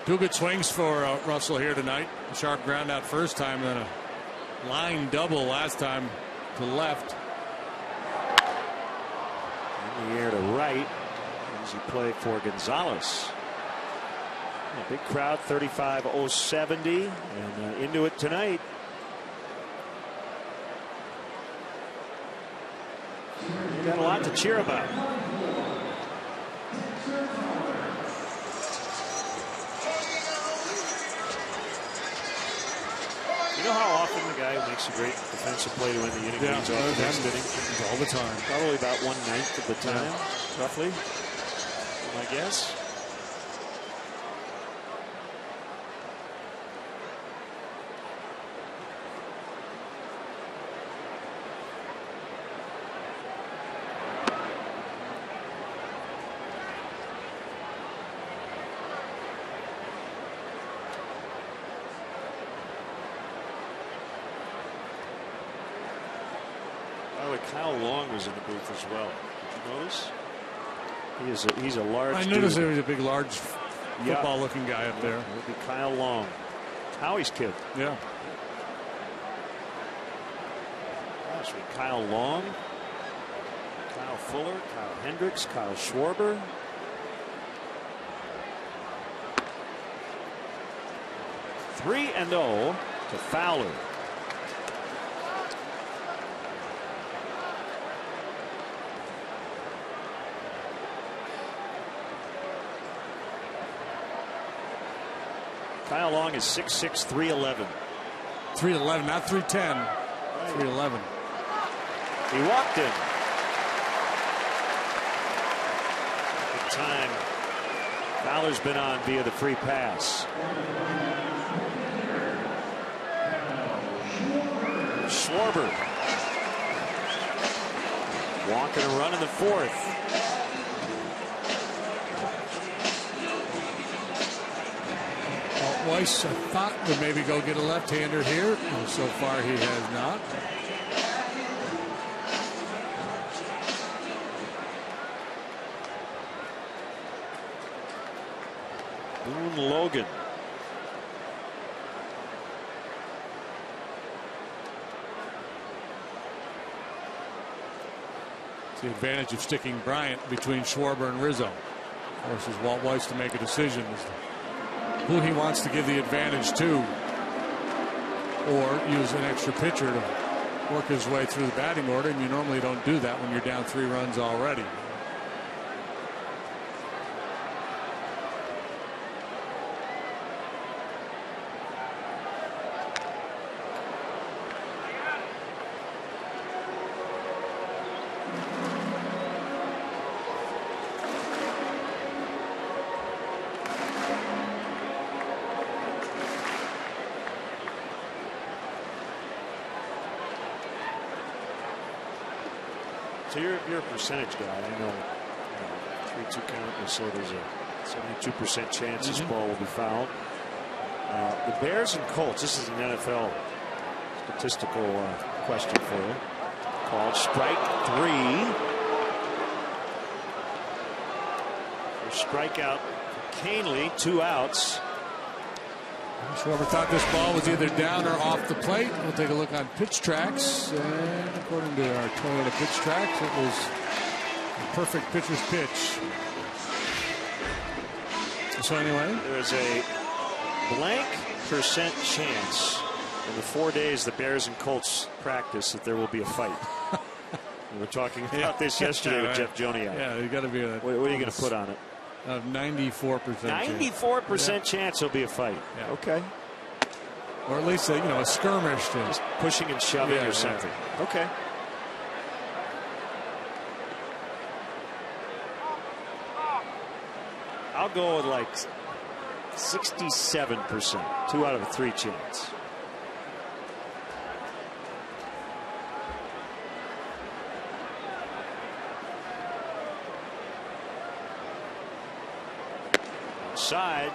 Two good swings for Russell here tonight. A sharp ground out first time, then a line double last time to left. In the air to right as he played for Gonzalez. A big crowd, 35,070, and into it tonight. We got a lot to cheer about. You know how often the guy who makes a great defensive play to win the inning leads off the next inning? All the time. Probably about 1/9 of the time, roughly, my guess. Kyle Long was in the booth as well. Did you notice? He's a large. I noticed there was a big, large football-looking guy up there. It would be Kyle Long, Howie's kid. Yeah. Gosh, Kyle Long, Kyle Fuller, Kyle Hendricks, Kyle Schwarber. Three and 0 to Fowler. Kyle Long is 6'6", 311. 311, not 310. Right. 311. He walked in. Good time. Fowler's been on via the free pass. Schwarber. Walking a run in the 4th. Weiss thought would maybe go get a left-hander here, and so far he has not. Boone Logan. It's the advantage of sticking Bryant between Schwarber and Rizzo. Forces Walt Weiss to make a decision as to who he wants to give the advantage to, or use an extra pitcher to work his way through the batting order, and you normally don't do that when you're down 3 runs already. So you're a percentage guy. I know 3-2 count. So there's a 72% chance this ball will be fouled. The Bears and Colts. This is an NFL statistical question for you. Called strike 3. For strikeout for Canely, 2 outs. Whoever thought this ball was either down or off the plate, we'll take a look on pitch tracks. And according to our Toyota pitch tracks, it was a perfect pitcher's pitch. So anyway, there's a blank percent chance in the 4 days the Bears and Colts practice that there will be a fight. We were talking about this yesterday with Jeff Joniak. Yeah, you got to be a. What are you going to put on it? 94%. 94% chance there'll be a fight. Yeah. Okay. Or at least a skirmish. Just pushing and shoving or something. Yeah. Okay. I'll go with like 67%. 2 out of 3 chance. Outside.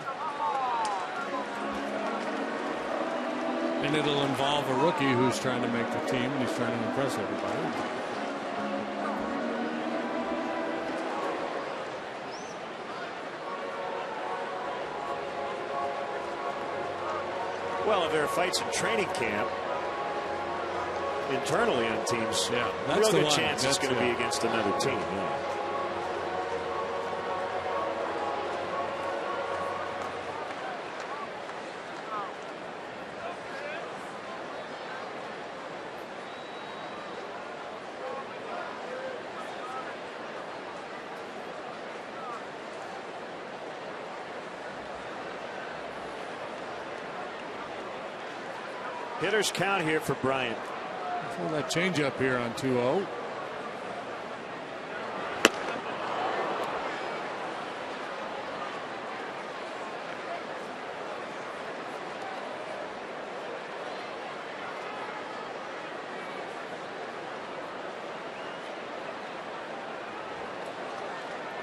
And it'll involve a rookie who's trying to make the team, and he's trying to impress everybody. Well, if there are fights in training camp internally on teams, that's real the good one. chance it's going to be against another team. Yeah. Hitter's count here for Bryant. Throw that changeup here on 2-0.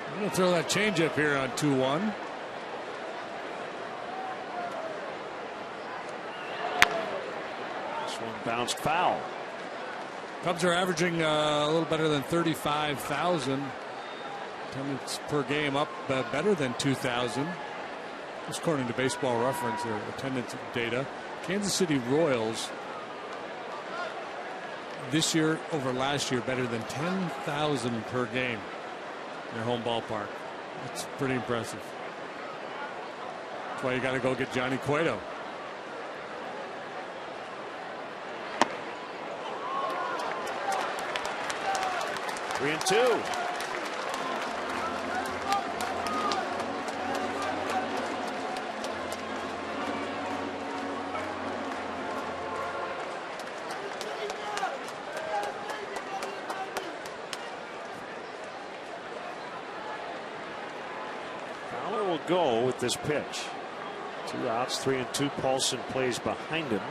I'm going to throw that changeup here on 2-1. Bounced foul. Cubs are averaging a little better than 35,000 attendance per game, up better than 2,000. Just according to Baseball Reference, their attendance data. Kansas City Royals this year over last year better than 10,000 per game in their home ballpark. That's pretty impressive. That's why you got to go get Johnny Cueto. 3-2. Fowler will go with this pitch. 2 outs, 3-2. Paulson plays behind him.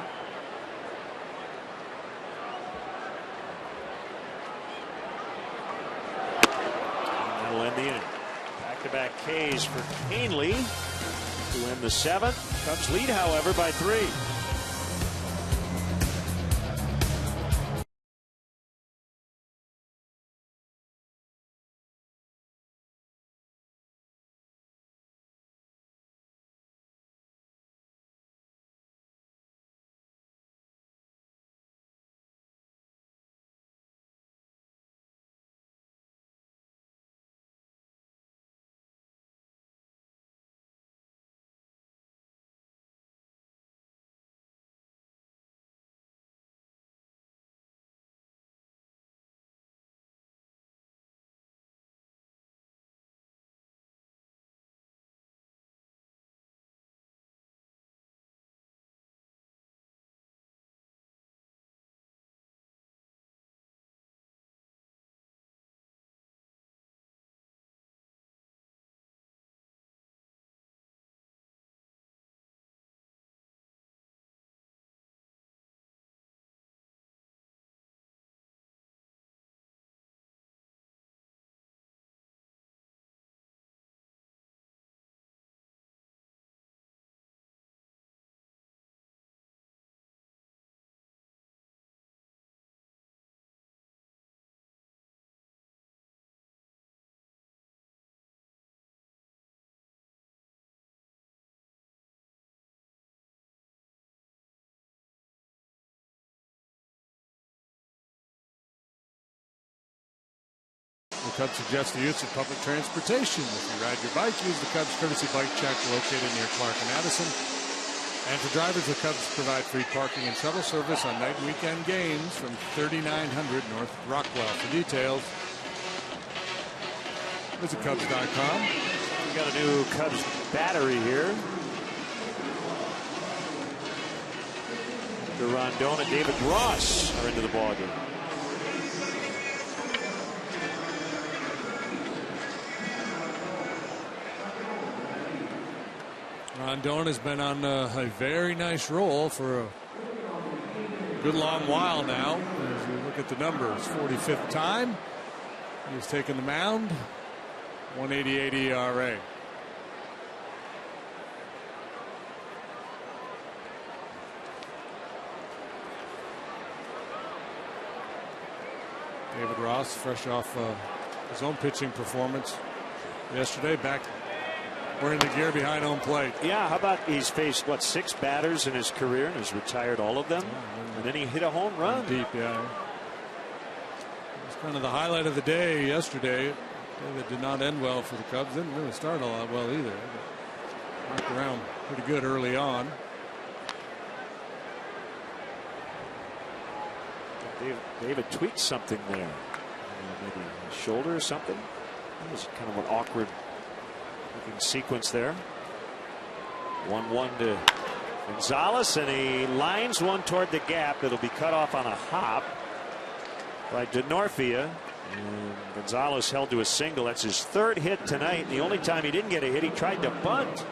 The inning. Back-to-back Ks for Canely to end the 7th. Cubs lead, however, by 3. Cubs suggest the use of public transportation. If you ride your bike, use the Cubs courtesy bike check located near Clark and Addison. And for drivers, the Cubs provide free parking and shuttle service on night and weekend games from 3900 North Rockwell. For details, visit Cubs.com. We got a new Cubs battery here. Rondon and David Ross are into the ballgame. Rondon has been on a very nice roll for a good long while now. As we look at the numbers, 45th time he's taken the mound, 1.88 ERA. David Ross, fresh off his own pitching performance yesterday, back wearing the gear behind home plate. Yeah, how about he's faced, what, 6 batters in his career and has retired all of them? And then he hit a home run. Deep, yeah. It was kind of the highlight of the day yesterday. That did not end well for the Cubs. Didn't really start all that well either. Knocked around pretty good early on. David tweaked something there. Maybe a shoulder or something. That was kind of an awkward looking sequence there. 1-1 to Gonzalez, and he lines one toward the gap. It'll be cut off on a hop by Denorfia. And Gonzalez held to a single. That's his 3rd hit tonight. The only time he didn't get a hit, he tried to bunt.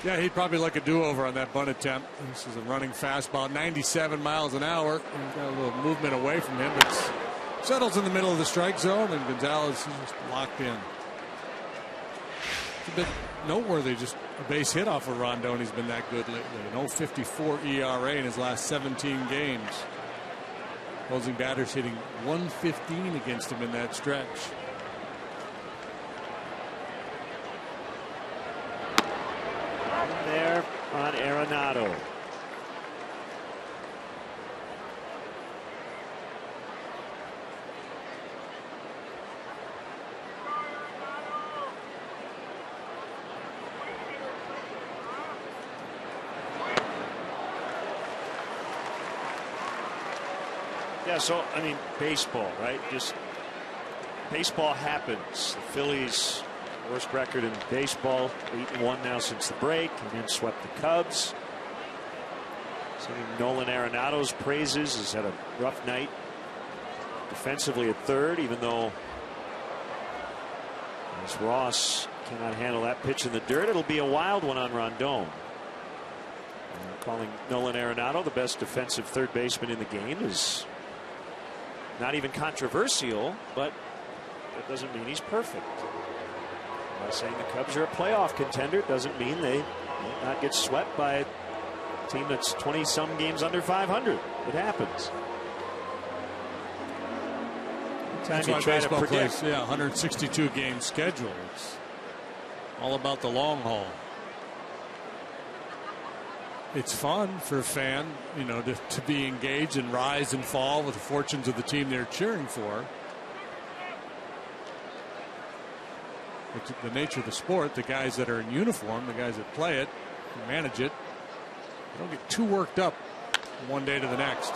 Yeah, he'd probably like a do-over on that bunt attempt. This is a running fastball, 97 miles an hour. He's got a little movement away from him, but settles in the middle of the strike zone, and Gonzalez is just locked in. It's a bit noteworthy, just a base hit off of Rondon. He's been that good lately. An 0.54 ERA in his last 17 games. Opposing batters hitting 115 against him in that stretch. There on Arenado. Yeah, so I mean, baseball, right? Just baseball happens. The Phillies, worst record in baseball, 8-1 now since the break, and then swept the Cubs. Singing Nolan Arenado's praises. Has had a rough night defensively at third, even though as Ross cannot handle that pitch in the dirt. It'll be a wild one on Rondon. Calling Nolan Arenado the best defensive third baseman in the game is not even controversial, but that doesn't mean he's perfect. By saying the Cubs are a playoff contender doesn't mean they might not get swept by a team that's 20-some games under 500. It happens. That's why baseball plays, 162 game schedule. It's all about the long haul. It's fun for a fan, you know, to be engaged and rise and fall with the fortunes of the team they're cheering for. It's the nature of the sport. The guys that are in uniform, the guys that play it, who manage it, they don't get too worked up one day to the next.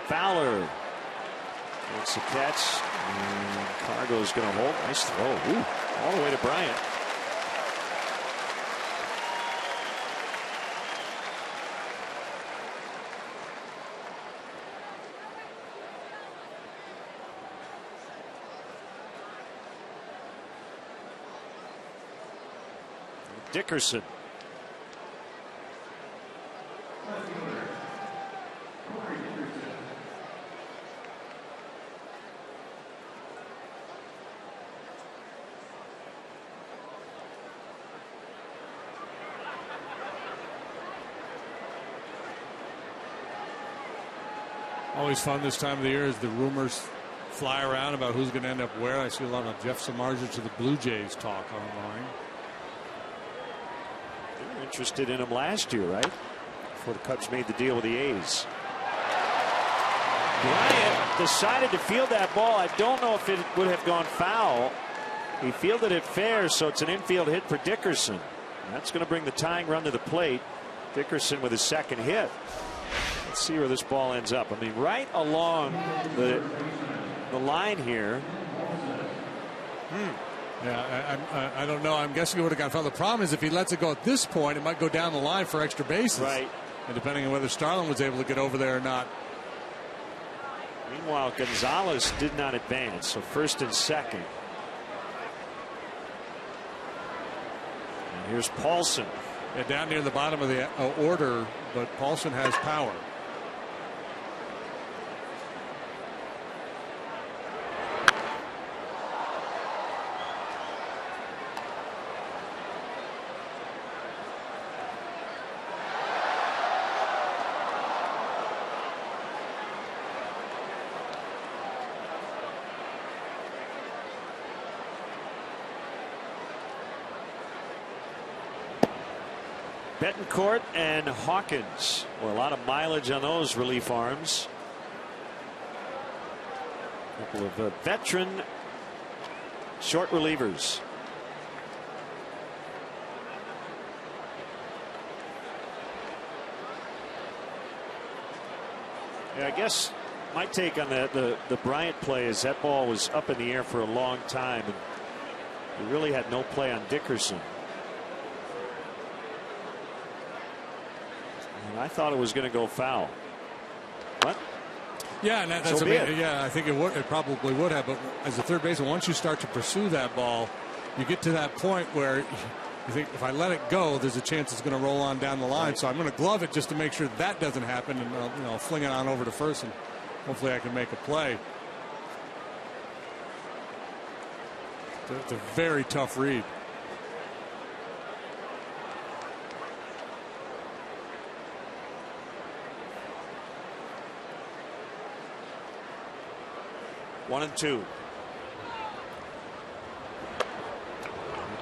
Fowler makes the catch, and Cargo's going to hold. Nice throw. Ooh, all the way to Bryant. Dickerson. Always fun this time of the year as the rumors fly around about who's going to end up where. I see a lot of Jeff Samardzija to the Blue Jays talk online. They were interested in him last year, right? Before the Cubs made the deal with the A's. Bryant decided to field that ball. I don't know if it would have gone foul. He fielded it fair, so it's an infield hit for Dickerson. That's going to bring the tying run to the plate. Dickerson with his second hit. Let's see where this ball ends up. I mean, right along the line here. Yeah, I don't know. I'm guessing he would have gone foul. The problem is if he lets it go at this point, it might go down the line for extra bases. Right. And depending on whether Starlin was able to get over there or not. Meanwhile, Gonzalez did not advance, so first and second. And here's Paulson. Yeah, down near the bottom of the order, but Paulson has power. Bettencourt and Hawkins. Well, a lot of mileage on those relief arms. A couple of veteran short relievers. Yeah, I guess my take on the Bryant play is that ball was up in the air for a long time, and he really had no play on Dickerson. I thought it was going to go foul. What? Yeah, and that's yeah. I think it would. It probably would have. But as a third baseman, once you start to pursue that ball, you get to that point where you think, if I let it go, there's a chance it's going to roll on down the line. Right. So I'm going to glove it just to make sure that doesn't happen, and fling it on over to first, and hopefully I can make a play. It's a very tough read. One and two.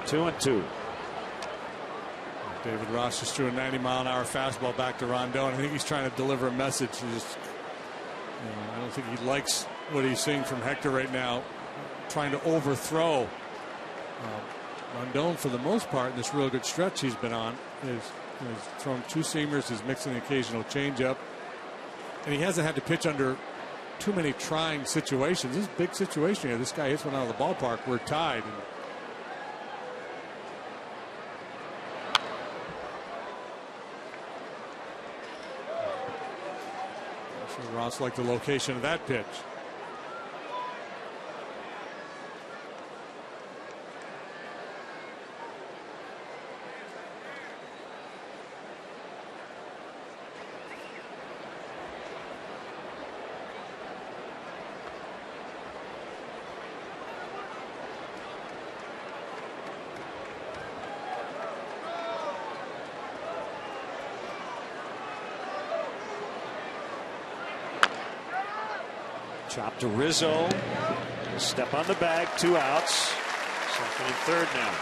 2-2. David Ross just threw a 90-mile-an-hour fastball back to Rondon. I think he's trying to deliver a message. I don't think he likes what he's seeing from Hector right now, trying to overthrow. Rondon, for the most part, in this real good stretch he's been on, has thrown two seamers. He's mixing the occasional changeup, and he hasn't had to pitch under too many trying situations. This is a big situation here. This guy hits one out of the ballpark. We're tied. So Ross liked the location of that pitch. Chop to Rizzo. Step on the bag. 2 outs. Second and third now.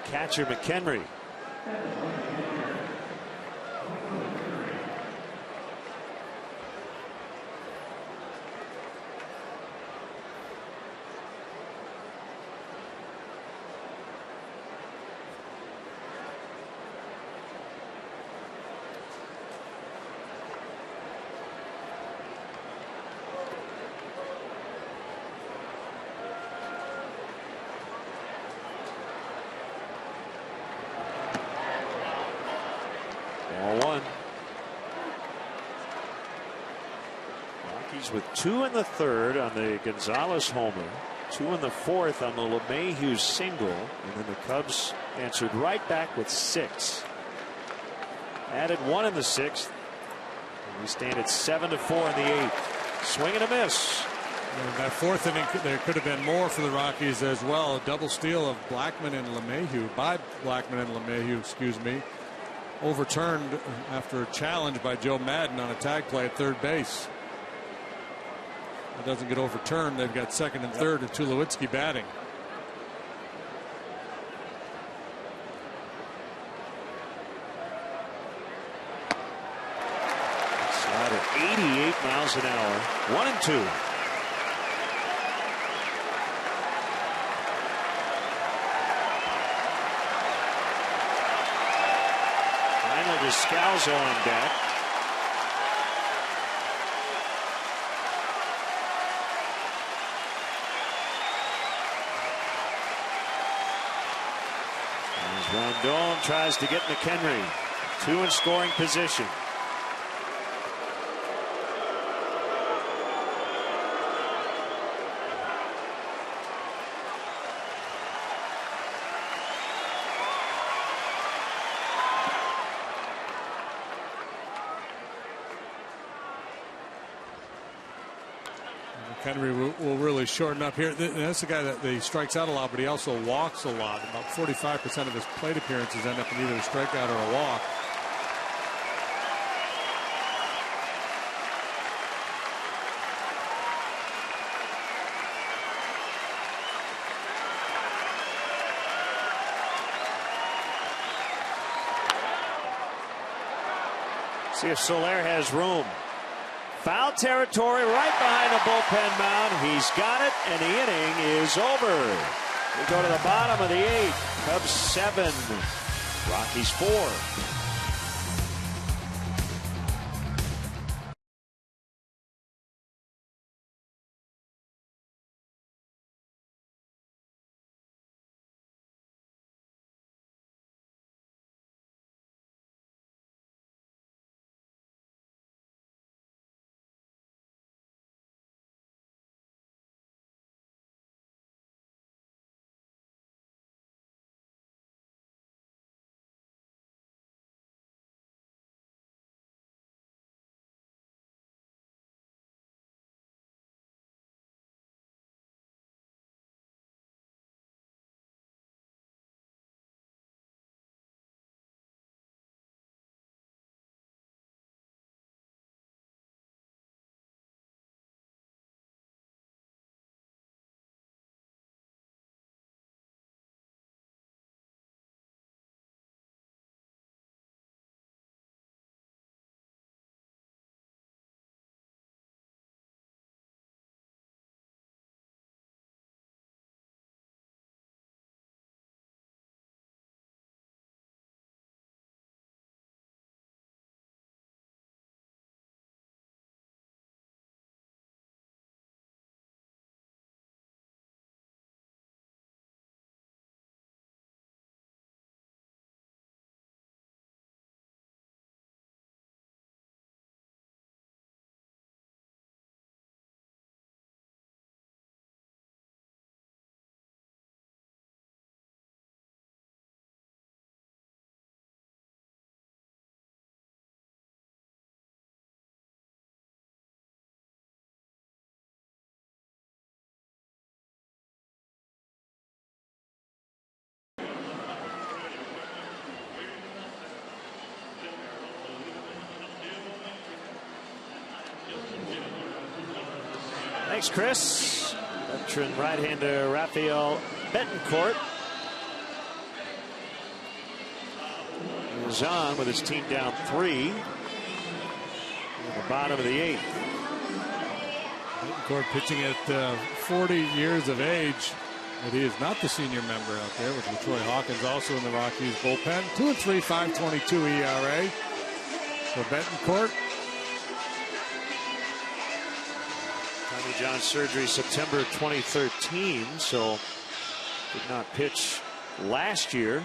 Catcher McHenry. Rockies with 2 in the third on the Gonzalez homer, 2 in the fourth on the LeMahieu single, and then the Cubs answered right back with 6. Added 1 in the 6th. We stand at 7-4 in the 8th. Swing and a miss. In that fourth inning, there could have been more for the Rockies as well. A double steal of Blackmon and LeMahieu, by Blackmon and LeMahieu, excuse me. Overturned after a challenge by Joe Madden on a tag play at third base. It doesn't get overturned. They've got second and third, and Tulowitzki batting. 88 miles an hour. 1-2. Scalzo on deck. As Rondon tries to get McHenry 2 in scoring position. Henry will really shorten up here. That's the guy that he strikes out a lot, but he also walks a lot. About 45% of his plate appearances end up in either a strikeout or a walk. See if Soler has room. Foul territory right behind the bullpen mound. He's got it, and the inning is over. We go to the bottom of the 8th. Cubs 7, Rockies 4. Thanks, Chris. Veteran right-hander Rafael Betancourt is on with his team down 3 in the bottom of the 8th. Betancourt pitching at 40 years of age, but he is not the senior member out there, with LaTroy Hawkins also in the Rockies bullpen. 2-3, 5.22 ERA for Betancourt. Tommy John surgery September 2013, so did not pitch last year at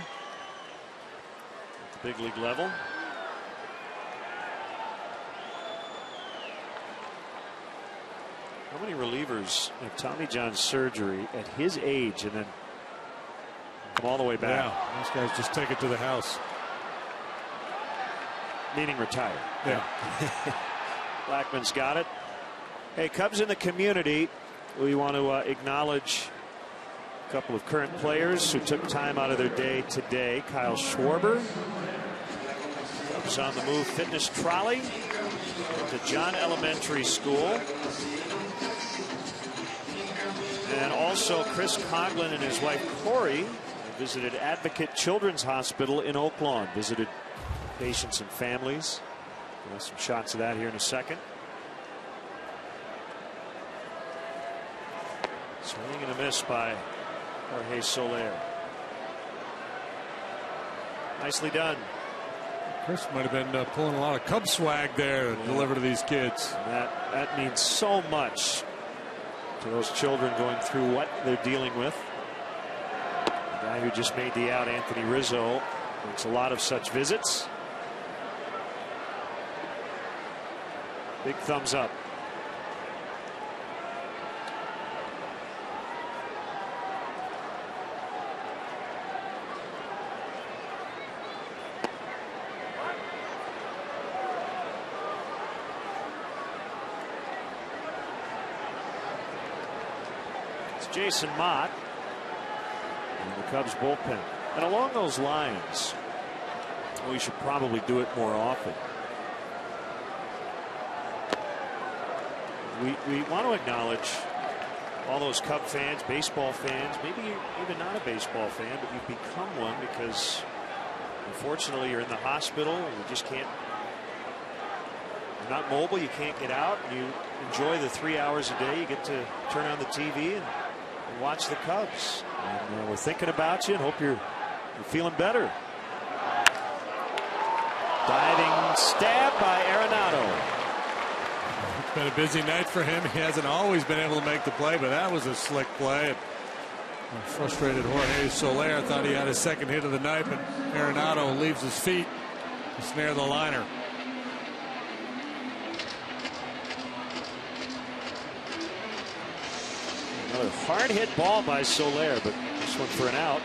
the big league level. How many relievers have Tommy John surgery at his age and then come all the way back? Yeah, those guys just take it to the house. Meaning retire. Yeah. Blackman's got it. Hey, Cubs in the community, we want to acknowledge a couple of current players who took time out of their day today. Kyle Schwarber, Cubs on the Move fitness trolley to John Elementary School. And also Chris Coughlin and his wife Corey visited Advocate Children's Hospital in Oakland, visited patients and families. We'll have some shots of that here in a second. Swing and a miss by Jorge Soler. Nicely done. Chris might have been pulling a lot of Cub swag there to deliver to these kids. And that means so much to those children going through what they're dealing with. The guy who just made the out, Anthony Rizzo, makes a lot of such visits. Big thumbs up. Jason Mott in the Cubs bullpen. And along those lines, we should probably do it more often. We want to acknowledge all those Cub fans, baseball fans, maybe you're even not a baseball fan, but you've become one because unfortunately you're in the hospital and you just can't, you're not mobile, you can't get out, and you enjoy the 3 hours a day. You get to turn on the TV and watch the Cubs. And we're thinking about you and hope you're feeling better. Diving stab by Arenado. It's been a busy night for him. He hasn't always been able to make the play, but that was a slick play. Frustrated Jorge Soler thought he had his second hit of the night, but Arenado leaves his feet to snare the liner. Another hard hit ball by Soler, but this one for an out.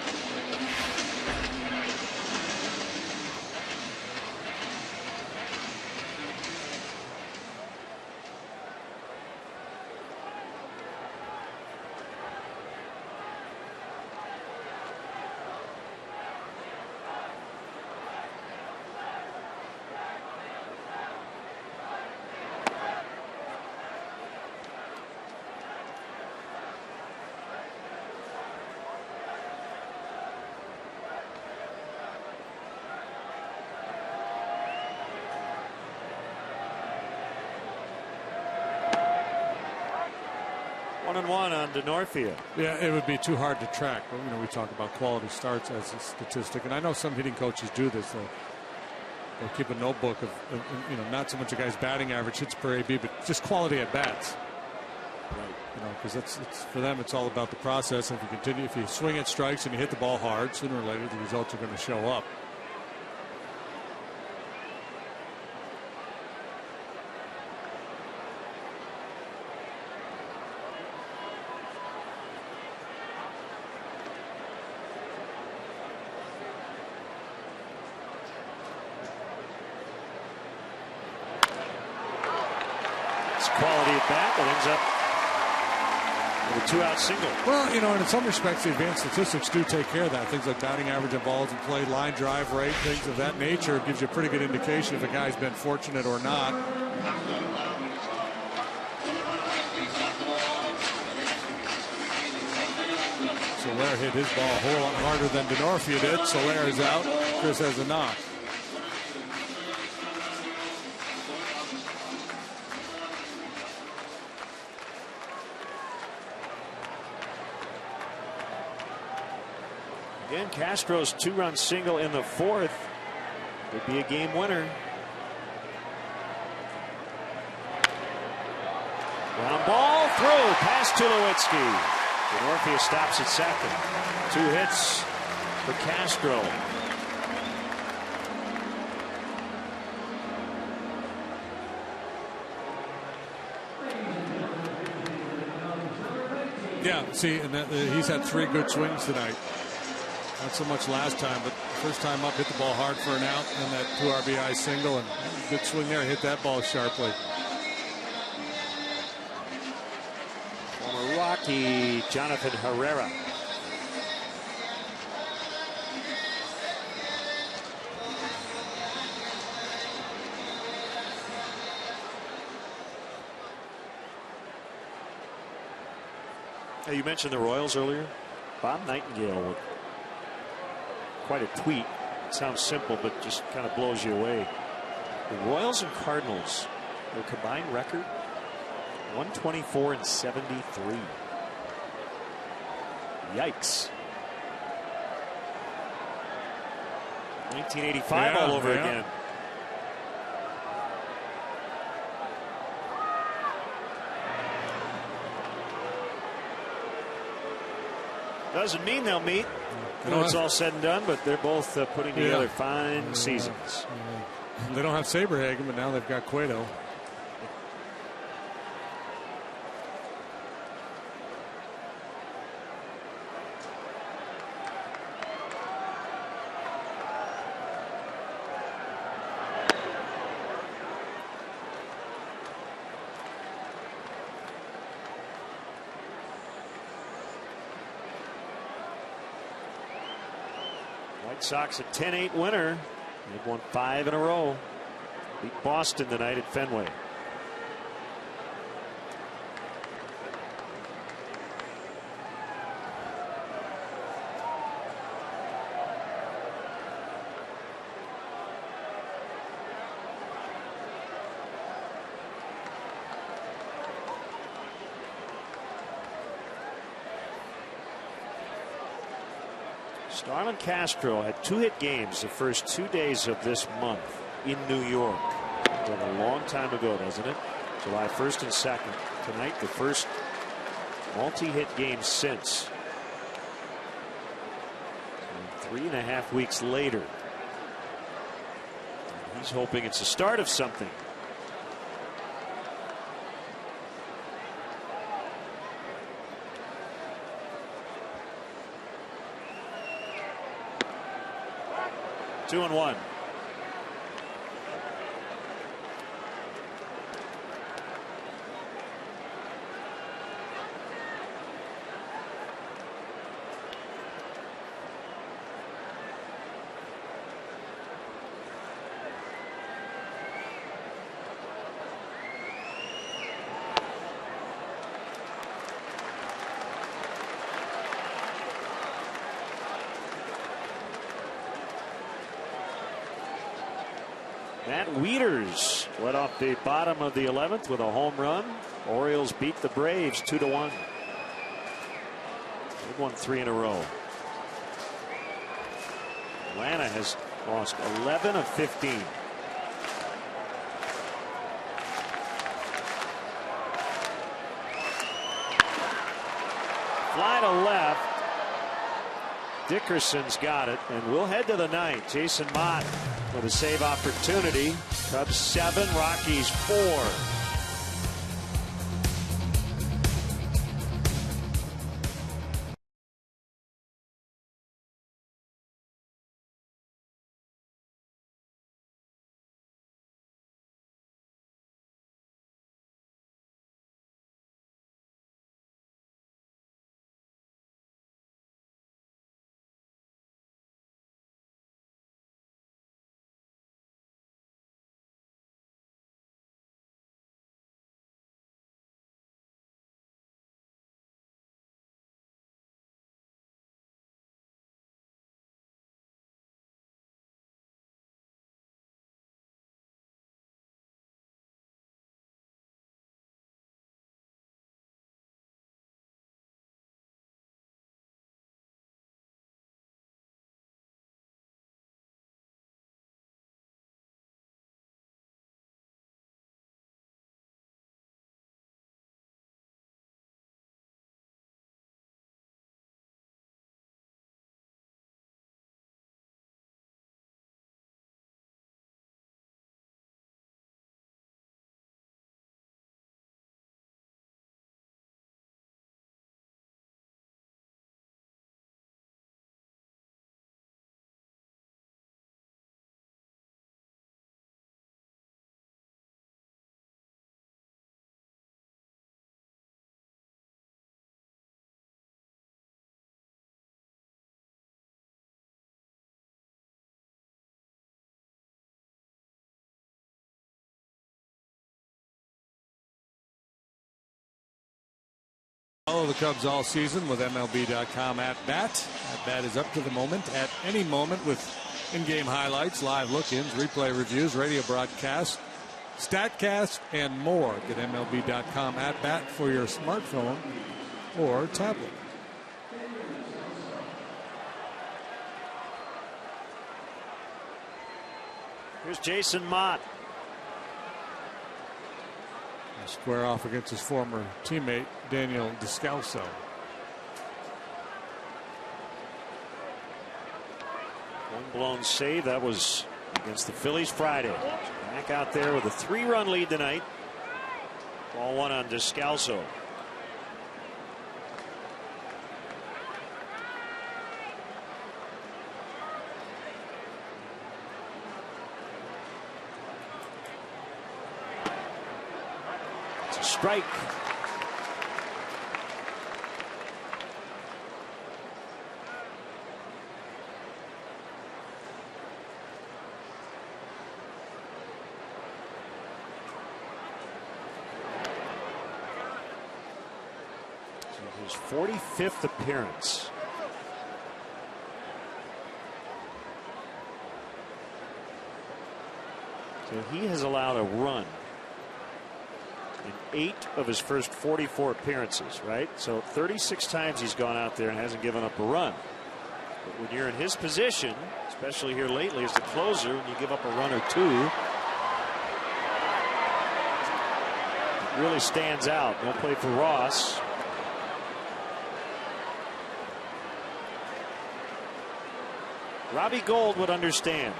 One on Denorfia. Yeah, it would be too hard to track. But, we talk about quality starts as a statistic, and I know some hitting coaches do this. They'll keep a notebook of not so much a guy's batting average, hits per AB, but just quality at bats. Right. Because it's for them, it's all about the process. If you swing at strikes and you hit the ball hard, sooner or later the results are going to show up. Quality at bat that ends up with a 2-out single. Well, and in some respects, the advanced statistics do take care of that. Things like batting average and balls in play, line drive rate, things of that nature gives you a pretty good indication if a guy's been fortunate or not. Soler hit his ball a whole lot harder than Denorfia did. Soler is out. Chris has a knock. Again, Castro's 2-run single in the 4th would be a game winner. Ground ball through past Tulowitzki. Denorfia stops at second. 2 hits for Castro. Yeah, see, and he's had 3 good swings tonight. Not so much last time, but first time up, hit the ball hard for an out, and that 2 RBI single, and good swing there, hit that ball sharply. Former Rocky Jonathan Herrera. Hey, you mentioned the Royals earlier. Bob Nightingale, quite a tweet. It sounds simple, but just kind of blows you away. The Royals and Cardinals, their combined record, 124 and 73. Yikes. 1985 all over again. Doesn't mean they'll meet when it's all said and done, but they're both putting together fine seasons. They don't have Saberhagen, but now they've got Cueto. White Sox a 10-8 winner. They've won 5 in a row. Beat Boston tonight at Fenway. Starlin Castro had 2-hit games the first 2 days of this month in New York. Done a long time ago, doesn't it? July 1st and 2nd. Tonight, the first multi-hit game since. And 3.5 weeks later. He's hoping it's the start of something. Two and one. Matt Wieters led off the bottom of the 11th with a home run. Orioles beat the Braves 2-1. They've won 3 in a row. Atlanta has lost 11 of 15. Fly to left. Dickerson's got it, and we'll head to the ninth. Jason Mott with a save opportunity. Cubs 7, Rockies 4. Follow the Cubs all season with MLB.com at bat. At bat is up to the moment, at any moment, with in-game highlights, live look-ins, replay reviews, radio broadcasts, StatCast, and more. Get MLB.com at bat for your smartphone or tablet. Here's Jason Mott. Square off against his former teammate Daniel Descalso. One blown save. That was against the Phillies Friday. Back out there with a 3-run lead tonight. Ball one on Descalso. It's a strike. His 45th appearance. So he has allowed a run in 8 of his first 44 appearances, right? So 36 times he's gone out there and hasn't given up a run. But when you're in his position, especially here lately as the closer, when you give up a run or two, it really stands out. No play for Ross. Robbie Gould would understand.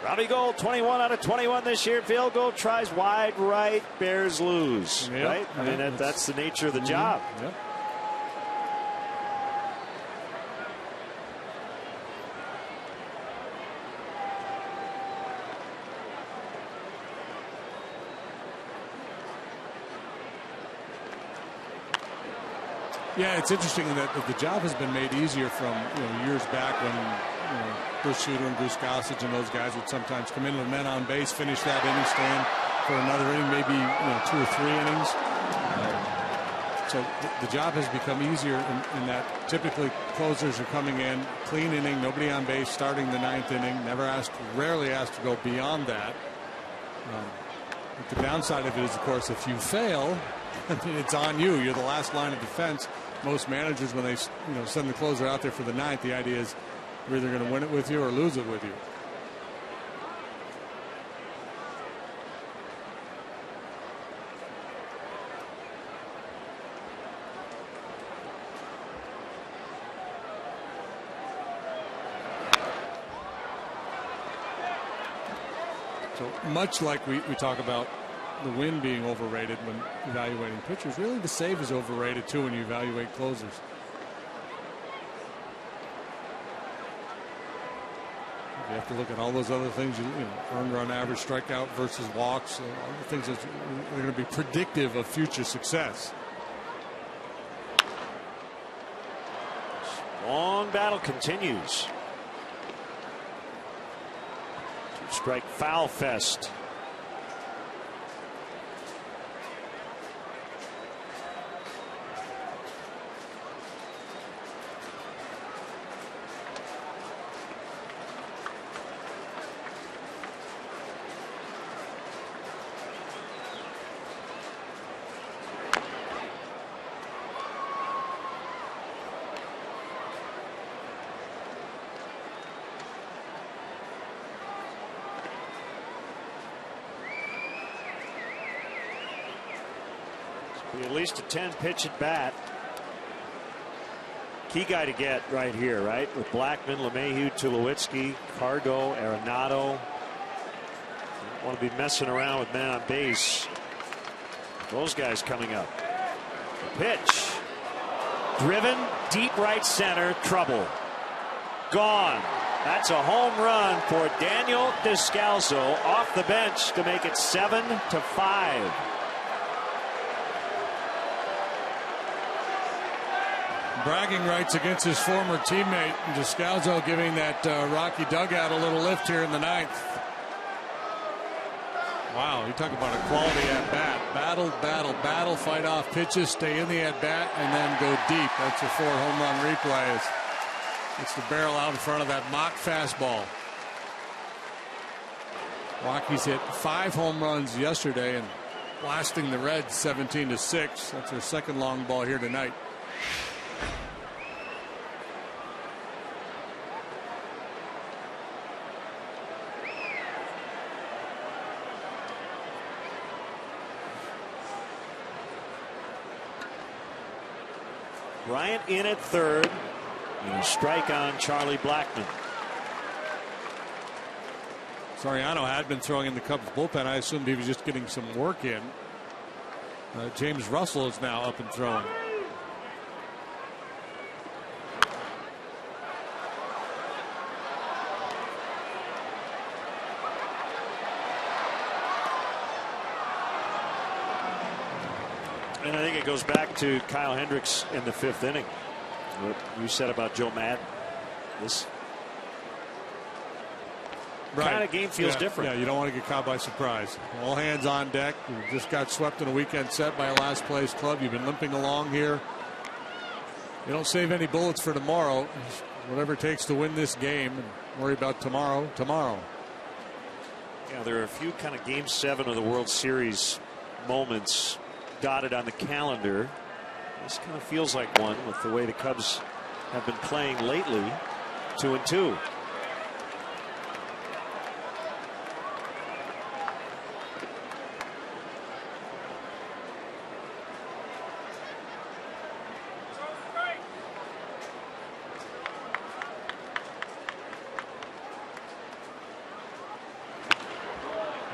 Robbie Gould, 21 out of 21 this year. Field goal tries wide right. Bears lose. Yep. Right? I mean, that's the nature of the job. Yep. Yeah, it's interesting that the job has been made easier from years back when Bruce Shooter and Bruce Gossage and those guys would sometimes come in with men on base, finish that inning, stand for another inning, maybe 2 or 3 innings. So the job has become easier in that typically closers are coming in, clean inning, nobody on base, starting the 9th inning, rarely asked to go beyond that. But the downside of it is, of course, if you fail, it's on you. You're the last line of defense. Most managers, when they send the closer out there for the 9th, the idea is you're either going to win it with you or lose it with you. So much like we talk about the win being overrated when evaluating pitchers, really the save is overrated too when you evaluate closers. You have to look at all those other things, earned run average, strikeout versus walks, all the things that are going to be predictive of future success. Long battle continues. 2-strike foul fest. At least a 10-pitch at bat. Key guy to get right here, right? With Blackman, LeMahieu, Tulowitzki, Cargo, Arenado. Don't want to be messing around with man on base. Those guys coming up. Pitch. Driven, deep right center, trouble. Gone. That's a home run for Daniel Descalso off the bench to make it 7-5. Bragging rights against his former teammate, Descalso giving that Rocky dugout a little lift here in the 9th. Wow, you talk about a quality at bat. Battle, fight off pitches, stay in the at bat, and then go deep. That's your 4 home run replays. It's the barrel out in front of that mock fastball. Rockies hit 5 home runs yesterday and blasting the Reds 17-6. That's their second long ball here tonight. Bryant in at third. And a strike on Charlie Blackmon. Soriano had been throwing in the Cubs bullpen. I assumed he was just getting some work in. James Russell is now up and throwing. And I think it goes back to Kyle Hendricks in the 5th inning. What you said about Joe Madden. This kind of game feels different. Yeah, you don't want to get caught by surprise. All hands on deck. You just got swept in a weekend set by a last place club. You've been limping along here. You don't save any bullets for tomorrow. Whatever it takes to win this game, and worry about tomorrow. Yeah, there are a few kind of Game 7 of the World Series moments dotted on the calendar. This kind of feels like one with the way the Cubs have been playing lately. 2-2.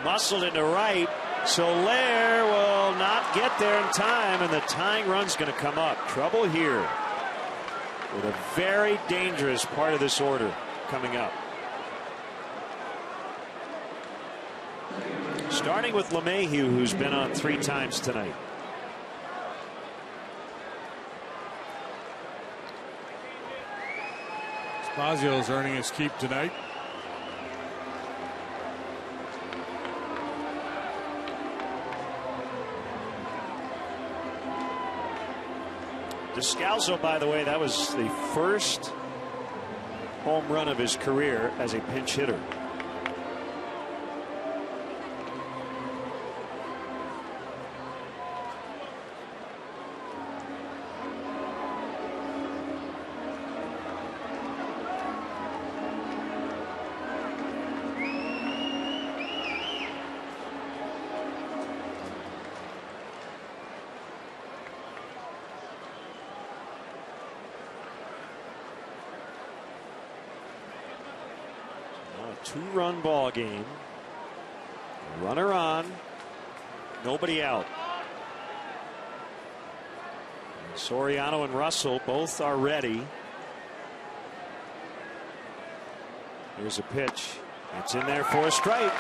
Muscled into right. Soler will not get there in time, and the tying run's going to come up. Trouble here with a very dangerous part of this order coming up. Starting with LeMahieu, who's been on 3 times tonight. Spazio's earning his keep tonight. Descalzo, by the way, that was the first home run of his career as a pinch hitter. Two-run ball game. Runner on. Nobody out. Soriano and Russell both are ready. Here's a pitch. It's in there for a strike.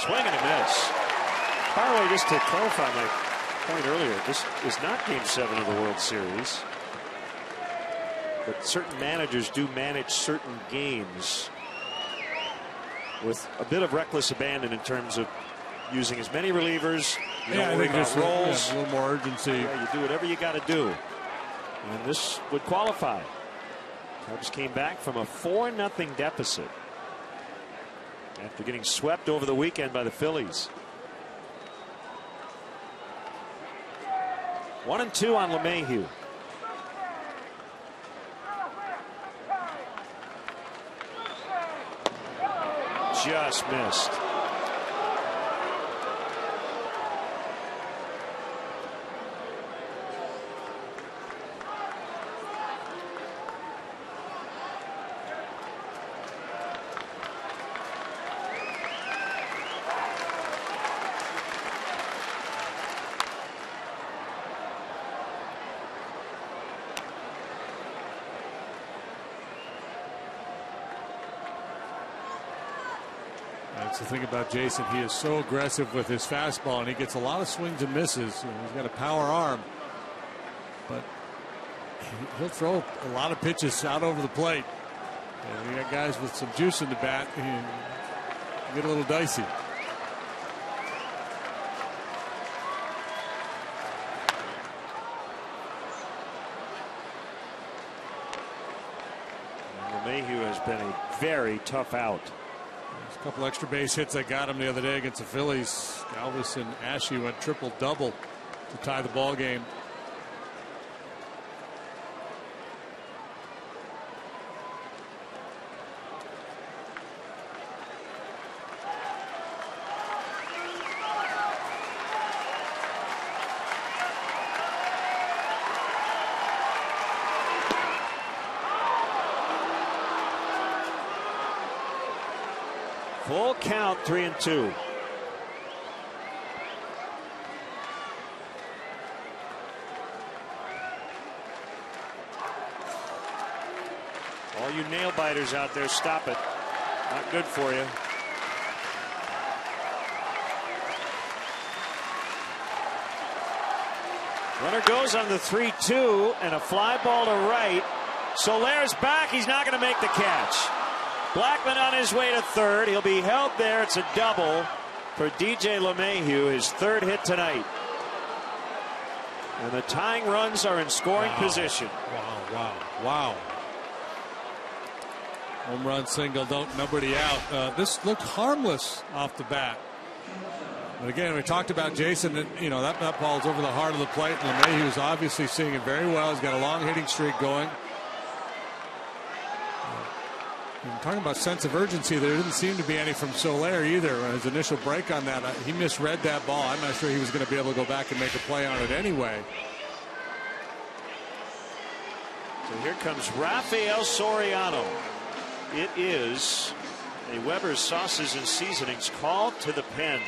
Swing and a miss. By the way, just to clarify my point earlier, this is not Game 7 of the World Series. But certain managers do manage certain games with a bit of reckless abandon in terms of using as many relievers. You don't worry about rolls. A little more urgency. Yeah, you do whatever you got to do. And this would qualify. Cubs came back from a 4-0 deficit after getting swept over the weekend by the Phillies. 1-2 on LeMahieu. Just missed. That's the thing about Jason. He is so aggressive with his fastball, and he gets a lot of swings and misses. He's got a power arm, but he'll throw a lot of pitches out over the plate. And we got guys with some juice in the bat. He get a little dicey. LeMahieu has been a very tough out. There's a couple extra base hits that got him the other day against the Phillies. Galvis and Ashe went triple-double to tie the ball game. Full count, 3-2. All you nail biters out there, stop it. Not good for you. Runner goes on the 3-2 and a fly ball to right. Soler's back. He's not going to make the catch. Blackman on his way to third. He'll be held there. It's a double for DJ LeMahieu, his third hit tonight. And the tying runs are in scoring position. Wow. Home run single, nobody out. This looked harmless off the bat. But again, we talked about Jason, that that ball's over the heart of the plate. LeMahieu's obviously seeing it very well. He's got a long hitting streak going. I'm talking about sense of urgency. There didn't seem to be any from Soler either. His initial break on that, he misread that ball. I'm not sure he was going to be able to go back and make a play on it anyway. So here comes Rafael Soriano. It is a Weber's Sauces and Seasonings call to the pen.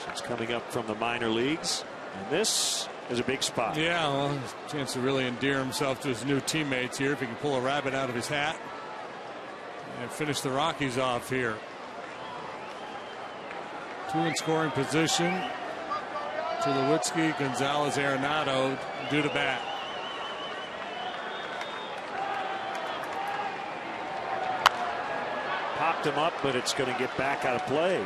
It's coming up from the minor leagues, and this is a big spot. Yeah, well, a chance to really endear himself to his new teammates here if he can pull a rabbit out of his hat and finish the Rockies off here. Two in scoring position. Tulowitzki, Gonzalez, Arenado due to bat. Popped him up, but it's going to get back out of play.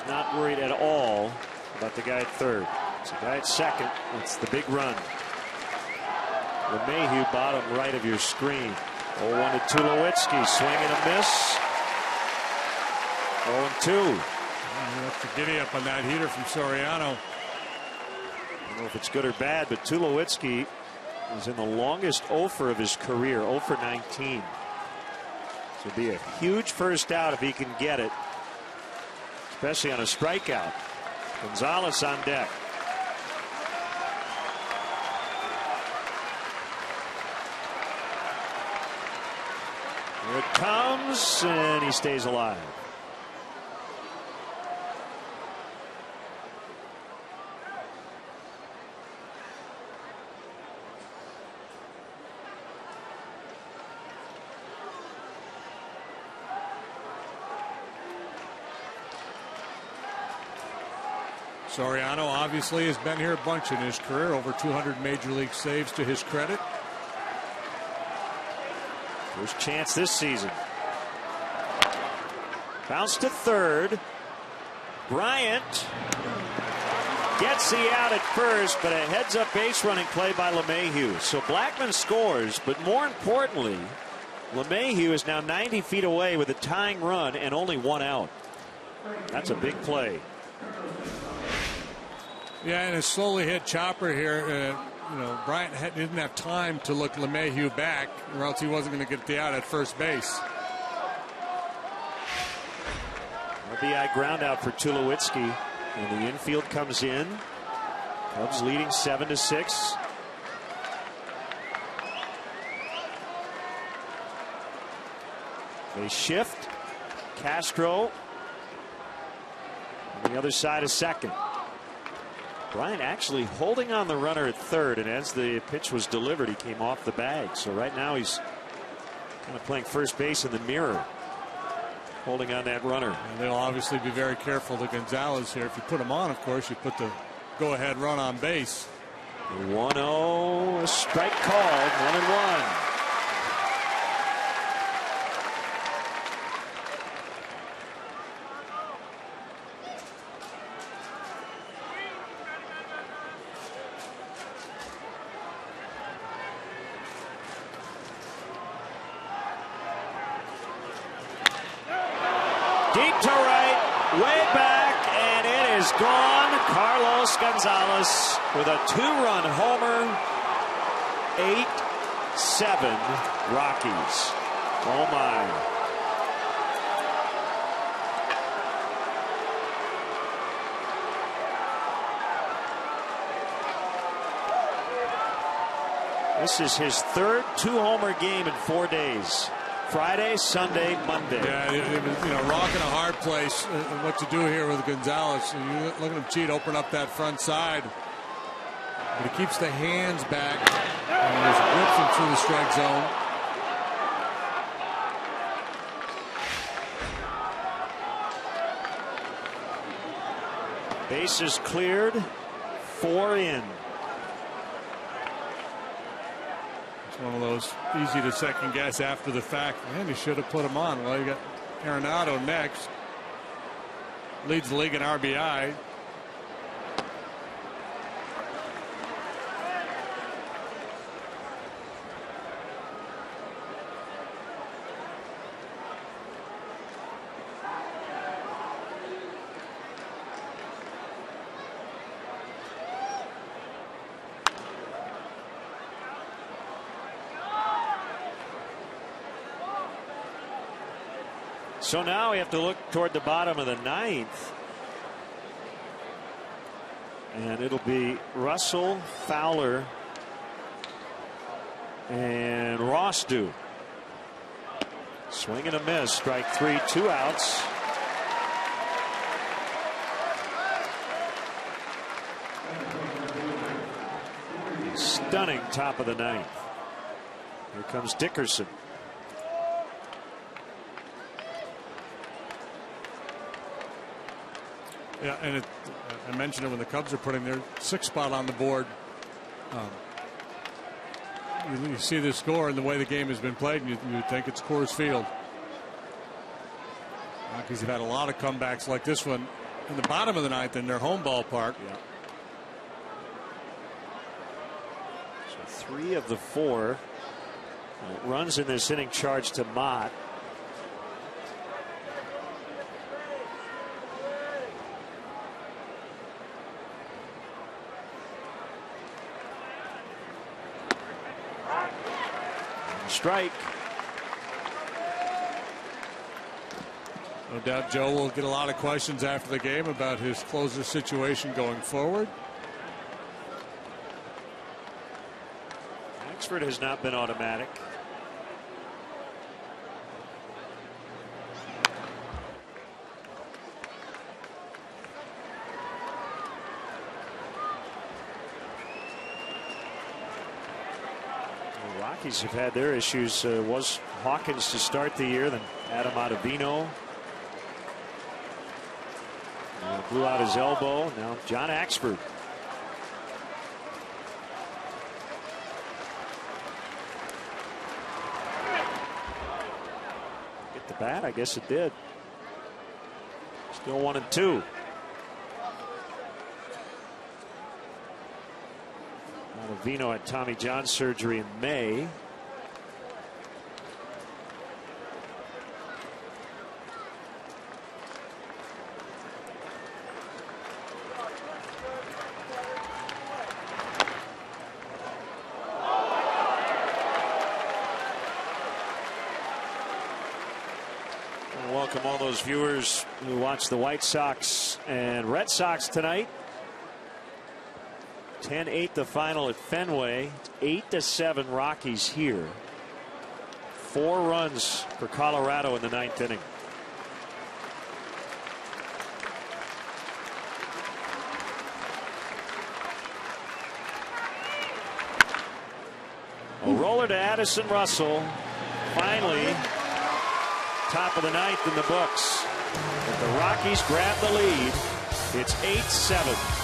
Not worried at all about the guy at third. It's the guy at second. It's the big run. LeMahieu, bottom right of your screen. 0-1 to Tulowitzki. Swing and a miss. 0-2. You have to giddy up on that heater from Soriano. I don't know if it's good or bad, but Tulowitzki is in the longest 0-for of his career, 0-for 19. So it'll be a huge first out if he can get it, especially on a strikeout. Gonzalez on deck. Here it comes, and he stays alive. Soriano obviously has been here a bunch in his career, over 200 major league saves to his credit. First chance this season. Bounce to third. Bryant gets the out at first, but a heads-up base running play by LeMahieu. So Blackman scores, but more importantly, LeMahieu is now 90 feet away with a tying run and only one out. That's a big play. Yeah, and a slowly hit chopper here. Bryant didn't have time to look LeMahieu back, or else he wasn't going to get the out at first base. RBI ground out for Tulowitzki, and the infield comes in. Cubs leading 7-6. They shift. Castro on the other side of second. Bryant actually holding on the runner at third, and as the pitch was delivered, he came off the bag. So right now he's kind of playing first base in the mirror, holding on that runner. And they'll obviously be very careful to Gonzalez here. If you put him on, of course, you put the go-ahead run on base. 1-0 strike called, 1-1. Deep to right, way back, and it is gone. Carlos Gonzalez with a two-run homer. 8-7 Rockies. Oh my. This is his third two-homer game in 4 days. Friday, Sunday, Monday. Yeah, it was, rock in a hard place. What to do here with Gonzalez. And you look at him cheat, open up that front side. But he keeps the hands back and just whips him through the strike zone. Bases cleared. 4 in. One of those easy to second guess after the fact. Man, he should have put him on. Well, you got Arenado next. Leads the league in RBI. So now we have to look toward the bottom of the ninth. And it'll be Russell, Fowler, and Ross due. Swing and a miss. Strike 3, 2 outs. Stunning top of the ninth. Here comes Dickerson. Yeah, and I mentioned it when the Cubs are putting their 6th spot on the board. You see the score and the way the game has been played, and you would think it's Coors Field. Because you've had a lot of comebacks like this one in the bottom of the ninth in their home ballpark. Yeah. So 3 of the 4 runs in this inning charged to Mott. Strike. No doubt Joe will get a lot of questions after the game about his closer situation going forward. Axford has not been automatic. Rockies have had their issues. Was Hawkins to start the year, then Adam Ottavino. Blew out his elbow. Now John Axford. Get the bat? I guess it did. Still 1-2. Vino had Tommy John surgery in May. I welcome all those viewers who watch the White Sox and Red Sox tonight. 10-8 the final at Fenway. 8-7 Rockies here. 4 runs for Colorado in the 9th inning. A roller to Addison Russell. Finally, top of the 9th in the books. But the Rockies grab the lead. It's 8-7.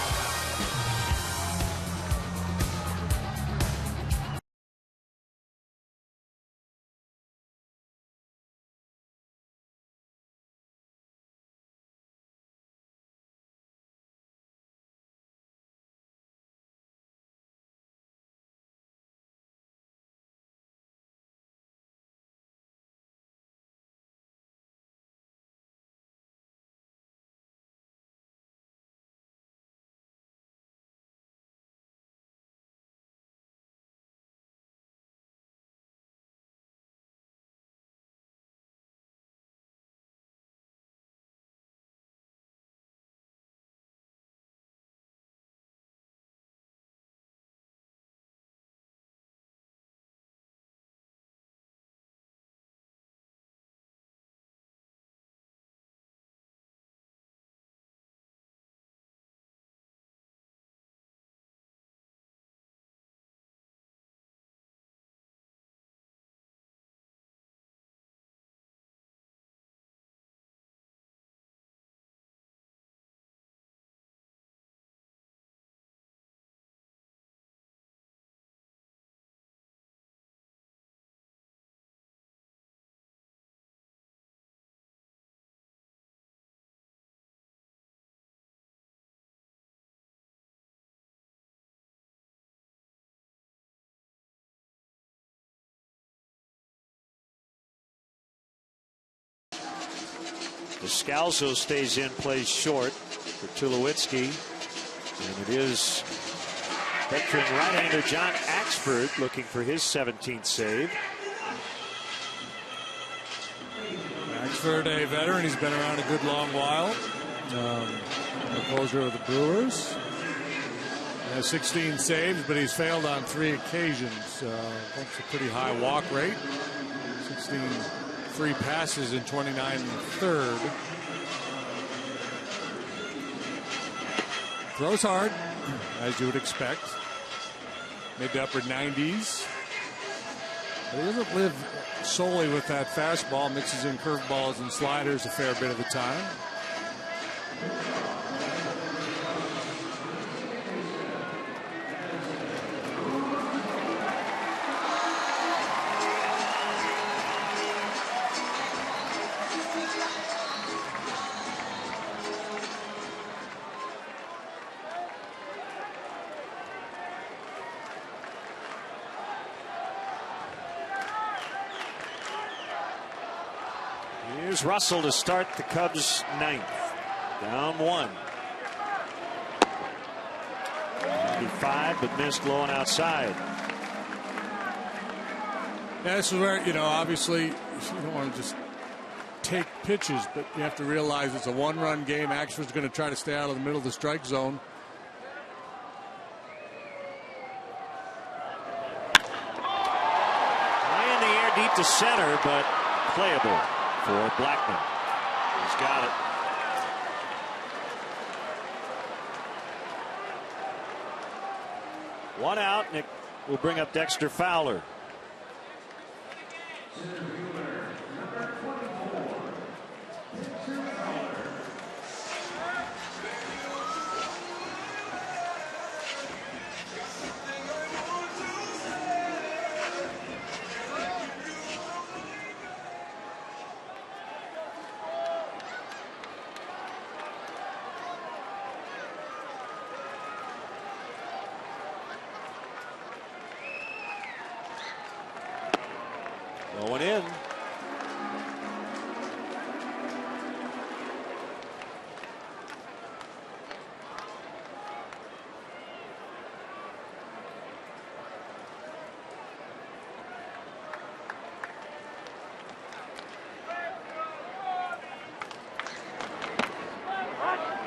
Descalzo stays in, plays short for Tulowitzki. And it is veteran right-hander John Axford looking for his 17th save. Axford, a veteran. He's been around a good long while. The closer of the Brewers. He has 16 saves, but he's failed on 3 occasions. That's a pretty high walk rate. 16 free passes in 29 1/3. Throws hard, as you would expect. Mid to upper 90s. But he doesn't live solely with that fastball. Mixes in curveballs and sliders a fair bit of the time. Here's Russell to start the Cubs' 9th. Down 1. 95, but missed low and outside. Yeah, this is where, obviously you don't want to just take pitches, but you have to realize it's a 1-run game. Axford's going to try to stay out of the middle of the strike zone. High in the air, deep to center, but playable for Blackman. He's got it. One out, and it will bring up Dexter Fowler. Going in.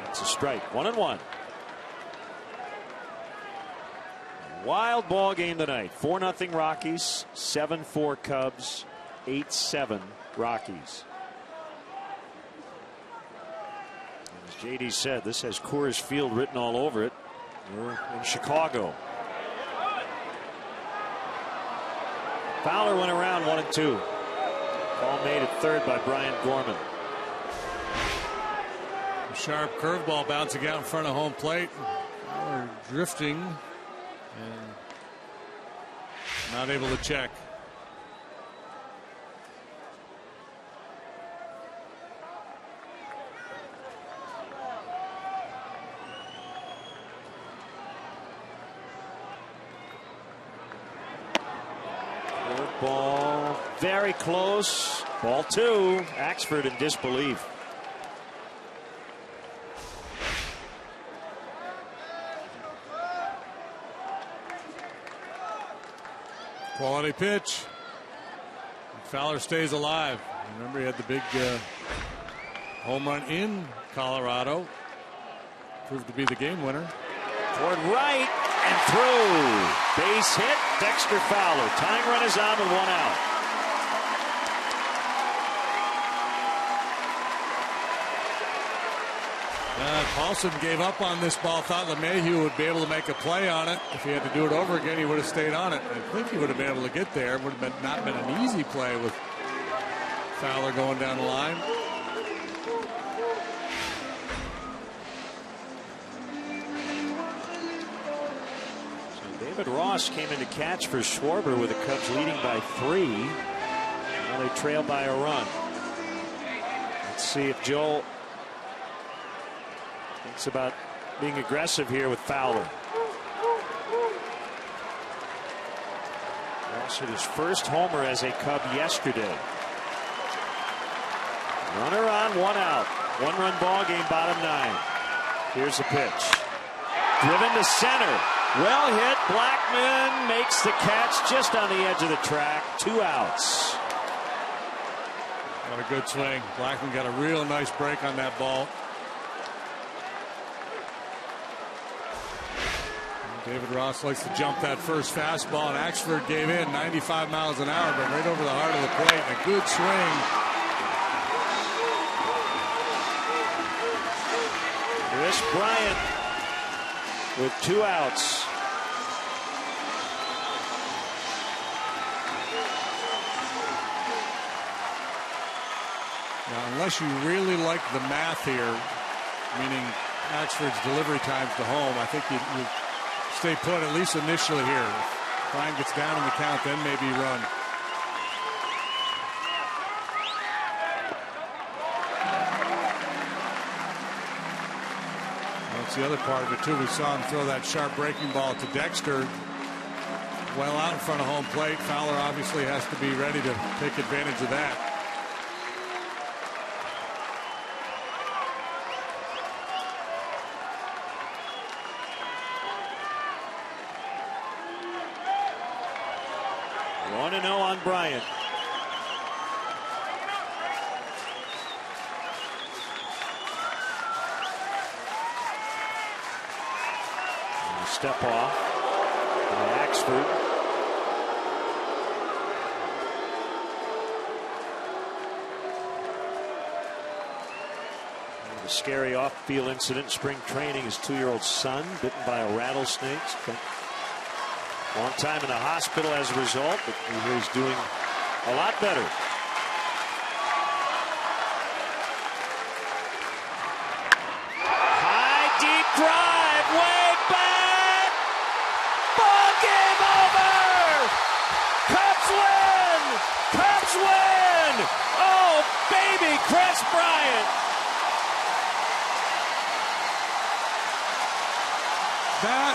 It's a strike. 1-1. Wild ball game tonight. 4-0 Rockies, 7-4 Cubs, 8-7 Rockies. As JD said, this has Coors Field written all over it. We're in Chicago. Fowler went around 1-2. Ball made at third by Brian Gorman. A sharp curveball bouncing out in front of home plate. Fowler drifting. And not able to check. Ball very close. Ball 2. Axford in disbelief. Quality pitch. Fowler stays alive. Remember, he had the big home run in Colorado. Proved to be the game winner. Toward right and through. Base hit. Dexter Fowler. Tying run is on with 1 out. Paulson gave up on this ball. Thought LeMahieu would be able to make a play on it. If he had to do it over again, he would have stayed on it. I think he would have been able to get there. It would have not been an easy play with Fowler going down the line. So David Ross came in to catch for Schwarber with the Cubs leading by 3. Now they trail by a run. Let's see if Joel thinks about being aggressive here with Fowler. Ross hit his first homer as a Cub yesterday. Runner on, 1 out. 1-run ball game, bottom 9. Here's the pitch. Driven to center. Well hit. Blackman makes the catch just on the edge of the track. 2 outs. What a good swing. Blackman got a real nice break on that ball. David Ross likes to jump that first fastball, and Axford gave in 95 miles an hour, but right over the heart of the plate. A good swing. Chris Bryant with 2 outs. Now, unless you really like the math here, meaning Axford's delivery times to home, I think you stay put at least initially here. If Bryant gets down in the count, then maybe run. That's the other part of it too. We saw him throw that sharp breaking ball to Dexter well out in front of home plate. Fowler obviously has to be ready to take advantage of that. On Bryant. Step off by Axford. A scary off-field incident in spring training. His 2-year-old son bitten by a rattlesnake. Long time in the hospital as a result, but he's doing a lot better. High, deep drive, way back. Ball game over. Cubs win. Cubs win. Oh, baby, Chris Bryant. That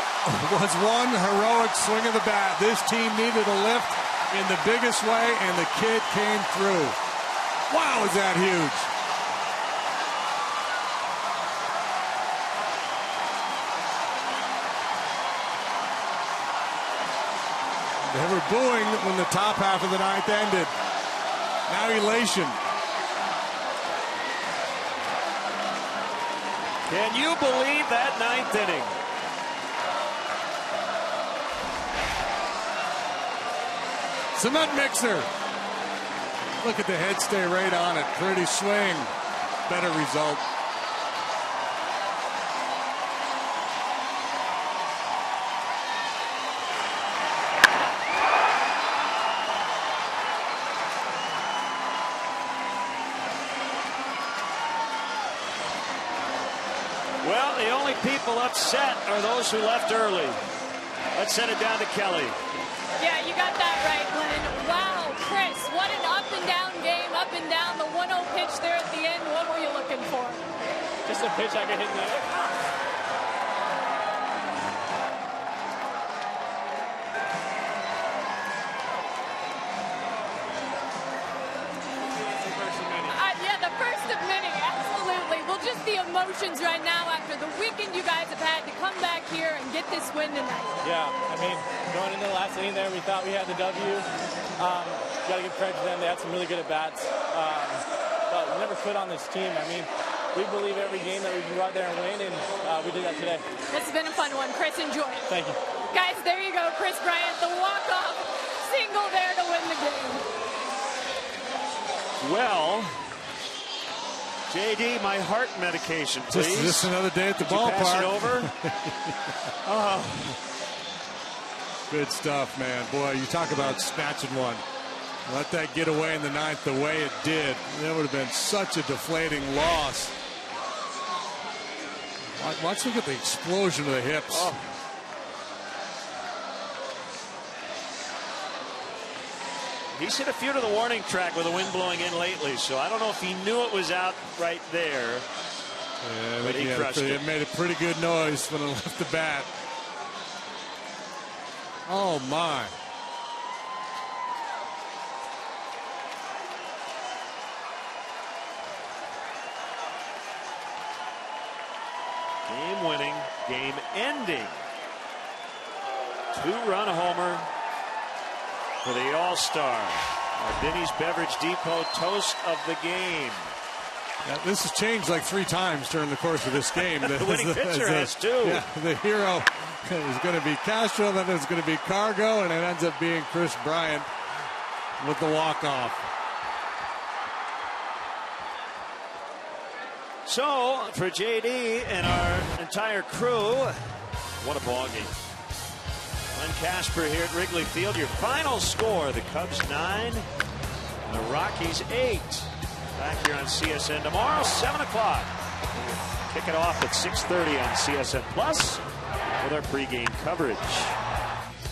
was one heroic swing of the bat. This team needed a lift, in the biggest way, and the kid came through. Wow, is that huge? They were booing when the top half of the ninth ended. Now elation. Can you believe that ninth inning? Cement mixer. Look at the head stay right on it. Pretty swing. Better result. Well, the only people upset are those who left early. Let's send it down to Kelly. Yeah, you got that right, Glenn. Wow, Chris, what an up and down game, up and down. The 1-0 pitch there at the end, what were you looking for? Just a pitch I could hit in the air. Yeah, the first of many, absolutely. Well, just the emotions right now after the weekend you guys have had to come back here and get this win tonight. Yeah, I mean, going into the last inning there, we thought we had the W. Got to give credit to them. They had some really good at-bats. But we never quit on this team. I mean, we believe every game that we can go out there and win, and we did that today. This has been a fun one. Chris, enjoy it. Thank you. Guys, there you go. Chris Bryant, the walk-off single there to win the game. Well, JD, my heart medication, please. Just another day at the ballpark. Pass it over? Oh. Good stuff, man. Boy, you talk about snatching one. Let that get away in the ninth the way it did. That would have been such a deflating loss. Watch, look at the explosion of the hips. Oh. He's hit a few to the warning track with the wind blowing in lately, so I don't know if he knew it was out right there. Yeah, but he crushed it. It made a pretty good noise when it left the bat. Oh, my. Game winning, game ending. 2-run homer for the All-Star. Our Denny's Beverage Depot toast of the game. Yeah, this has changed like 3 times during the course of this game. The winning pitcher has too. Yeah, the hero is going to be Castro, then it's going to be Cargo, and it ends up being Chris Bryant with the walk-off. So, for JD and our entire crew, what a ball game. Glenn Casper here at Wrigley Field. Your final score, the Cubs 9, and the Rockies 8. Back here on CSN tomorrow, 7 o'clock. Kick it off at 6:30 on CSN Plus with our pregame coverage.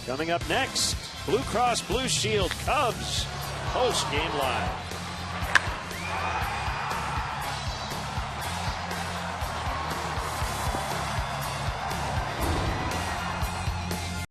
Coming up next, Blue Cross Blue Shield Cubs post-game live.